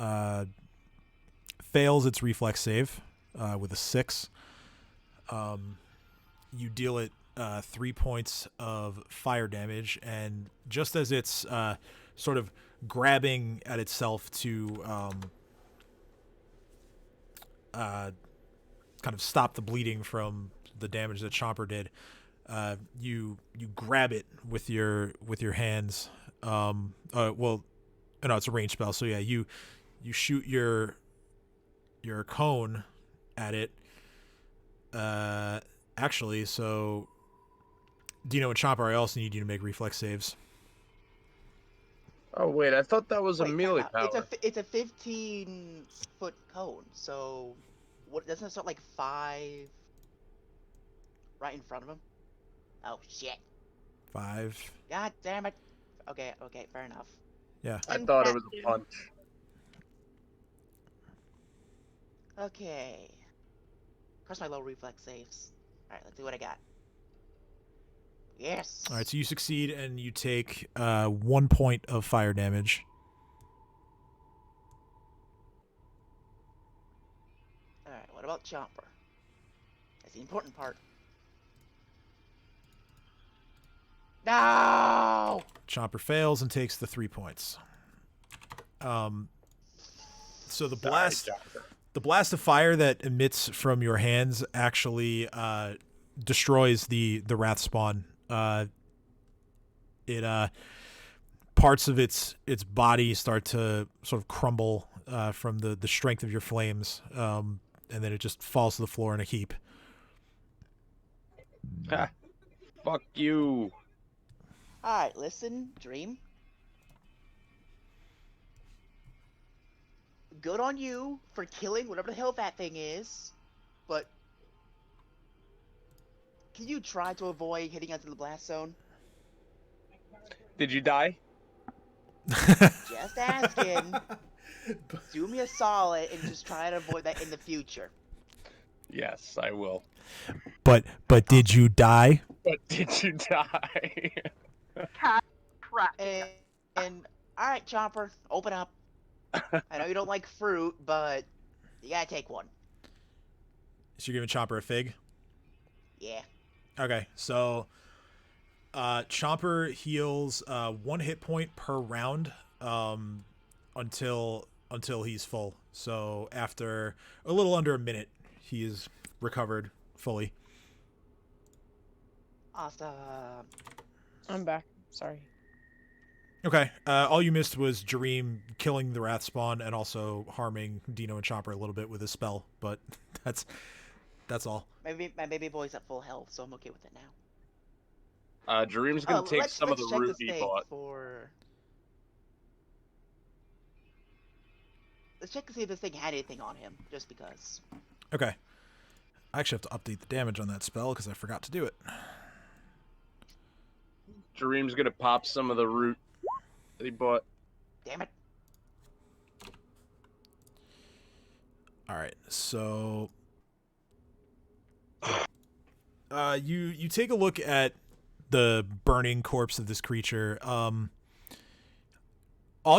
fails its reflex save with a 6. You deal it 3 points of fire damage, and just as it's sort of grabbing at itself to kind of stop the bleeding from the damage that Chomper did, you grab it with your hands. Well, no, it's a ranged spell, so yeah, you shoot your cone at it. Actually, so Dino and Chomper, I also need you to make reflex saves. Oh wait, I thought that was a Wait, melee time out. power. It's a 15-foot cone, so what doesn't it start like 5 right in front of him? Oh shit. 5. God damn it. Okay, fair enough. Yeah. I thought it was a punch. Okay. Cross my low reflex saves. Alright, let's see what I got. Yes! All right, so you succeed and you take 1 point of fire damage. Alright, what about Chomper? That's the important part. No! Chomper fails and takes the 3 points. So the Sorry, blast, Chopper. the blast of fire that emits from your hands actually destroys the Wrath Spawn. It parts of its body start to sort of crumble from the strength of your flames, and then it just falls to the floor in a heap. Ha. Fuck you. Alright, listen, Dream. Good on you for killing whatever the hell that thing is, but can you try to avoid hitting onto the blast zone? Did you die? Just asking. Do me a solid and just try to avoid that in the future. Yes, I will. But did you die? But did you die? Cat crap. And alright, Chomper, open up. I know you don't like fruit, but you gotta take one. So you're giving Chomper a fig? Yeah. Okay, so Chomper heals 1 hit point per round until he's full. So after a little under a minute, he is recovered fully. Awesome. I'm back. Sorry. Okay. All you missed was Jareem killing the Wrath Spawn and also harming Dino and Chopper a little bit with his spell, but that's all. My baby boy's at full health, so I'm okay with it now. Jareem's gonna take some of the let's check root the he stake bought. for. Let's check to see if this thing had anything on him, just because. Okay. I actually have to update the damage on that spell because I forgot to do it. Jareem's gonna pop some of the root that he bought. Damn it. All right. So you take a look at the burning corpse of this creature. All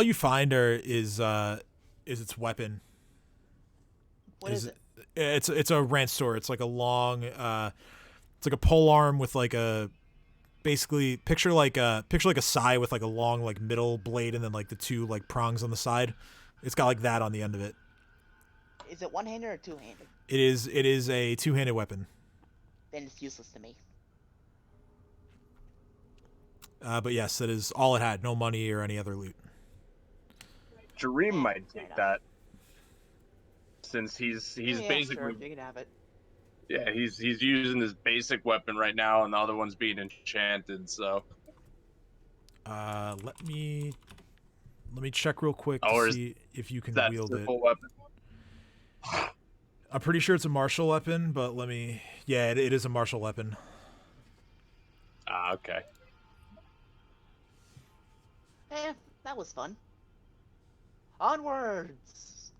you find is its weapon. What is it? It's a Ranstor. It's like a long it's like a pole arm with like a basically picture like a sai with like a long like middle blade and then like the two like prongs on the side. It's got like that on the end of it. Is it one-handed or two-handed? It is a two-handed weapon. Then it's useless to me. But yes, that is all it had. No money or any other loot. Jareem might take that, since he's Yeah, basically sure, you can have it. yeah he's using his basic weapon right now, and the other one's being enchanted. So Let me check real quick Or to is see if you can that wield it. simple weapon. I'm pretty sure it's a martial weapon, but let me. Yeah, it is a martial weapon. Ah, okay. That was fun. Onwards!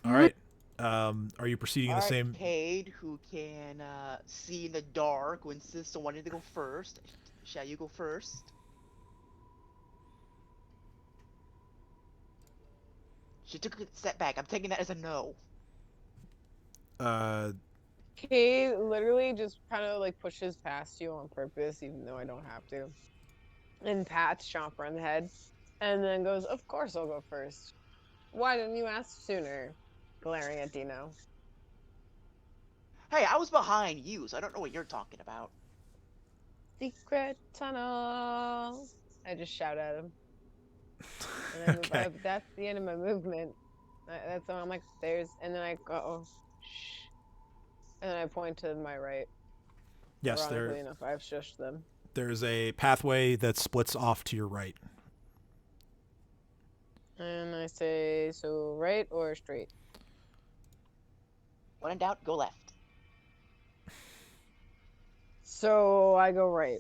All right. Are you proceeding in the same? Cade, who can see in the dark, who insists on wanting to go first. Shall you go first? She took a step back. I'm taking that as a no. Kate literally just kind of like pushes past you on purpose, even though I don't have to, and pats Chomper on the head, and then goes, "Of course I'll go first. Why didn't you ask sooner?" Glaring at Dino. Hey, I was behind you, so I don't know what you're talking about. Secret tunnel. I just shout at him. And I move Okay. up. That's the end of my movement. That's when I'm like, there's, and then I go, oh, shh. And then I point to my right. Yes, Ironically enough, I've shushed them. there's a pathway that splits off to your right. And I say, so right or straight? When in doubt, go left. So I go right.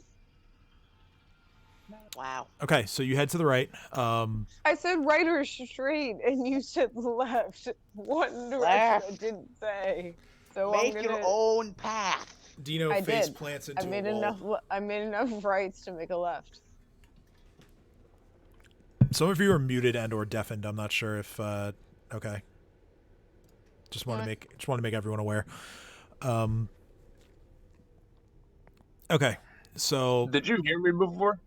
Wow. Okay, so you head to the right. I said right or straight, and you said left. What direction Left. I didn't say. So Make I'm your gonna... own path. Dino I face did. plants into I made a wall. enough. I made enough rights to make a left. Some of you are muted and or deafened. I'm not sure if. Okay. Just want to make everyone aware. Okay, so Did you hear me before?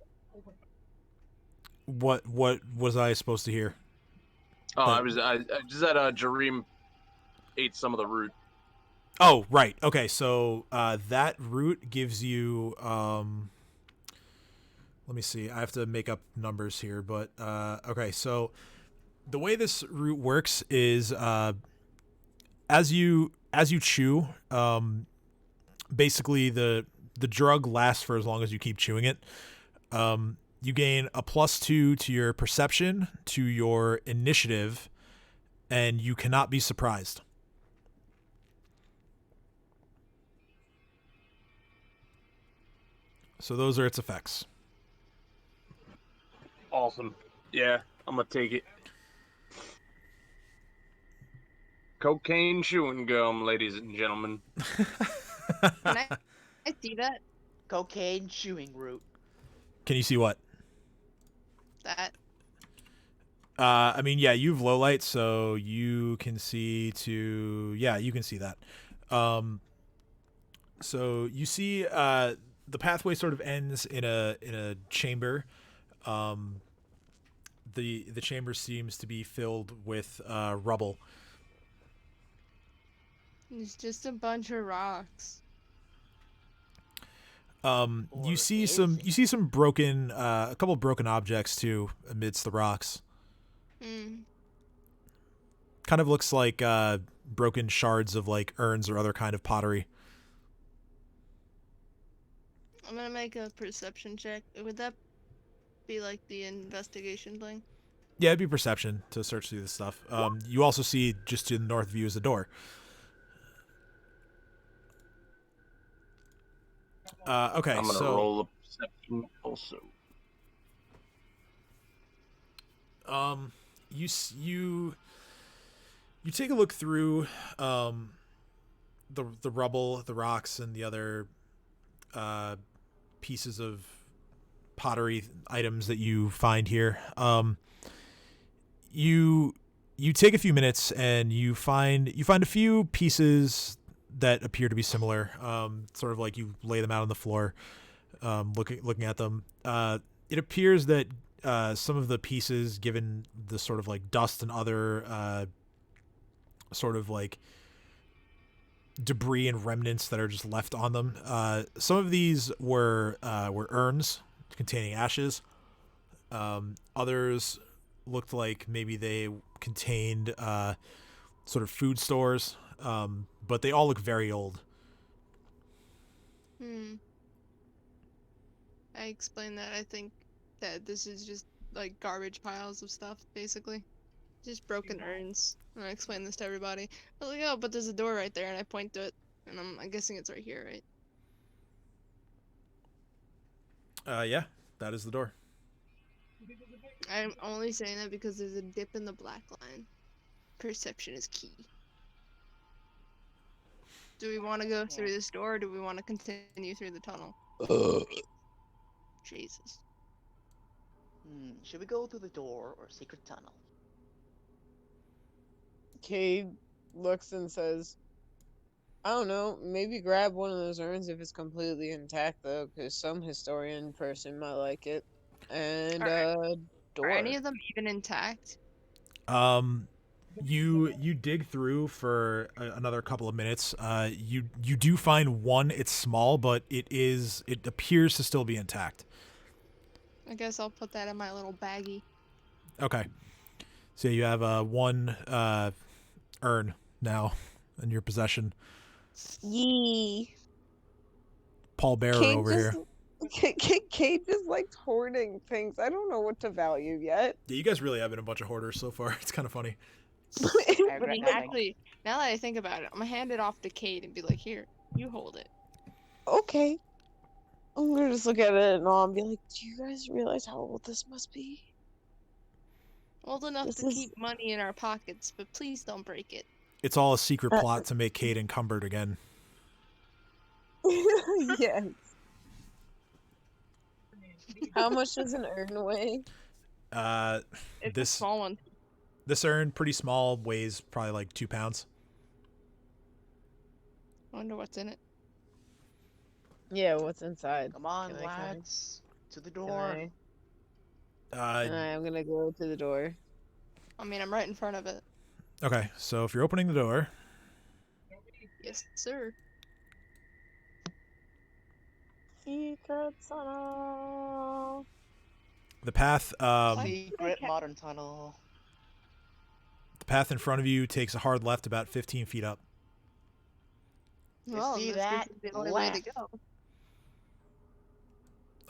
what was I supposed to hear? Oh, I just said Jareem ate some of the root. Oh, right. Okay, so that root gives you. Let me see. I have to make up numbers here, but okay. So the way this root works is as you chew, basically the drug lasts for as long as you keep chewing it. You gain a +2 to your perception, to your initiative, and you cannot be surprised. So those are its effects. Awesome. Yeah, I'm gonna take it. Cocaine chewing gum, ladies and gentlemen. Can I see that? Cocaine chewing root. Can you see what? That I mean, yeah, you have low light, so you can see to. Yeah, you can see that. So you see, the pathway sort of ends in a chamber. The chamber seems to be filled with rubble. it's just a bunch of rocks. You see some broken, a couple of broken objects too amidst the rocks. Hmm. Kind of looks like broken shards of like urns or other kind of pottery. I'm gonna make a perception check. Would that be like the investigation thing? Yeah, it'd be perception to search through this stuff. You also see just to the north view is a door. Okay, I'm gonna so roll a perception also. you take a look through the rubble, the rocks, and the other pieces of pottery items that you find here. You take a few minutes and you find a few pieces that appear to be similar. Sort of like you lay them out on the floor, looking at them. It appears that some of the pieces, given the sort of like dust and other sort of like debris and remnants that are just left on them, some of these were urns containing ashes. Others looked like maybe they contained sort of food stores, but they all look very old. I explained that I think that this is just like garbage piles of stuff, basically. Just broken urns. And I explained this to everybody. I was like, oh, but there's a door right there, and I point to it. And I'm guessing it's right here, right? Yeah, that is the door. I'm only saying that because there's a dip in the black line. Perception is key. Do we want to go through this door, or do we want to continue through the tunnel? Jesus. Should we go through the door or secret tunnel? Cade looks and says, I don't know, maybe grab one of those urns if it's completely intact, though, because some historian person might like it. And, door. Are any of them even intact? You dig through for another couple of minutes. You do find one. It's small, but it appears to still be intact. I guess I'll put that in my little baggie. Okay. So you have one urn now in your possession. Yee. Paul Bearer Cade over here. Cade just likes hoarding things. I don't know what to value yet. Yeah, you guys really have been a bunch of hoarders so far. It's kind of funny. Actually, now that I think about it, I'm gonna hand it off to Cade and be like, here, you hold it. Okay. I'm gonna just look at it and all and be like, do you guys realize how old this must be? Old enough to keep money in our pockets, but please don't break it. It's all a secret plot to make Cade encumbered again. Yes. How much does an urn weigh? It's a small one. This urn, pretty small, weighs probably like 2 pounds. I wonder what's in it. Yeah, what's inside? Come on, lads. To the door. I'm gonna go to the door. I mean, I'm right in front of it. Okay, so if you're opening the door... Yes, sir. Secret tunnel. The path... secret modern tunnel. The path in front of you takes a hard left about 15 feet up. Well, see that's that? the only way to go.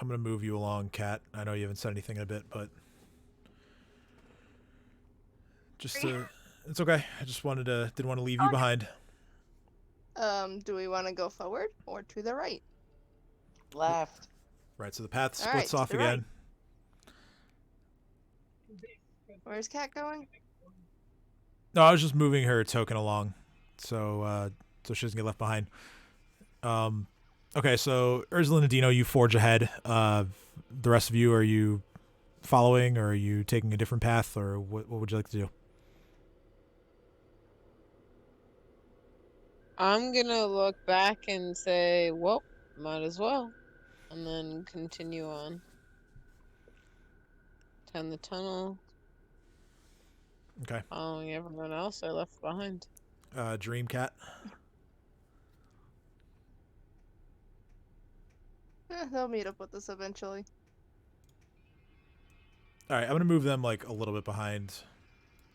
I'm going to move you along, Kat. I know you haven't said anything in a bit, but... Just it's okay. I just didn't want to leave you behind. Do we want to go forward or to the right? Left. Right, so the path All splits right, off to the right. again. Where's Kat going? No, I was just moving her token along, so she doesn't get left behind. Okay, so Ursula and Dino, you forge ahead. The rest of you, are you following, or are you taking a different path, or what would you like to do? I'm gonna look back and say, well, might as well. And then continue on. Down the tunnel. Okay. Following everyone else I left behind. Dream Cat. They'll meet up with us eventually. All right, I'm gonna move them like a little bit behind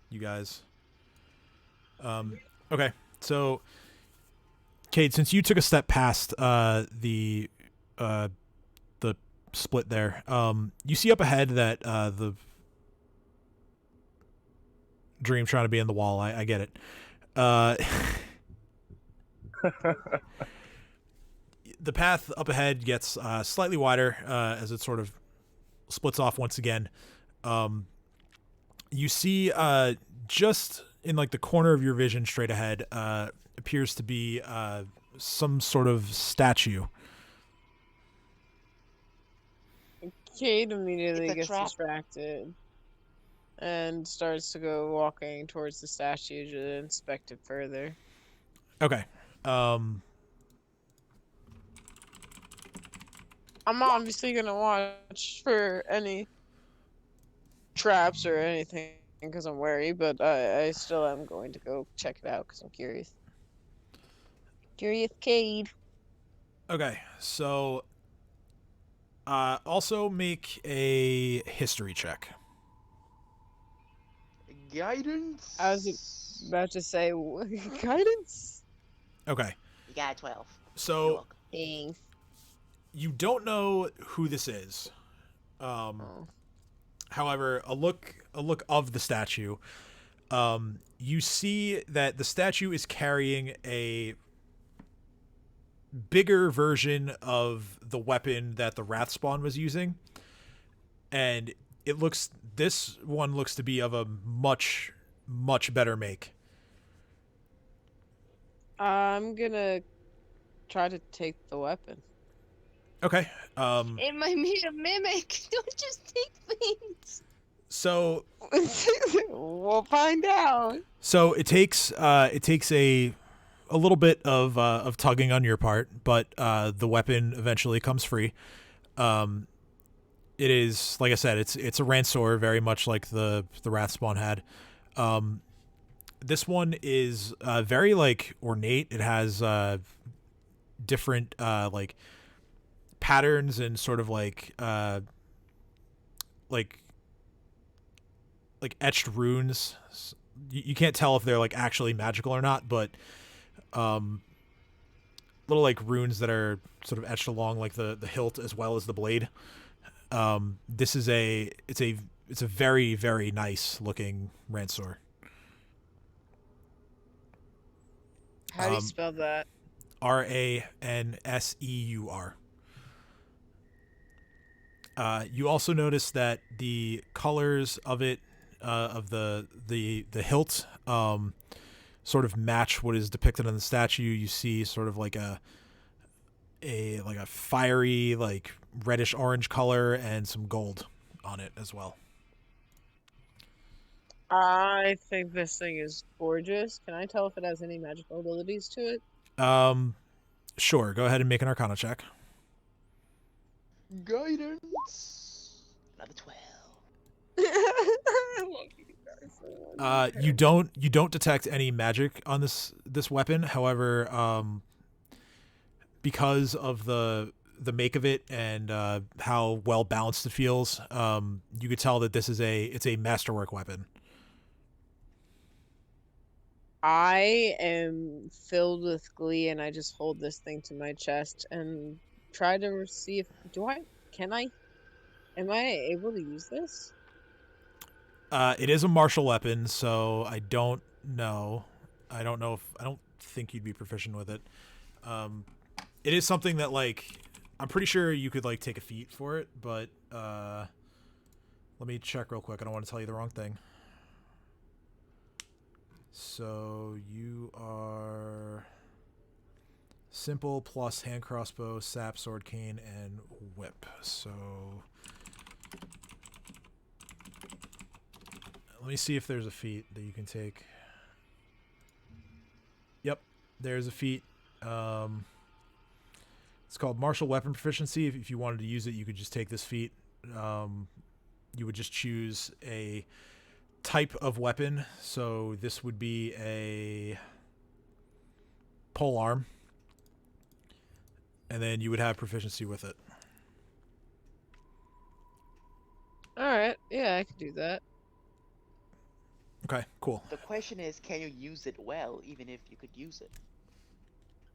you guys. Okay, so Cade, since you took a step past the split there, you see up ahead that the Dream trying to be in the wall. I get it. The path up ahead gets slightly wider as it sort of splits off once again. You see just in like the corner of your vision straight ahead appears to be some sort of statue. Cade immediately It's a gets trap. distracted and starts to go walking towards the statue to inspect it further. Okay. I'm obviously gonna watch for any traps or anything because I'm wary, but I still am going to go check it out because I'm curious. Curious Cade. Okay, so also make a history check. Guidance. I was about to say guidance. Okay, You got 12. You're so welcome. Thanks. you don't know who this is. Oh. However, a look of the statue, you see that the statue is carrying a bigger version of the weapon that the Wrathspawn was using, and this one looks to be of a much better make. I'm gonna try to take the weapon. Okay. It might be a mimic. Don't just take things. So We'll find out. So it takes a little bit of tugging on your part, but the weapon eventually comes free. It is, like I said, it's a Ransor, very much like the Wrathspawn had. This one is very like ornate. It has different like patterns and sort of like etched runes. You can't tell if they're like actually magical or not, but little like runes that are sort of etched along like the hilt as well as the blade. This is it's a very, very nice looking Ransor. How do you spell that? Ranseur. You also notice that the colors of it, of the hilt, sort of match what is depicted on the statue. You see sort of like a fiery, like reddish orange color and some gold on it as well. I think this thing is gorgeous. Can I tell if it has any magical abilities to it? Sure. Go ahead and make an Arcana check. Guidance. Another 12. I love you guys. You don't detect any magic on this weapon. However, because of the make of it and how well balanced it feels, you could tell that it's a masterwork weapon. I am filled with glee, and I just hold this thing to my chest and try to see if am I able to use this? It is a martial weapon, so I don't know. I don't think you'd be proficient with it. It is something that like I'm pretty sure you could like take a feat for it, but let me check real quick. I don't want to tell you the wrong thing. So you are simple plus hand crossbow, sap, sword, cane, and whip. So let me see if there's a feat that you can take. Yep, there's a feat. It's called Martial Weapon Proficiency. If you wanted to use it, you could just take this feat. You would just choose a type of weapon. So this would be a pole arm. And then you would have proficiency with it. Alright, yeah, I could do that. Okay, cool. The question is, can you use it well, even if you could use it?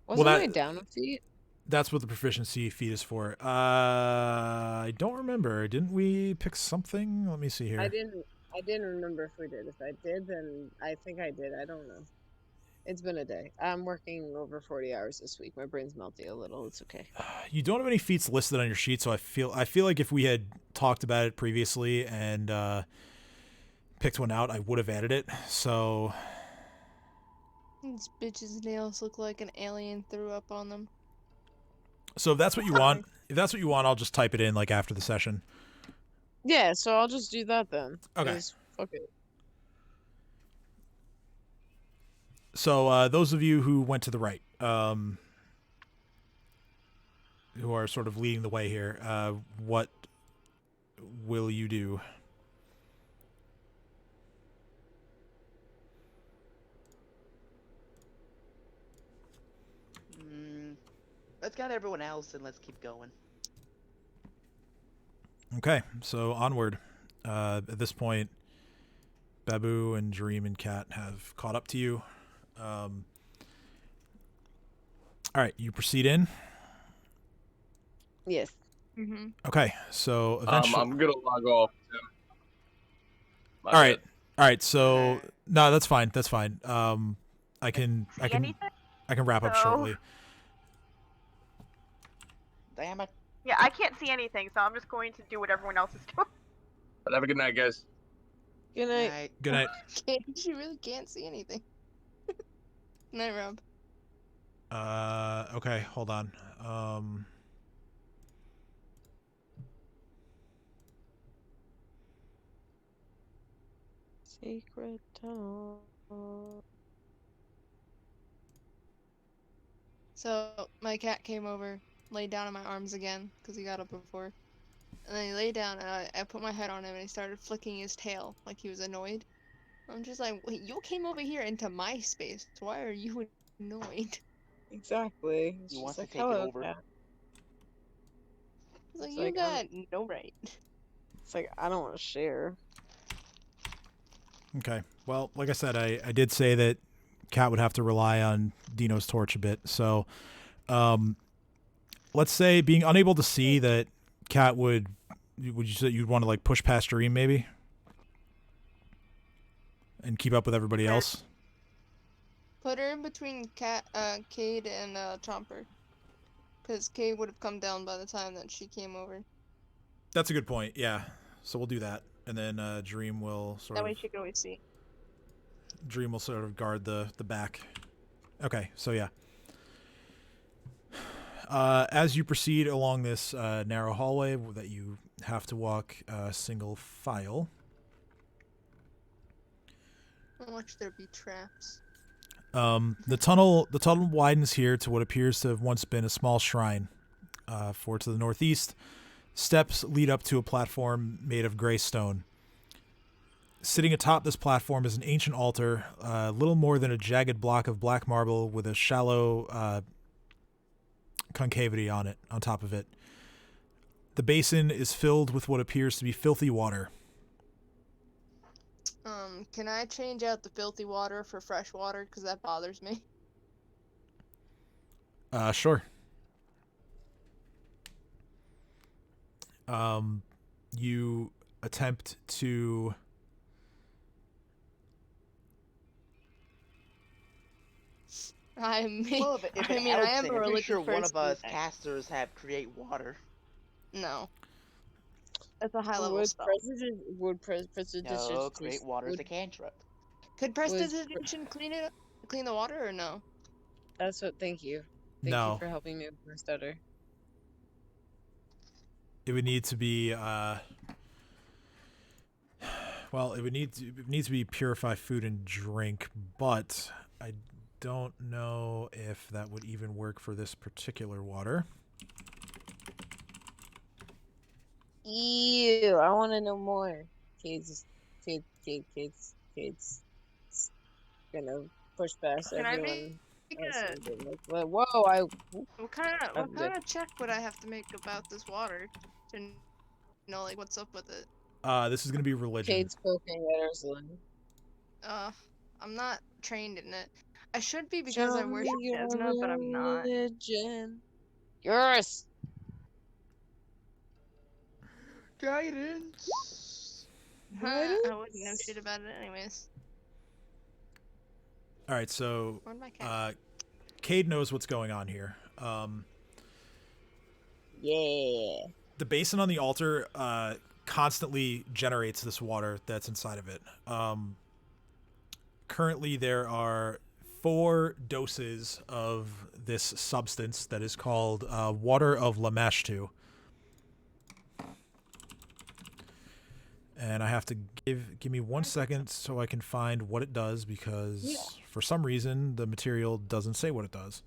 Wasn't that- my down a feat? That's what the proficiency feat is for. I don't remember. Didn't we pick something? Let me see here. I didn't remember if we did. If I did, then I think I did. I don't know. It's been a day. I'm working over 40 hours this week. My brain's melting a little. It's okay. You don't have any feats listed on your sheet, so I feel like if we had talked about it previously and picked one out, I would have added it. So This bitch's nails look like an alien threw up on them. So if that's what you want, I'll just type it in like after the session. Yeah, so I'll just do that then. Okay. 'Cause fuck it. So those of you who went to the right, who are sort of leading the way here, what will you do? Let's gather everyone else and let's keep going. Okay, so onward. At this point, Babu and Dream and Cat have caught up to you. All right, you proceed in. Yes. Mm-hmm. Okay, so eventually. I'm gonna log off. Tim. My All right, bad. all right. So no, that's fine. That's fine. I can anything? wrap up So- shortly. Damn it. Yeah, I can't see anything, so I'm just going to do what everyone else is doing. But have a good night, guys. Good night. Night. Good night. She really can't see anything. Night, Rob. Okay, hold on. Secret tunnel. So my cat came over, laid down in my arms again because he got up before, and then he laid down and I put my head on him and he started flicking his tail like he was annoyed. I'm just like, wait, you came over here into my space. Why are you annoyed? Exactly. It's You just want to like, take it hello, over? cat. It's like, It's you like, got no right. It's like, I don't want to share. Okay. Well, like I said, I did say that Cat would have to rely on Dino's torch a bit. So, let's say being unable to see that Cat would you say you'd want to like push past Dream maybe? And keep up with everybody else? Put her in between Cade and Chomper. Because Cade would have come down by the time that she came over. That's a good point, yeah. So we'll do that. And then Dream will That way she could always see. Dream will sort of guard the back. Okay, so yeah. As you proceed along this narrow hallway that you have to walk single file. Watch there be traps. The tunnel widens here to what appears to have once been a small shrine. For to the northeast, steps lead up to a platform made of gray stone. Sitting atop this platform is an ancient altar, little more than a jagged block of black marble with a shallow concavity on top of it. The basin is filled with what appears to be filthy water. Can I change out the filthy water for fresh water? Because that bothers me. Sure. You attempt to Well, if it I mean, helps, I am a I'm pretty religious sure one of person, us but- casters have create water. No. That's a high level Would spell. prestidigitation No, create water is a cantrip. Could prestidigitation clean the water or no? That's what. Thank you. Thank No. you for helping me with my stutter. It would need to be well, it would need to be purify food and drink, but I don't know if that would even work for this particular water. Ew! I want to know more. Kids. Gonna push past Can I everyone. make else a- and be like, whoa! What kind I'm of check would I have to make about this water to know like what's up with it? This is gonna be religion. Cade's poking at Ursula. I'm not trained in it. I should be because I worship Desna, but I'm not. Religion. Yours. Guidance. I wouldn't know shit about it anyways. All right, so Where'd my cat? Cade knows what's going on here. Yeah. The basin on the altar constantly generates this water that's inside of it. Currently, there are 4 doses of this substance that is called water of Lamashtu. And I have to give me 1 second so I can find what it does, because for some reason the material doesn't say what it does.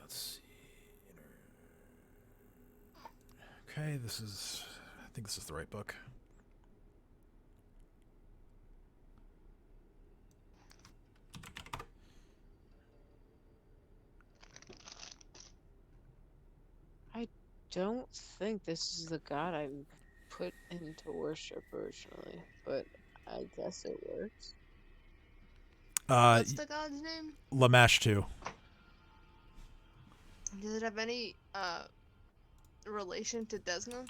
Let's see. Okay, I think this is the right book. I don't think this is the god I put into worship originally, but I guess it works. What's the god's name? Lamashtu. Does it have any relation to Desna?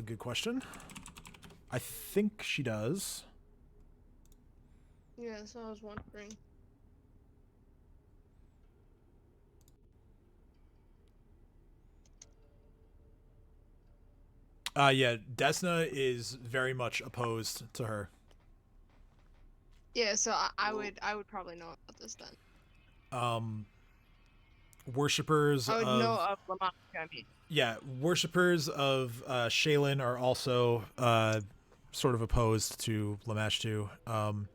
Good question. I think she does. Yeah, that's what I was wondering. Yeah, Desna is very much opposed to her. Yeah, so I would probably know about this then. Worshippers I would of know of Lamashtu, I mean. yeah, worshippers of Shaylin are also sort of opposed to Lamashtu. Lamashtu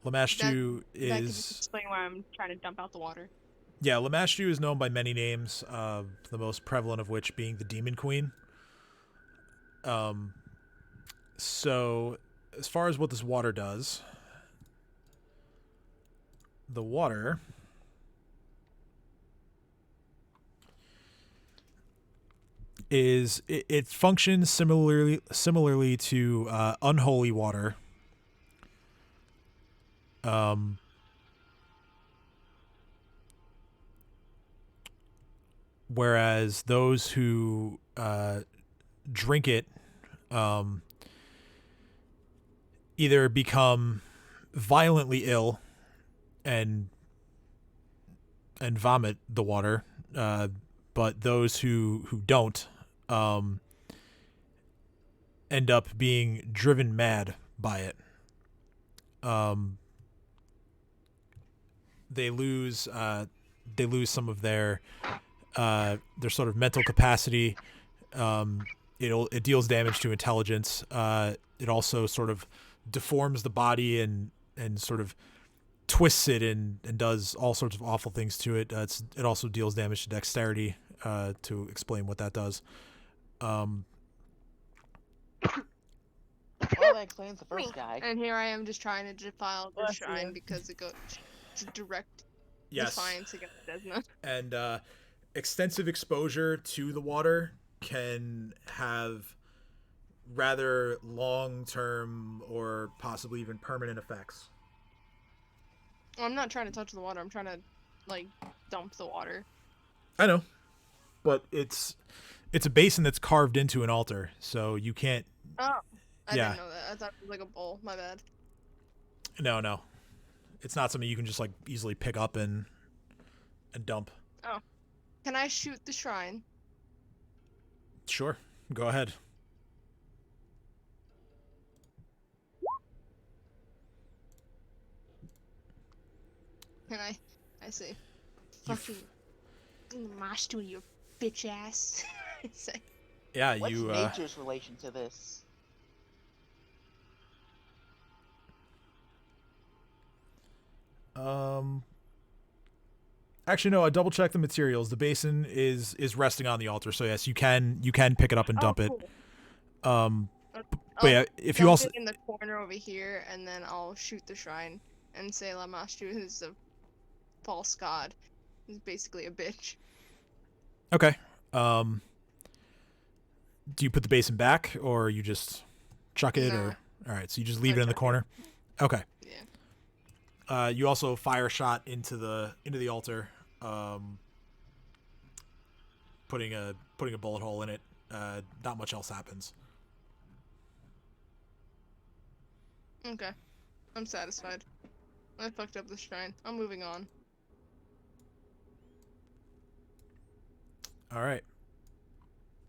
That could is explain why I'm trying to dump out the water. yeah, Lamashtu is known by many names. The most prevalent of which being the Demon Queen. So as far as what this water does, the water is it functions similarly to unholy water. Whereas those who drink it either become violently ill and vomit the water, but those who don't end up being driven mad by it. They lose some of their sort of mental capacity. It deals damage to intelligence. It also sort of deforms the body and sort of twists it and does all sorts of awful things to it. It also deals damage to dexterity. To explain what that does. Well, that explains the first guy. And here I am just trying to defile the Bless shrine you. because it goes to direct Yes. defiance against Desna. And extensive exposure to the water can have rather long-term or possibly even permanent effects. I'm not trying to touch the water, I'm trying to, like, dump the water. I know, but it's a basin that's carved into an altar, so you can't. Oh, I Yeah. didn't know that. I thought it was like a bowl. My bad. No, it's not something you can just like easily pick up and dump. Oh, can I shoot the shrine? Sure, go ahead. Can I say, You fucking Lamashtu, you bitch ass. I say. Yeah, What's you. nature's relation to this? Actually, no. I double checked the materials. The basin is resting on the altar, so yes, you can pick it up and dump it. Cool. But yeah, if you also it in the corner over here, and then I'll shoot the shrine and say Lamashtu is a false god. He's basically a bitch. okay. Do you put the basin back, or you just chuck it, Nah. or all right? So you just leave it in the chuck it. corner. Okay. Yeah. You also fire a shot into the altar, putting a bullet hole in it. Not much else happens. Okay. I'm satisfied. I fucked up the shrine. I'm moving on. All right.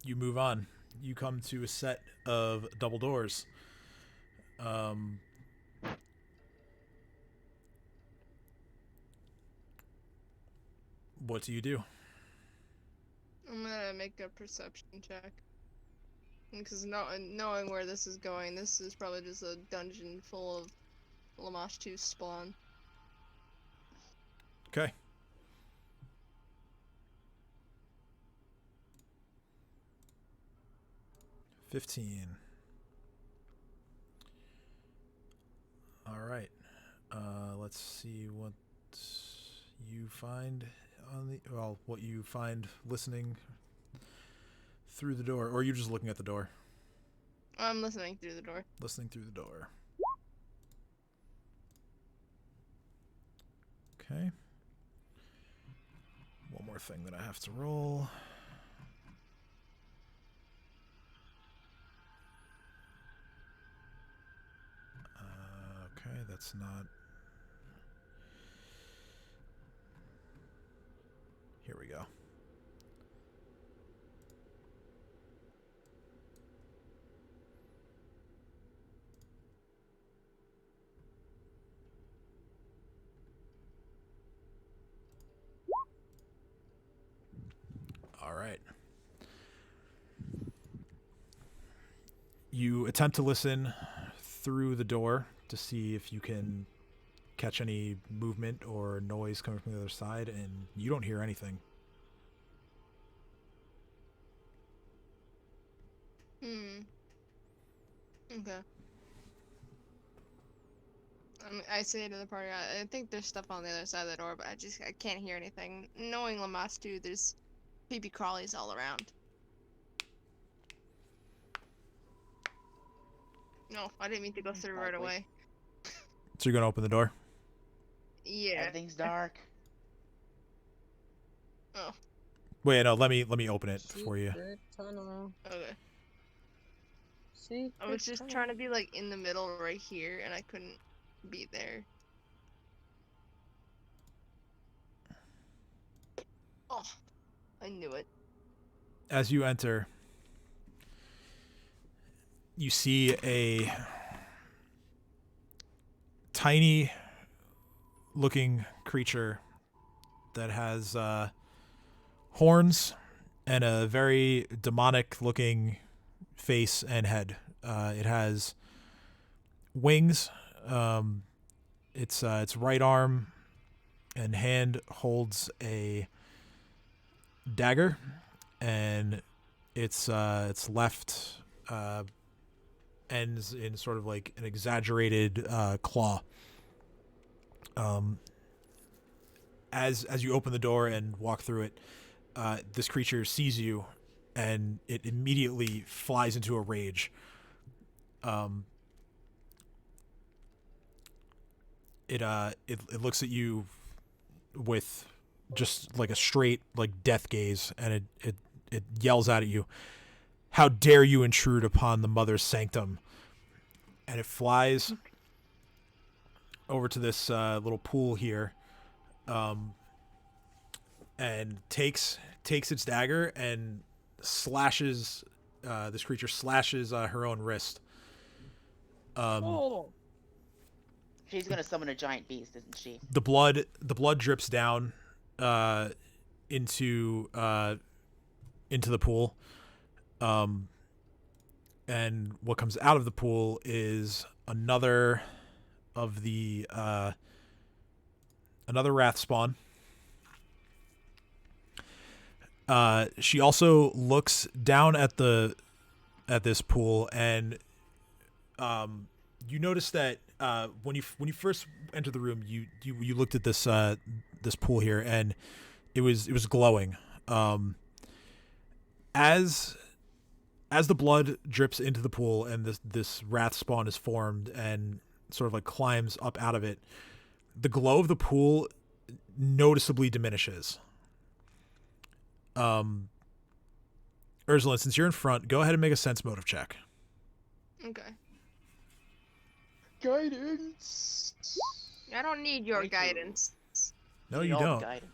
You move on. You come to a set of double doors. What do you do? I'm gonna make a perception check. Because knowing where this is going, this is probably just a dungeon full of Lamashtu spawn. Okay. $15. All right. Let's see what you find what you find listening through the door, or are you just looking at the door? I'm listening through the door. Listening through the door. Okay. One more thing that I have to roll. Okay, that's not... Here we go. All right. You attempt to listen through the door to see if you can catch any movement or noise coming from the other side, and you don't hear anything. Okay. I say to the party, I think there's stuff on the other side of the door, but I can't hear anything. Knowing Lamashtu, there's creepy crawlies all around. No, I didn't mean to go through right away. So you're gonna open the door? Yeah. Everything's dark. Oh. Wait, no. Let me open it for you. Secret tunnel. Okay. Secret I was just tunnel. trying to be like in the middle right here, and I couldn't be there. Oh, I knew it. As you enter, you see a tiny looking creature that has horns and a very demonic looking face and head. It has wings. Its right arm and hand holds a dagger, and its left ends in sort of like an exaggerated claw. As you open the door and walk through it, this creature sees you, and it immediately flies into a rage. It looks at you with just like a straight like death gaze, and it yells out at you, "How dare you intrude upon the mother's sanctum!" And it flies over to this little pool here, and takes its dagger and slashes. This creature slashes her own wrist. Oh. She's gonna summon a giant beast, isn't she? The blood drips down into the pool. And what comes out of the pool is another of the another wrath spawn. She also looks down at this pool, and you notice that when you first entered the room, you looked at this pool here, and it was glowing. As the blood drips into the pool and this wrath spawn is formed and sort of like climbs up out of it, the glow of the pool noticeably diminishes. Ursula, since you're in front, go ahead and make a sense motive check. Okay. Guidance. I don't need your Thank you. guidance. No, Need you all the don't. Guidance.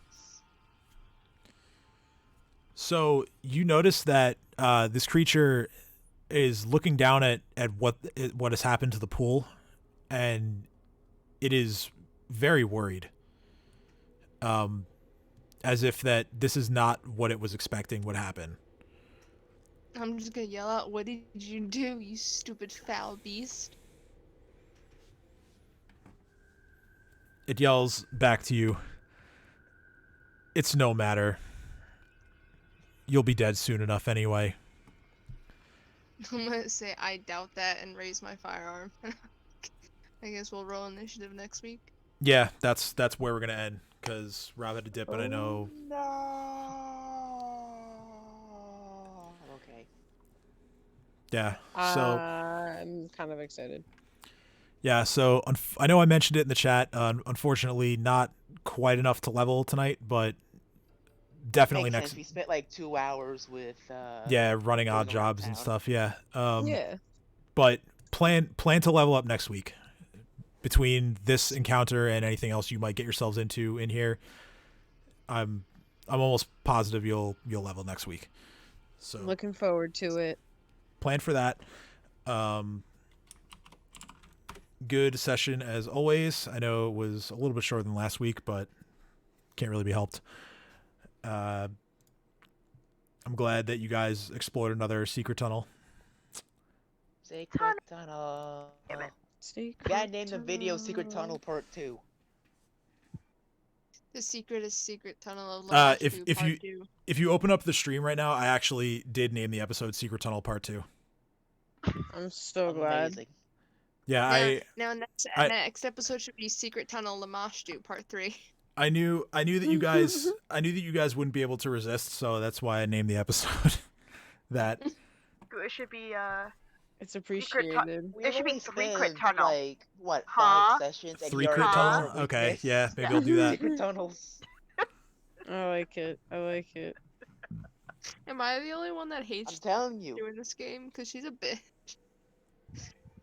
So you notice that this creature is looking down at what has happened to the pool, and it is very worried. As if that this is not what it was expecting would happen. I'm just gonna yell out, "What did you do, you stupid foul beast?" It yells back to you. It's no matter. You'll be dead soon enough anyway. I'm gonna say I doubt that and raise my firearm. I guess we'll roll initiative next week. Yeah, that's where we're gonna end, because Rob had to dip, but I know. No. Okay. Yeah. So I'm kind of excited. yeah. So I know I mentioned it in the chat. Unfortunately, not quite enough to level tonight, but definitely Makes next. sense. We spent like 2 hours with. Yeah, running going odd around jobs and town. stuff. Yeah. Yeah. But plan to level up next week. Between this encounter and anything else you might get yourselves into in here, I'm almost positive you'll level next week. So Looking forward to it. plan for that. Good session as always. I know it was a little bit shorter than last week, but can't really be helped. I'm glad that you guys explored another secret tunnel. Secret Tunnel. Damn it. You gotta name the video Secret Tunnel Part 2. The secret is Secret Tunnel of Lamashtu Part 2. If you open up the stream right now, I actually did name the episode Secret Tunnel Part 2. I'm so glad. Amazing. Yeah, Next episode should be Secret Tunnel Lamashtu Part 3. I knew that you guys wouldn't be able to resist, so that's why I named the episode that. It should be It's appreciated. It should be Literally Secret spent, Tunnel. Like what? Huh? 5 sessions. And Three you crit already know tunnel? our Okay, weakness? yeah, maybe Yeah. I'll do that. Secret tunnels. I like it. I like it. Am I the only one that I'm hates telling you. doing this game? Because she's a bitch.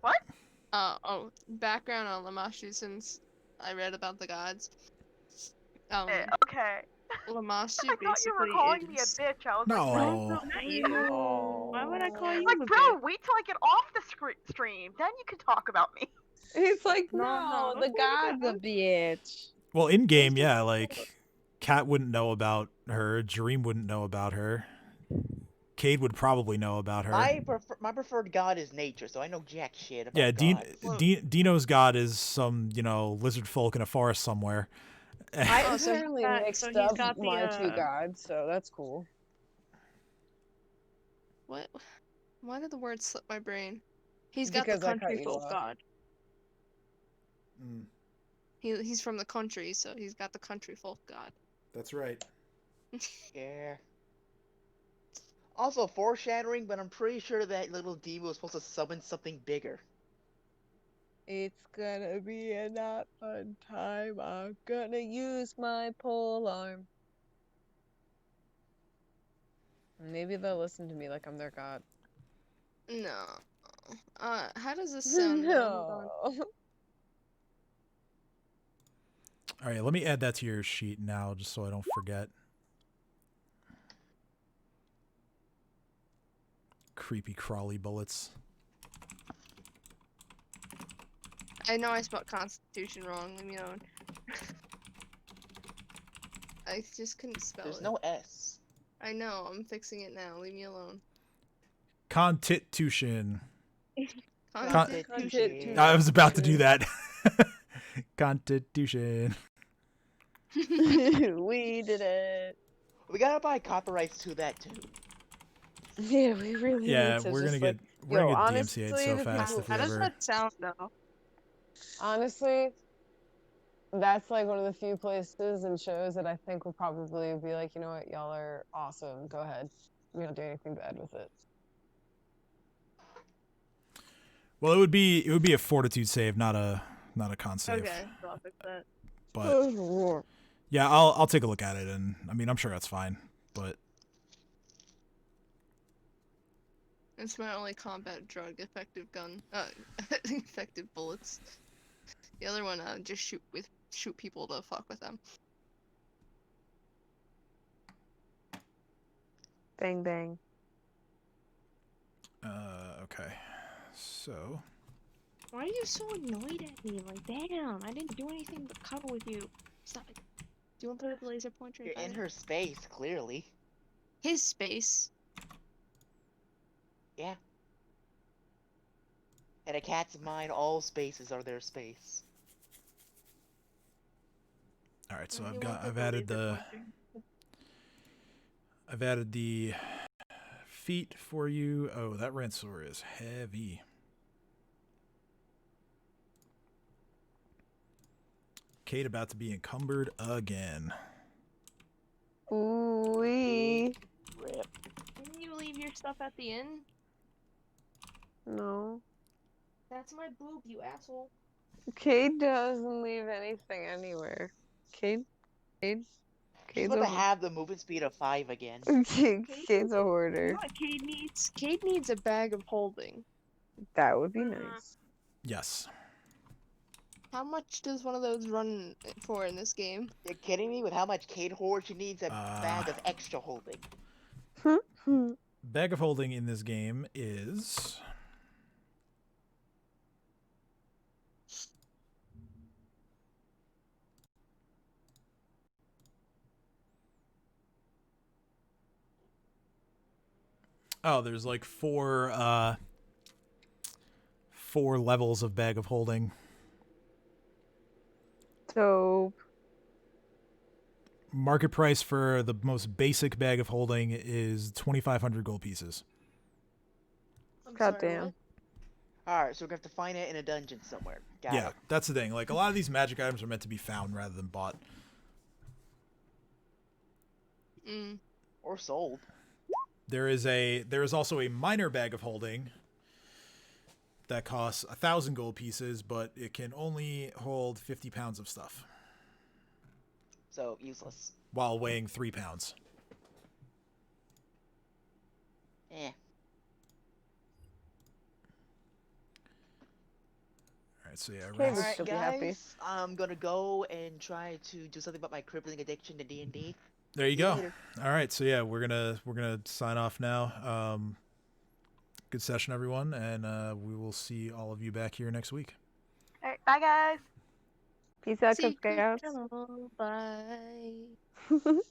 What? Background on Lamashtu, since I read about the gods. Okay. Lamashtu I thought you were calling me a bitch. I was No. like, Not you. Oh. Why would I call you like, a bro, bitch? wait till I get off the stream. Then you can talk about me. He's like, No, no, no, the don't god's do a bitch. Well, in game, yeah, like Kat wouldn't know about her, Dream wouldn't know about her, Cade would probably know about her. My preferred god is nature, so I know jack shit about Yeah, gods. Dino's god is some, lizard folk in a forest somewhere. I Oh, so he's apparently got- mixed so he's up got the, my two gods, so that's cool. What? Why did the word slip my brain? He's got Because the I cut country you folk off. god. Mm, He's from the country, so he's got the country folk god. that's right. Yeah. Also foreshadowing, but I'm pretty sure that little demon was supposed to summon something bigger. It's gonna be a not fun time. I'm gonna use my pole arm. Maybe they'll listen to me like I'm their god. No. How does this sound? Hold on. No. All right, let me add that to your sheet now, just so I don't forget. Creepy crawly bullets. I know I spelled Constitution wrong. Leave me alone. I just couldn't spell There's it. no S. I know. I'm fixing it now. Leave me alone. Constitution. Constitution. I was about to do that. Constitution. We did it. We gotta buy copyrights to that too. Yeah, we really Yeah, need to we're just gonna like, get we're yo, gonna get honestly, DMCA'd so the fast people, if we How does ever. that sound though? honestly, that's like one of the few places and shows that I think will probably be like, you know what, y'all are awesome. Go ahead. We don't do anything bad with it. Well, it would be a fortitude save, not a con save. Okay, so I'll fix that. But yeah, I'll take a look at it, and I mean I'm sure that's fine. But It's my only combat drug effective gun. Effective bullets. The other one, just shoot people to fuck with them. Bang bang. okay, so Why are you so annoyed at me? Like, damn, I didn't do anything but cuddle with you. Stop it. Do you want to put up the laser pointer? You're in her space, clearly. His space. Yeah. In a cat's mind, all spaces are their space. all right, so You I've want to put added laser pointer? the feet for you. Oh, that Ransor is heavy. Kate about to be encumbered again. Ooh-wee. Rip. Didn't you leave your stuff at the inn? No. That's my boob, you asshole. Cade doesn't leave anything anywhere. Cade? She's Cade's about a to have the movement speed of 5 again. Cade's a hoarder. What Cade needs? Cade needs a bag of holding. That would be nice. Yes. How much does one of those run for in this game? You're kidding me? With how much Kate hoards, she needs a bag of extra holding. Bag of holding in this game is there's like four levels of bag of holding. Dope. Market price for the most basic bag of holding is 2,500 gold pieces. I'm God sorry, damn. what? Alright, so we're gonna have to find it in a dungeon somewhere. Got Yeah, it. that's the thing. Like a lot of these magic items are meant to be found rather than bought. Mm. Or sold. There is also a minor bag of holding that costs 1,000 gold pieces, but it can only hold 50 pounds of stuff So, useless. while weighing 3 pounds. Eh. All right, so yeah, Okay, Rats- but Alright, she'll be happy. guys. I'm gonna go and try to do something about my crippling addiction to D&D. there you See you go. later. All right, so yeah, we're gonna sign off now. Good session, everyone, and we will see all of you back here next week. Alright, bye guys. Peace out, Cub Secret Scouts. tunnel, bye.